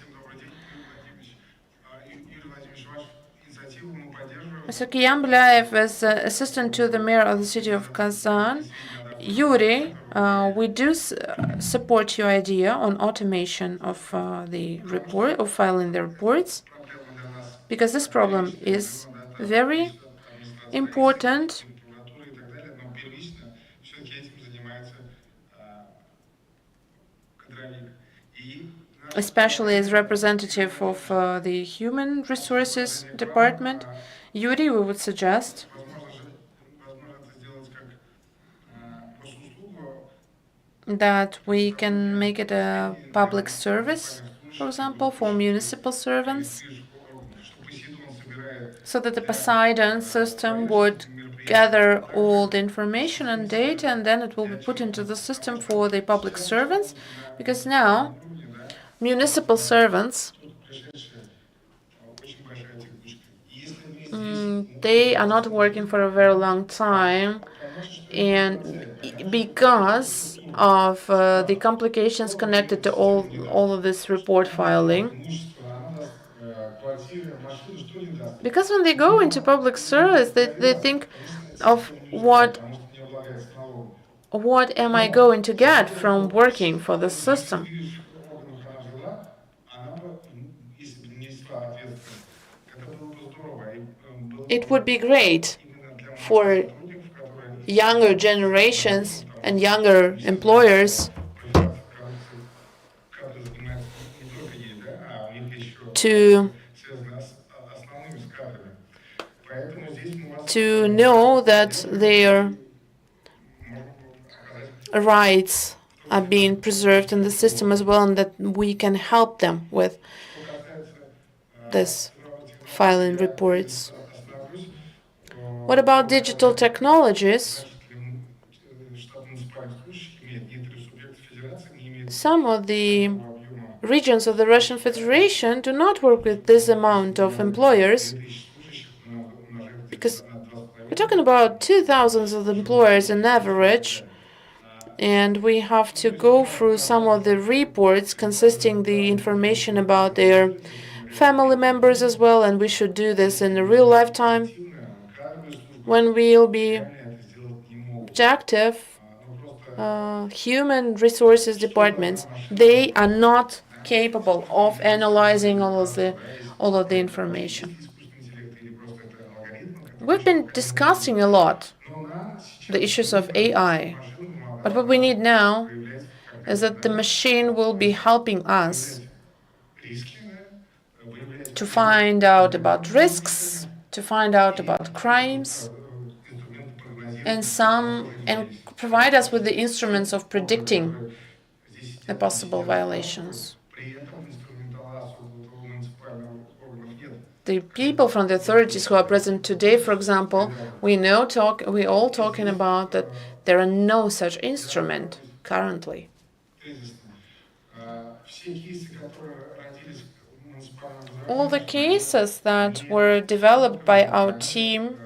Mr. Kiyam Bilayev is assistant to the mayor of the city of Kazan. Yuri, we do support your idea on automation of the report, of filing the reports, because this problem is very important, especially as representative of the Human Resources Department. Yuri, we would suggest that we can make it a public service, for example, for municipal servants, so that the Poseidon system would gather all the information and data, and then it will be put into the system for the public servants, because now municipal servants, they are not working for a very long time, and because of the complications connected to all of this report filing, because when they go into public service, they think of what am I going to get from working for the system. It would be great for younger generations and younger employers to know that their rights are being preserved in the system as well, and that we can help them with this filing reports. What about digital technologies? Some of the regions of the Russian Federation do not work with this amount of employers, because we're talking about 2,000 of employers on average, and we have to go through some of the reports consisting the information about their family members as well, and we should do this in a real lifetime. When we'll be objective, human resources departments, they are not capable of analyzing all of the information. We've been discussing a lot the issues of AI, but what we need now is that the machine will be helping us to find out about risks, to find out about crimes, and provide us with the instruments of predicting the possible violations. The people from the authorities who are present today, for example, we all talking about that there are no such instrument currently. All the cases that were developed by our team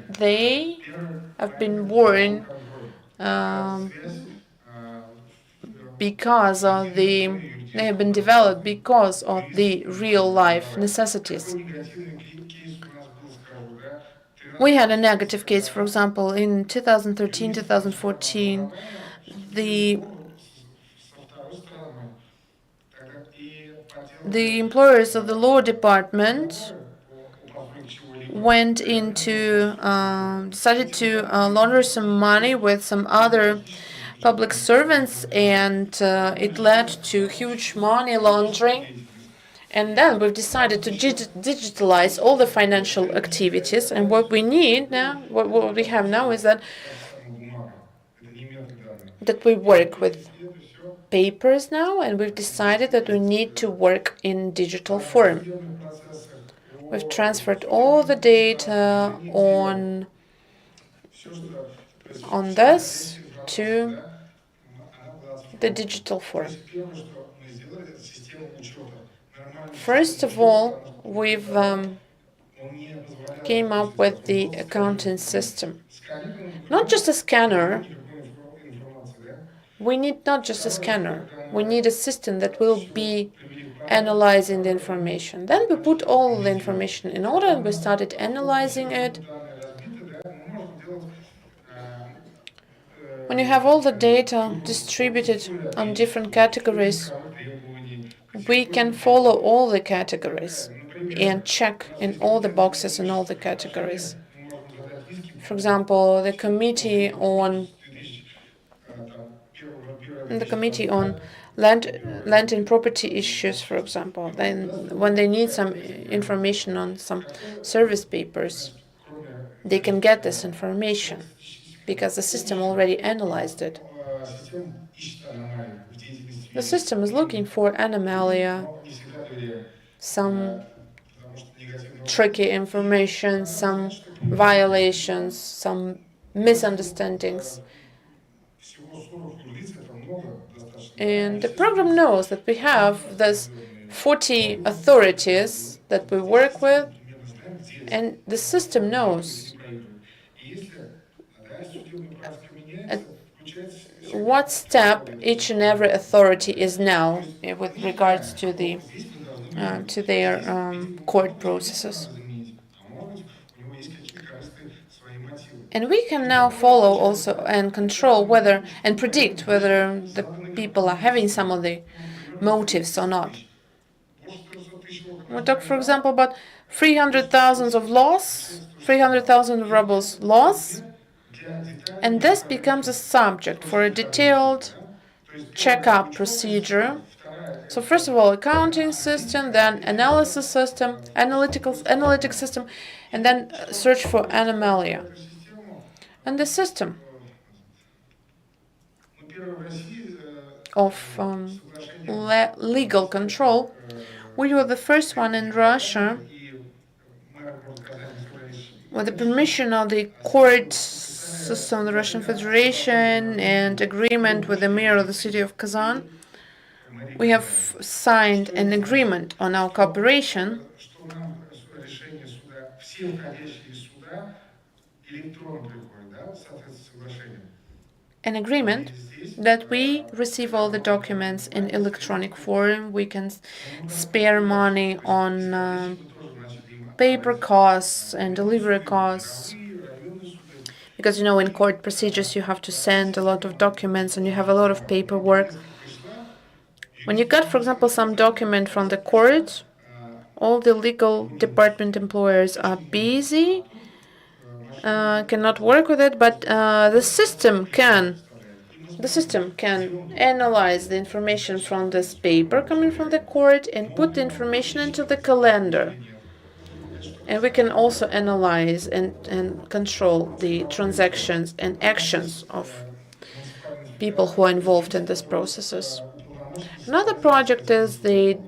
they have been born because of they have been developed because of the real life necessities. We had a negative case, for example, in 2013, 2014, the employers of the law department went into, decided to launder some money with some other public servants, and it led to huge money laundering. And then we've decided to digitalize all the financial activities. And what we need now, what we have now, is that we work with papers now, and we've decided that we need to work in digital form. We've transferred all the data on this to the digital form. First of all, we've came up with the accounting system. Not just a scanner. We need not just a scanner. We need a system that will be analyzing the information. Then we put all the information in order and we started analyzing it. When you have all the data distributed on different categories, we can follow all the categories and check in all the boxes in all the categories. For example, the committee on land and property issues, for example, then when they need some information on some service papers, they can get this information because the system already analyzed it. The system is looking for anomaly, some tricky information, some violations, some misunderstandings. And the program knows that we have these 40 authorities that we work with, and the system knows at what step each and every authority is now with regards to the to their court processes. And we can now follow also and control whether and predict whether the people are having some of the motives or not. We talk, for example, about 300,000 of loss, 300,000 rubles loss, and this becomes a subject for a detailed checkup procedure. So first of all, accounting system, then analysis system, analytics system, and then search for anomaly. And the system of legal control, we were the first one in Russia with the permission of the court system of the Russian Federation and agreement with the mayor of the city of Kazan. We have signed an agreement on our cooperation, an agreement that we receive all the documents in electronic form. We can spare money on paper costs and delivery costs. Because, you know, in court procedures, you have to send a lot of documents and you have a lot of paperwork. When you get, for example, some document from the court, all the legal department employers are busy, cannot work with it, but the system can analyze the information from this paper coming from the court and put the information into the calendar. And we can also analyze and control the transactions and actions of people who are involved in these processes. Another project is the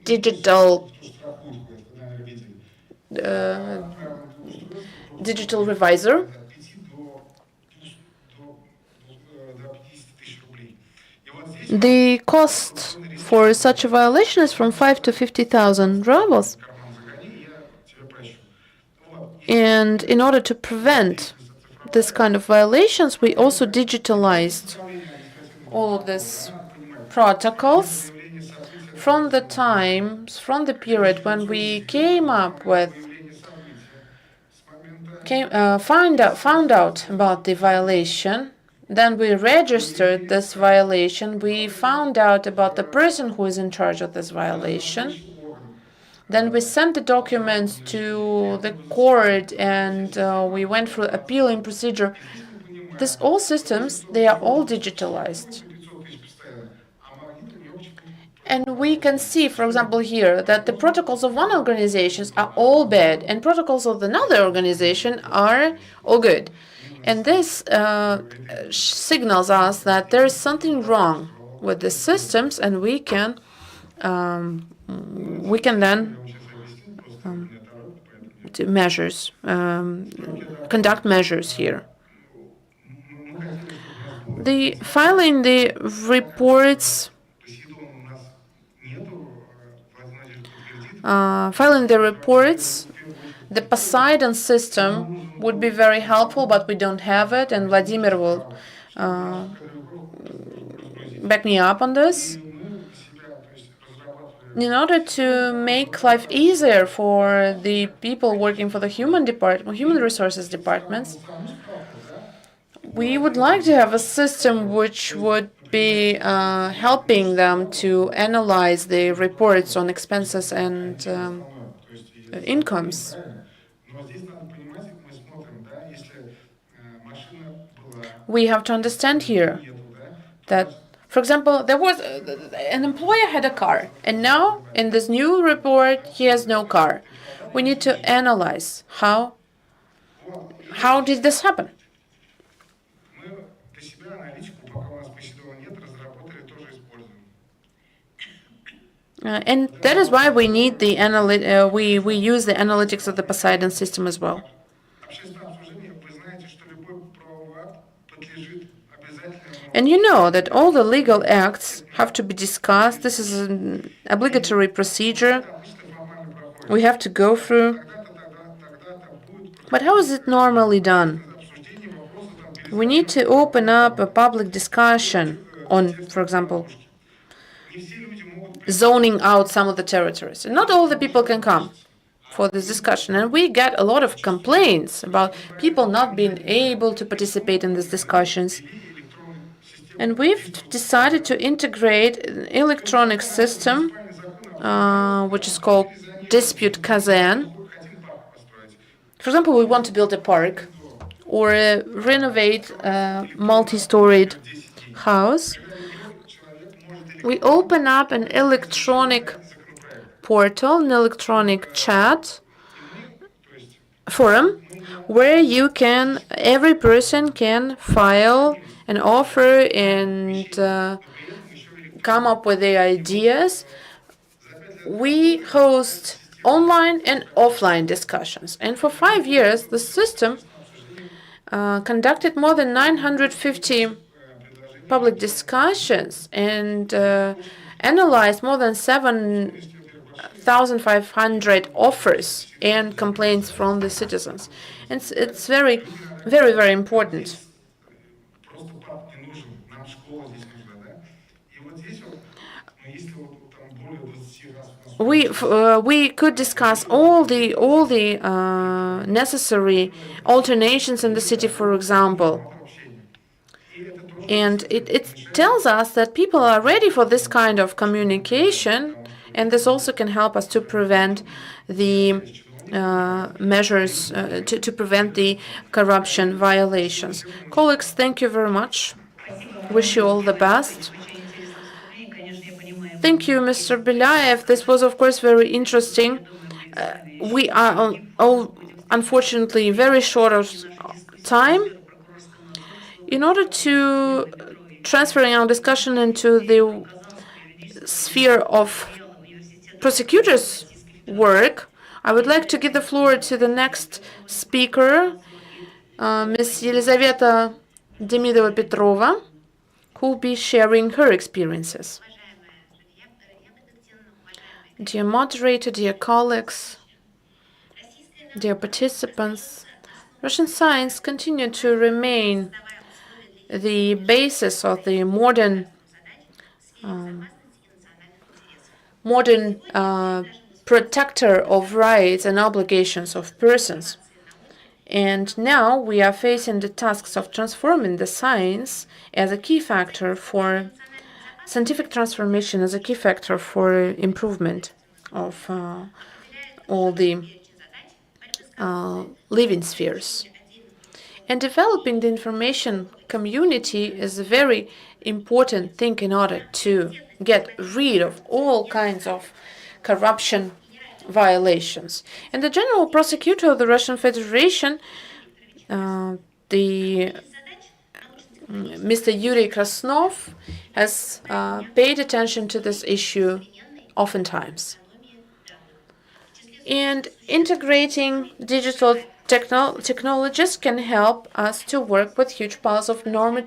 digital revisor. The cost for such a violation is from 5 to 50,000 rubles. And in order to prevent this kind of violations, we also digitalized all of these protocols from the period when we came up with found out about the violation. Then we registered this violation. We found out about the person who is in charge of this violation. Then we sent the documents to the court, and we went through appealing procedure. These all systems, they are all digitalized. And we can see, for example, here that the protocols of one organization are all bad, and protocols of another organization are all good. And this signals us that there is something wrong with the systems, and we can then conduct measures here. The filing the reports. The Poseidon system would be very helpful, but we don't have it, and Vladimir will back me up on this. In order to make life easier for the people working for the human resources departments, we would like to have a system which would be helping them to analyze the reports on expenses and incomes. We have to understand here that, for example, there was an employer had a car, and now in this new report he has no car. We need to analyze how did this happen. And that is why we need the we use the analytics of the Poseidon system as well. And you know that all the legal acts have to be discussed. This is an obligatory procedure we have to go through. But how is it normally done? We need to open up a public discussion on, for example, zoning out some of the territories. And not all the people can come for this discussion. And we get a lot of complaints about people not being able to participate in these discussions. And we've decided to integrate an electronic system, which is called Dispute Kazan. For example, we want to build a park or renovate a multi-storied house. We open up an electronic portal, an electronic chat forum, where every person can file an offer and come up with their ideas. We host online and offline discussions. And for 5 years, the system conducted more than 950 public discussions and analyzed more than 7,500 offers and complaints from the citizens. And it's very, very, very important. We could discuss all the necessary alternations in the city, for example. And it tells us that people are ready for this kind of communication, and this also can help us to prevent the measures, to prevent the corruption violations. Colleagues, thank you very much. Wish you all the best. Thank you, Mr. Belyaev. This was, of course, very interesting. We are all, unfortunately, very short of time. In order to transfer our discussion into the sphere of prosecutors' work, I would like to give the floor to the next speaker, Ms. Yelizaveta Demidova-Petrova, who will be sharing her experiences. Dear moderator, dear colleagues, dear participants, Russian science continued to remain the basis of the modern protector of rights and obligations of persons. And now we are facing the tasks of transforming the science as a key factor for scientific transformation, as a key factor for improvement of all the living spheres. And developing the information community is a very important thing in order to get rid of all kinds of corruption violations. And the General Prosecutor of the Russian Federation, Mr. Yuri Krasnov, has paid attention to this issue oftentimes. And integrating digital technologies can help us to work with huge piles of norm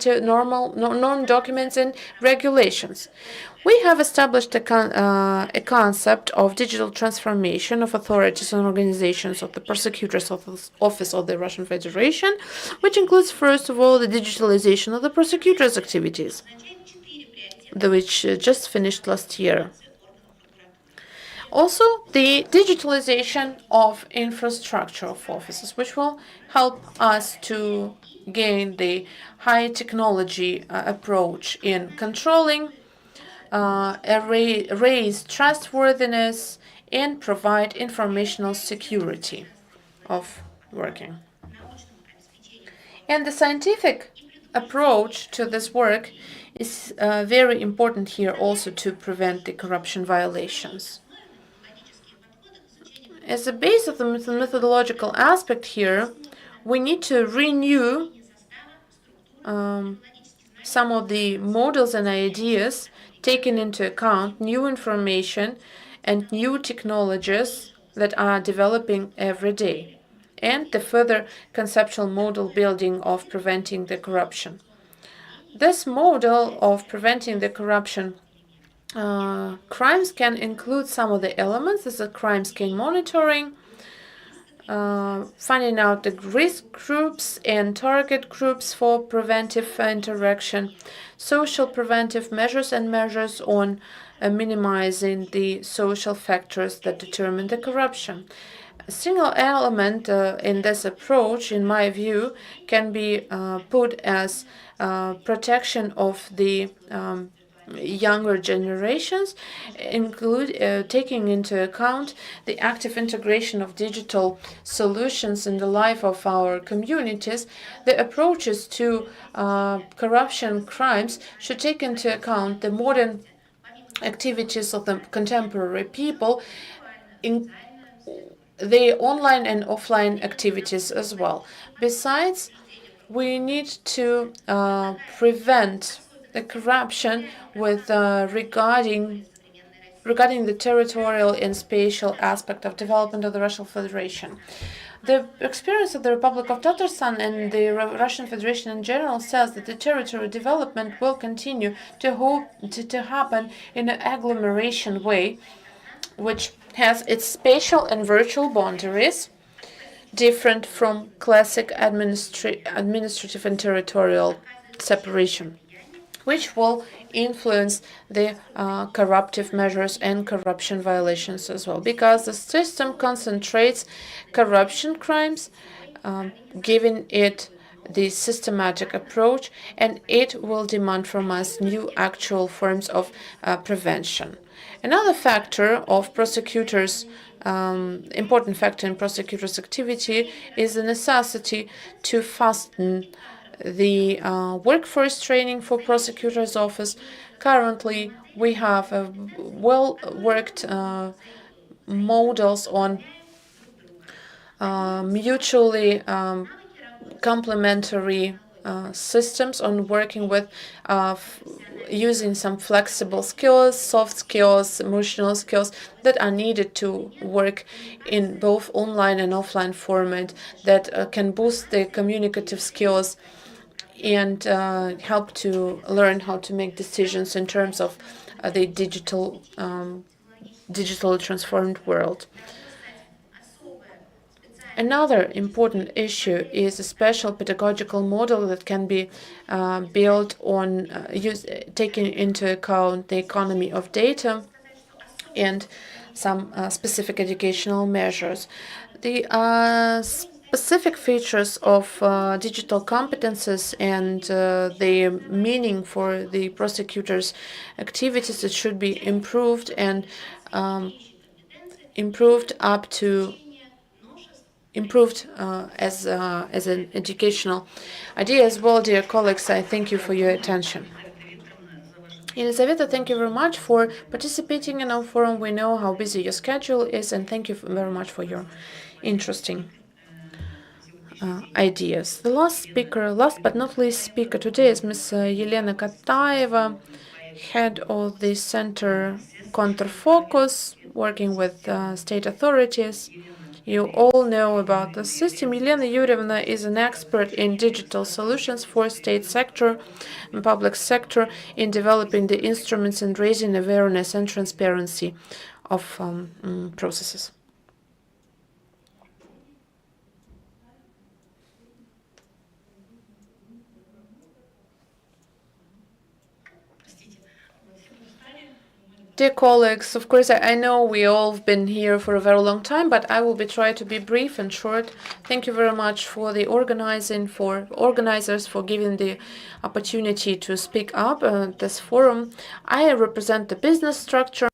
documents and regulations. We have established a concept of digital transformation of authorities and organizations of the Prosecutor's Office of the Russian Federation, which includes, first of all, the digitalization of the prosecutor's activities, which just finished last year. Also, the digitalization of infrastructure of offices, which will help us to gain the high technology approach in controlling, raise trustworthiness, and provide informational security of working. And the scientific approach to this work is very important here also to prevent the corruption violations. As a base of the methodological aspect here, we need to renew some of the models and ideas, taking into account new information and new technologies that are developing every day, and the further conceptual model building of preventing the corruption. This model of preventing the corruption crimes can include some of the elements. This is crime scale monitoring, finding out the risk groups and target groups for preventive interaction, social preventive measures and measures on minimizing the social factors that determine the corruption. A single element in this approach, in my view, can be put as protection of the younger generations, taking into account the active integration of digital solutions in the life of our communities. The approaches to corruption crimes should take into account the modern activities of the contemporary people, in the online and offline activities as well. Besides, we need to prevent the corruption with regarding the territorial and spatial aspect of development of the Russian Federation. The experience of the Republic of Tatarstan and the Russian Federation in general says that the territorial development will continue to happen in an agglomeration way, which has its spatial and virtual boundaries, different from classic administrative and territorial separation, which will influence the corruptive measures and corruption violations as well, because the system concentrates corruption crimes, giving it the systematic approach, and it will demand from us new actual forms of prevention. Another factor of prosecutors' important factor in prosecutors' activity is the necessity to fasten the workforce training for prosecutor's office. Currently, we have well-worked models on mutually complementary systems, on working with using some flexible skills, soft skills, emotional skills that are needed to work in both online and offline format, that can boost the communicative skills and help to learn how to make decisions in terms of the digitally transformed world. Another important issue is a special pedagogical model that can be built on taking into account the economy of data and some specific educational measures. The specific features of digital competences and the meaning for the prosecutors' activities, it should be improved and improved as an educational idea as well. Dear colleagues, I thank you for your attention. Elizaveta, thank you very much for participating in our forum. We know how busy your schedule is, and thank you very much for your interesting ideas. The last but not least speaker today is Ms. Yelena Kataeva, head of the Center Kontrfocus, working with state authorities. You all know about the system. Yelena Yurievna is an expert in digital solutions for state sector and public sector in developing the instruments and raising awareness and transparency of processes. Dear colleagues, of course, I know we all have been here for a very long time, but I will try to be brief and short. Thank you very much for the organizers for giving the opportunity to speak up at this forum. I represent the business structure.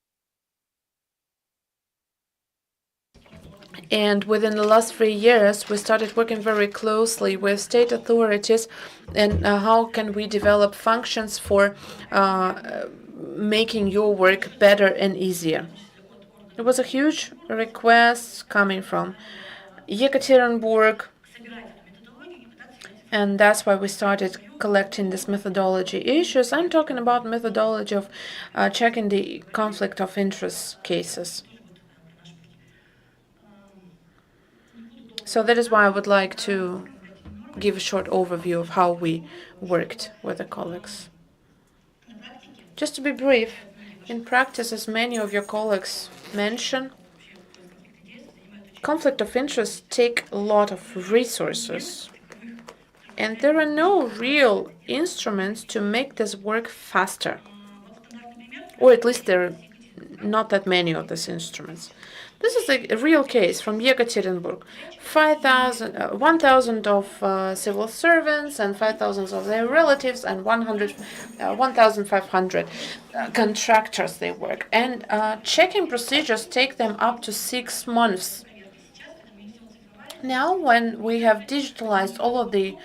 And within the last 3 years, we started working very closely with state authorities and how can we develop functions for making your work better and easier. It was a huge request coming from Yekaterinburg, and that's why we started collecting this methodology issues. I'm talking about methodology of checking the conflict of interest cases. So that is why I would like to give a short overview of how we worked with the colleagues. Just to be brief, in practice, as many of your colleagues mentioned, conflict of interest take a lot of resources, and there are no real instruments to make this work faster, or at least there are not that many of these instruments. This is a real case from Yekaterinburg. 1,000 of civil servants and 5,000 of their relatives and 1,500 contractors they work. And checking procedures take them up to 6 months. Now, when we have digitalized all of the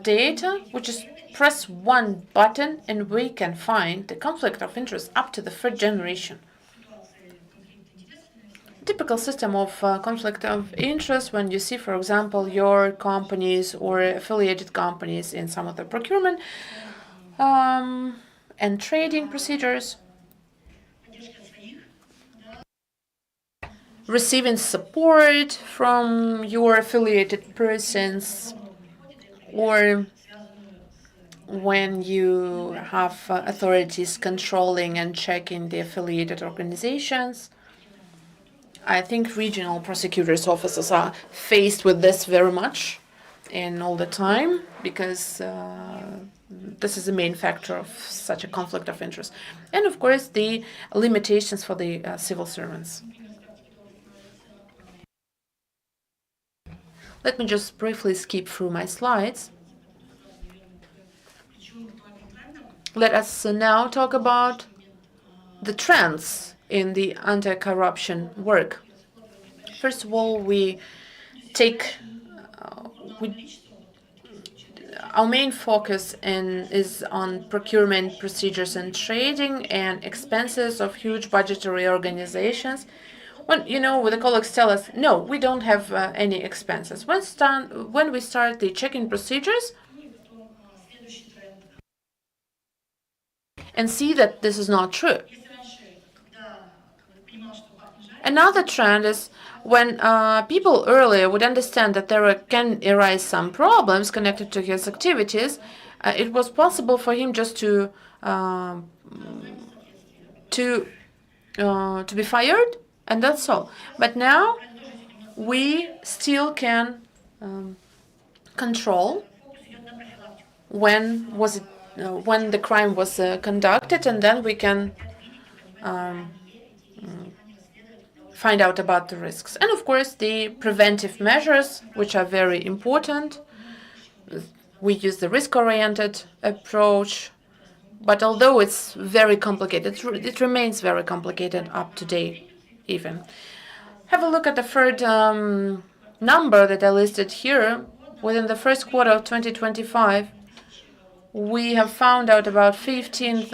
data, we just press one button and we can find the conflict of interest up to the 3rd generation. Typical system of conflict of interest when you see, for example, your companies or affiliated companies in some of the procurement and trading procedures, receiving support from your affiliated persons, or when you have authorities controlling and checking the affiliated organizations. I think regional prosecutors' offices are faced with this very much and all the time, because this is the main factor of such a conflict of interest. And of course, the limitations for the civil servants. Let me just briefly skip through my slides. Let us now talk about the trends in the anti-corruption work. First of all, our main focus is on procurement procedures and trading and expenses of huge budgetary organizations. When the colleagues tell us, no, we don't have any expenses. When we start the checking procedures and see that this is not true. Another trend is when people earlier would understand that there can arise some problems connected to his activities, it was possible for him just to be fired, and that's all. But now we still can control when the crime was conducted, and then we can find out about the risks. And of course, the preventive measures, which are very important. We use the risk-oriented approach, but although it's very complicated, it remains very complicated up to date even. Have a look at the third number that I listed here. Within the first quarter of 2025, we have found out about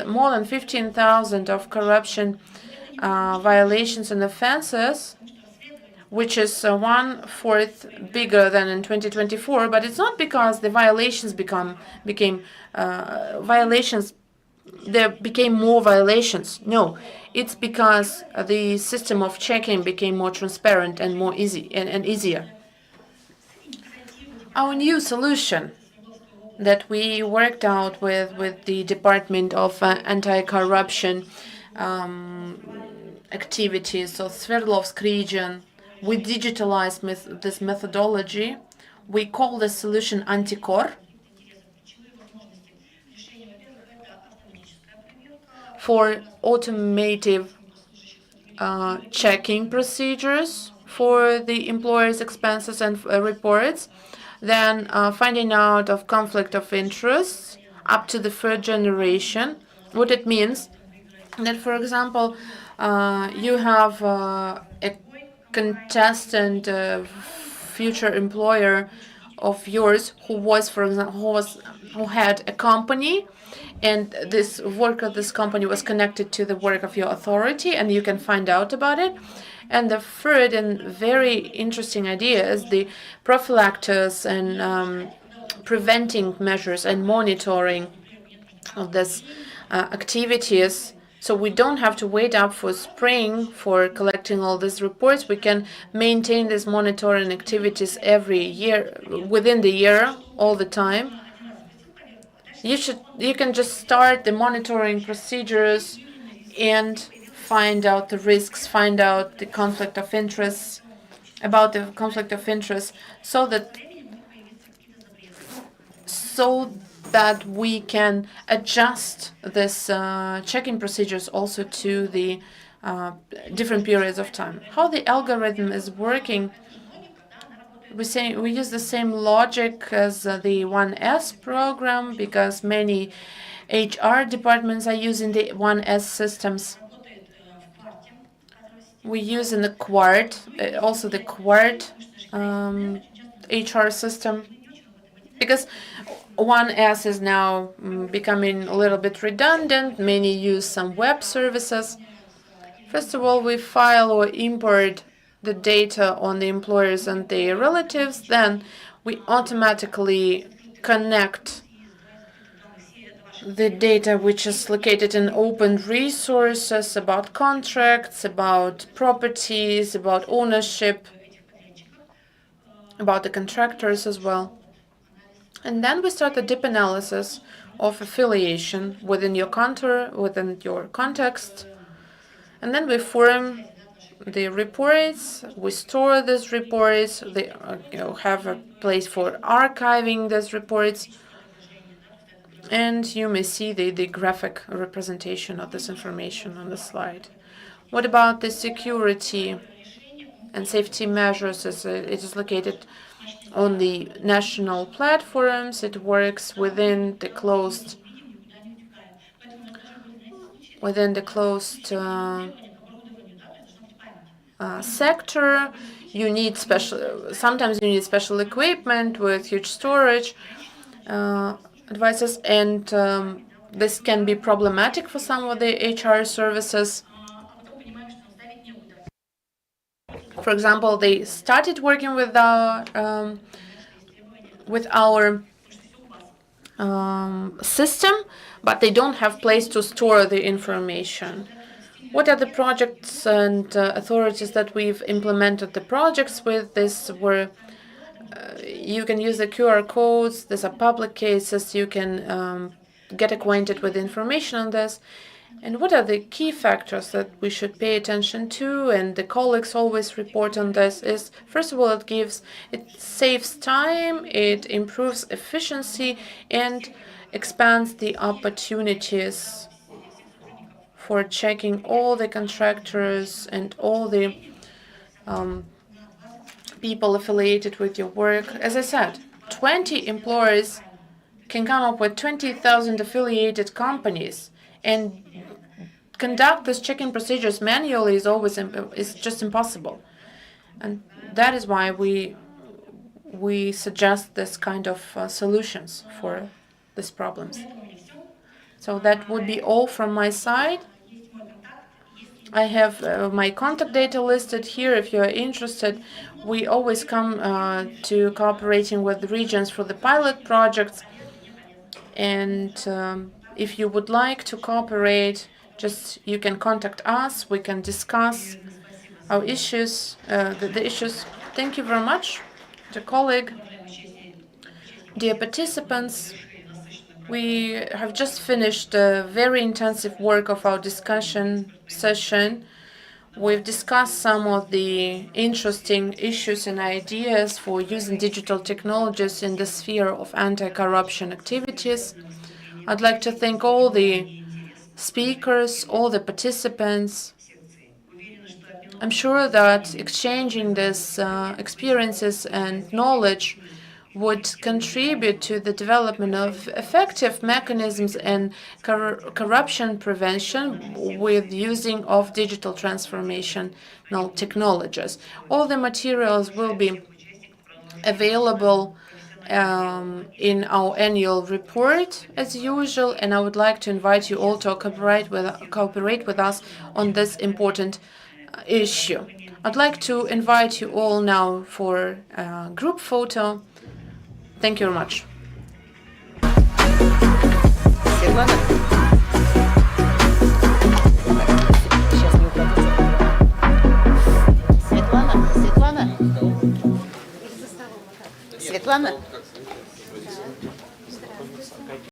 more than 15,000 of corruption violations and offenses, which is 1/4 bigger than in 2024. But it's not because the violations became violations. There became more violations. No, it's because the system of checking became more transparent and more easy and easier. Our new solution that we worked out with the Department of Anti-Corruption activities of Sverdlovsk region, we digitalized this methodology. We call this solution Anticor for automated checking procedures for the employer's expenses and reports, then finding out of conflict of interest up to the third generation. What it means that, for example, you have a contestant future employer of yours who had a company, and this work of this company was connected to the work of your authority, and you can find out about it. And the third and very interesting idea is the prophylactics and preventing measures and monitoring of this activities. So we don't have to wait up for spring for collecting all these reports. We can maintain these monitoring activities every year, within the year, all the time. You can just start the monitoring procedures and find out the risks, find out the conflict of interest, about the conflict of interest, so that we can adjust this checking procedures also to the different periods of time. How the algorithm is working, we use the same logic as the 1S program, because many HR departments are using the 1S systems. We use in the Quart, also the Quart HR system, because 1S is now becoming a little bit redundant. Many use some web services. First of all, we file or import the data on the employers and their relatives. Then we automatically connect the data which is located in open resources about contracts, about properties, about ownership, about the contractors as well. And then we start a deep analysis of affiliation within your within your context. And then we form the reports, we store these reports, they have a place for archiving these reports. And you may see the graphic representation of this information on the slide. What about the security and safety measures? It is located on the national platforms. It works within the closed sector. You need sometimes you need special equipment with huge storage devices, and this can be problematic for some of the HR services. For example, they started working with our system, but they don't have place to store the information. What are the projects and authorities that we've implemented the projects with? This were you can use the QR codes. These are public cases. You can get acquainted with information on this. And what are the key factors that we should pay attention to? And the colleagues always report on this. Is first of all, it saves time, it improves efficiency, and expands the opportunities for checking all the contractors and all the people affiliated with your work. As I said, 20 employers can come up with 20,000 affiliated companies, and conduct these checking procedures manually is just impossible. And that is why we suggest this kind of solutions for these problems. So that would be all from my side. I have my contact data listed here if you are interested. We always come to cooperating with the regions for the pilot projects. And if you would like to cooperate, you can contact us. We can discuss our issues, the issues. Thank you very much, dear colleague. Dear participants, we have just finished a very intensive work of our discussion session. We've discussed some of the interesting issues and ideas for using digital technologies in the sphere of anti-corruption activities. I'd like to thank all the speakers, all the participants. I'm sure that exchanging these experiences and knowledge would contribute to the development of effective mechanisms and corruption prevention with using of digital transformational technologies. All the materials will be available in our annual report as usual, and I would like to invite you all to cooperate with us on this important issue. I'd like to invite you all now for a group photo. Thank you very much. Светлана?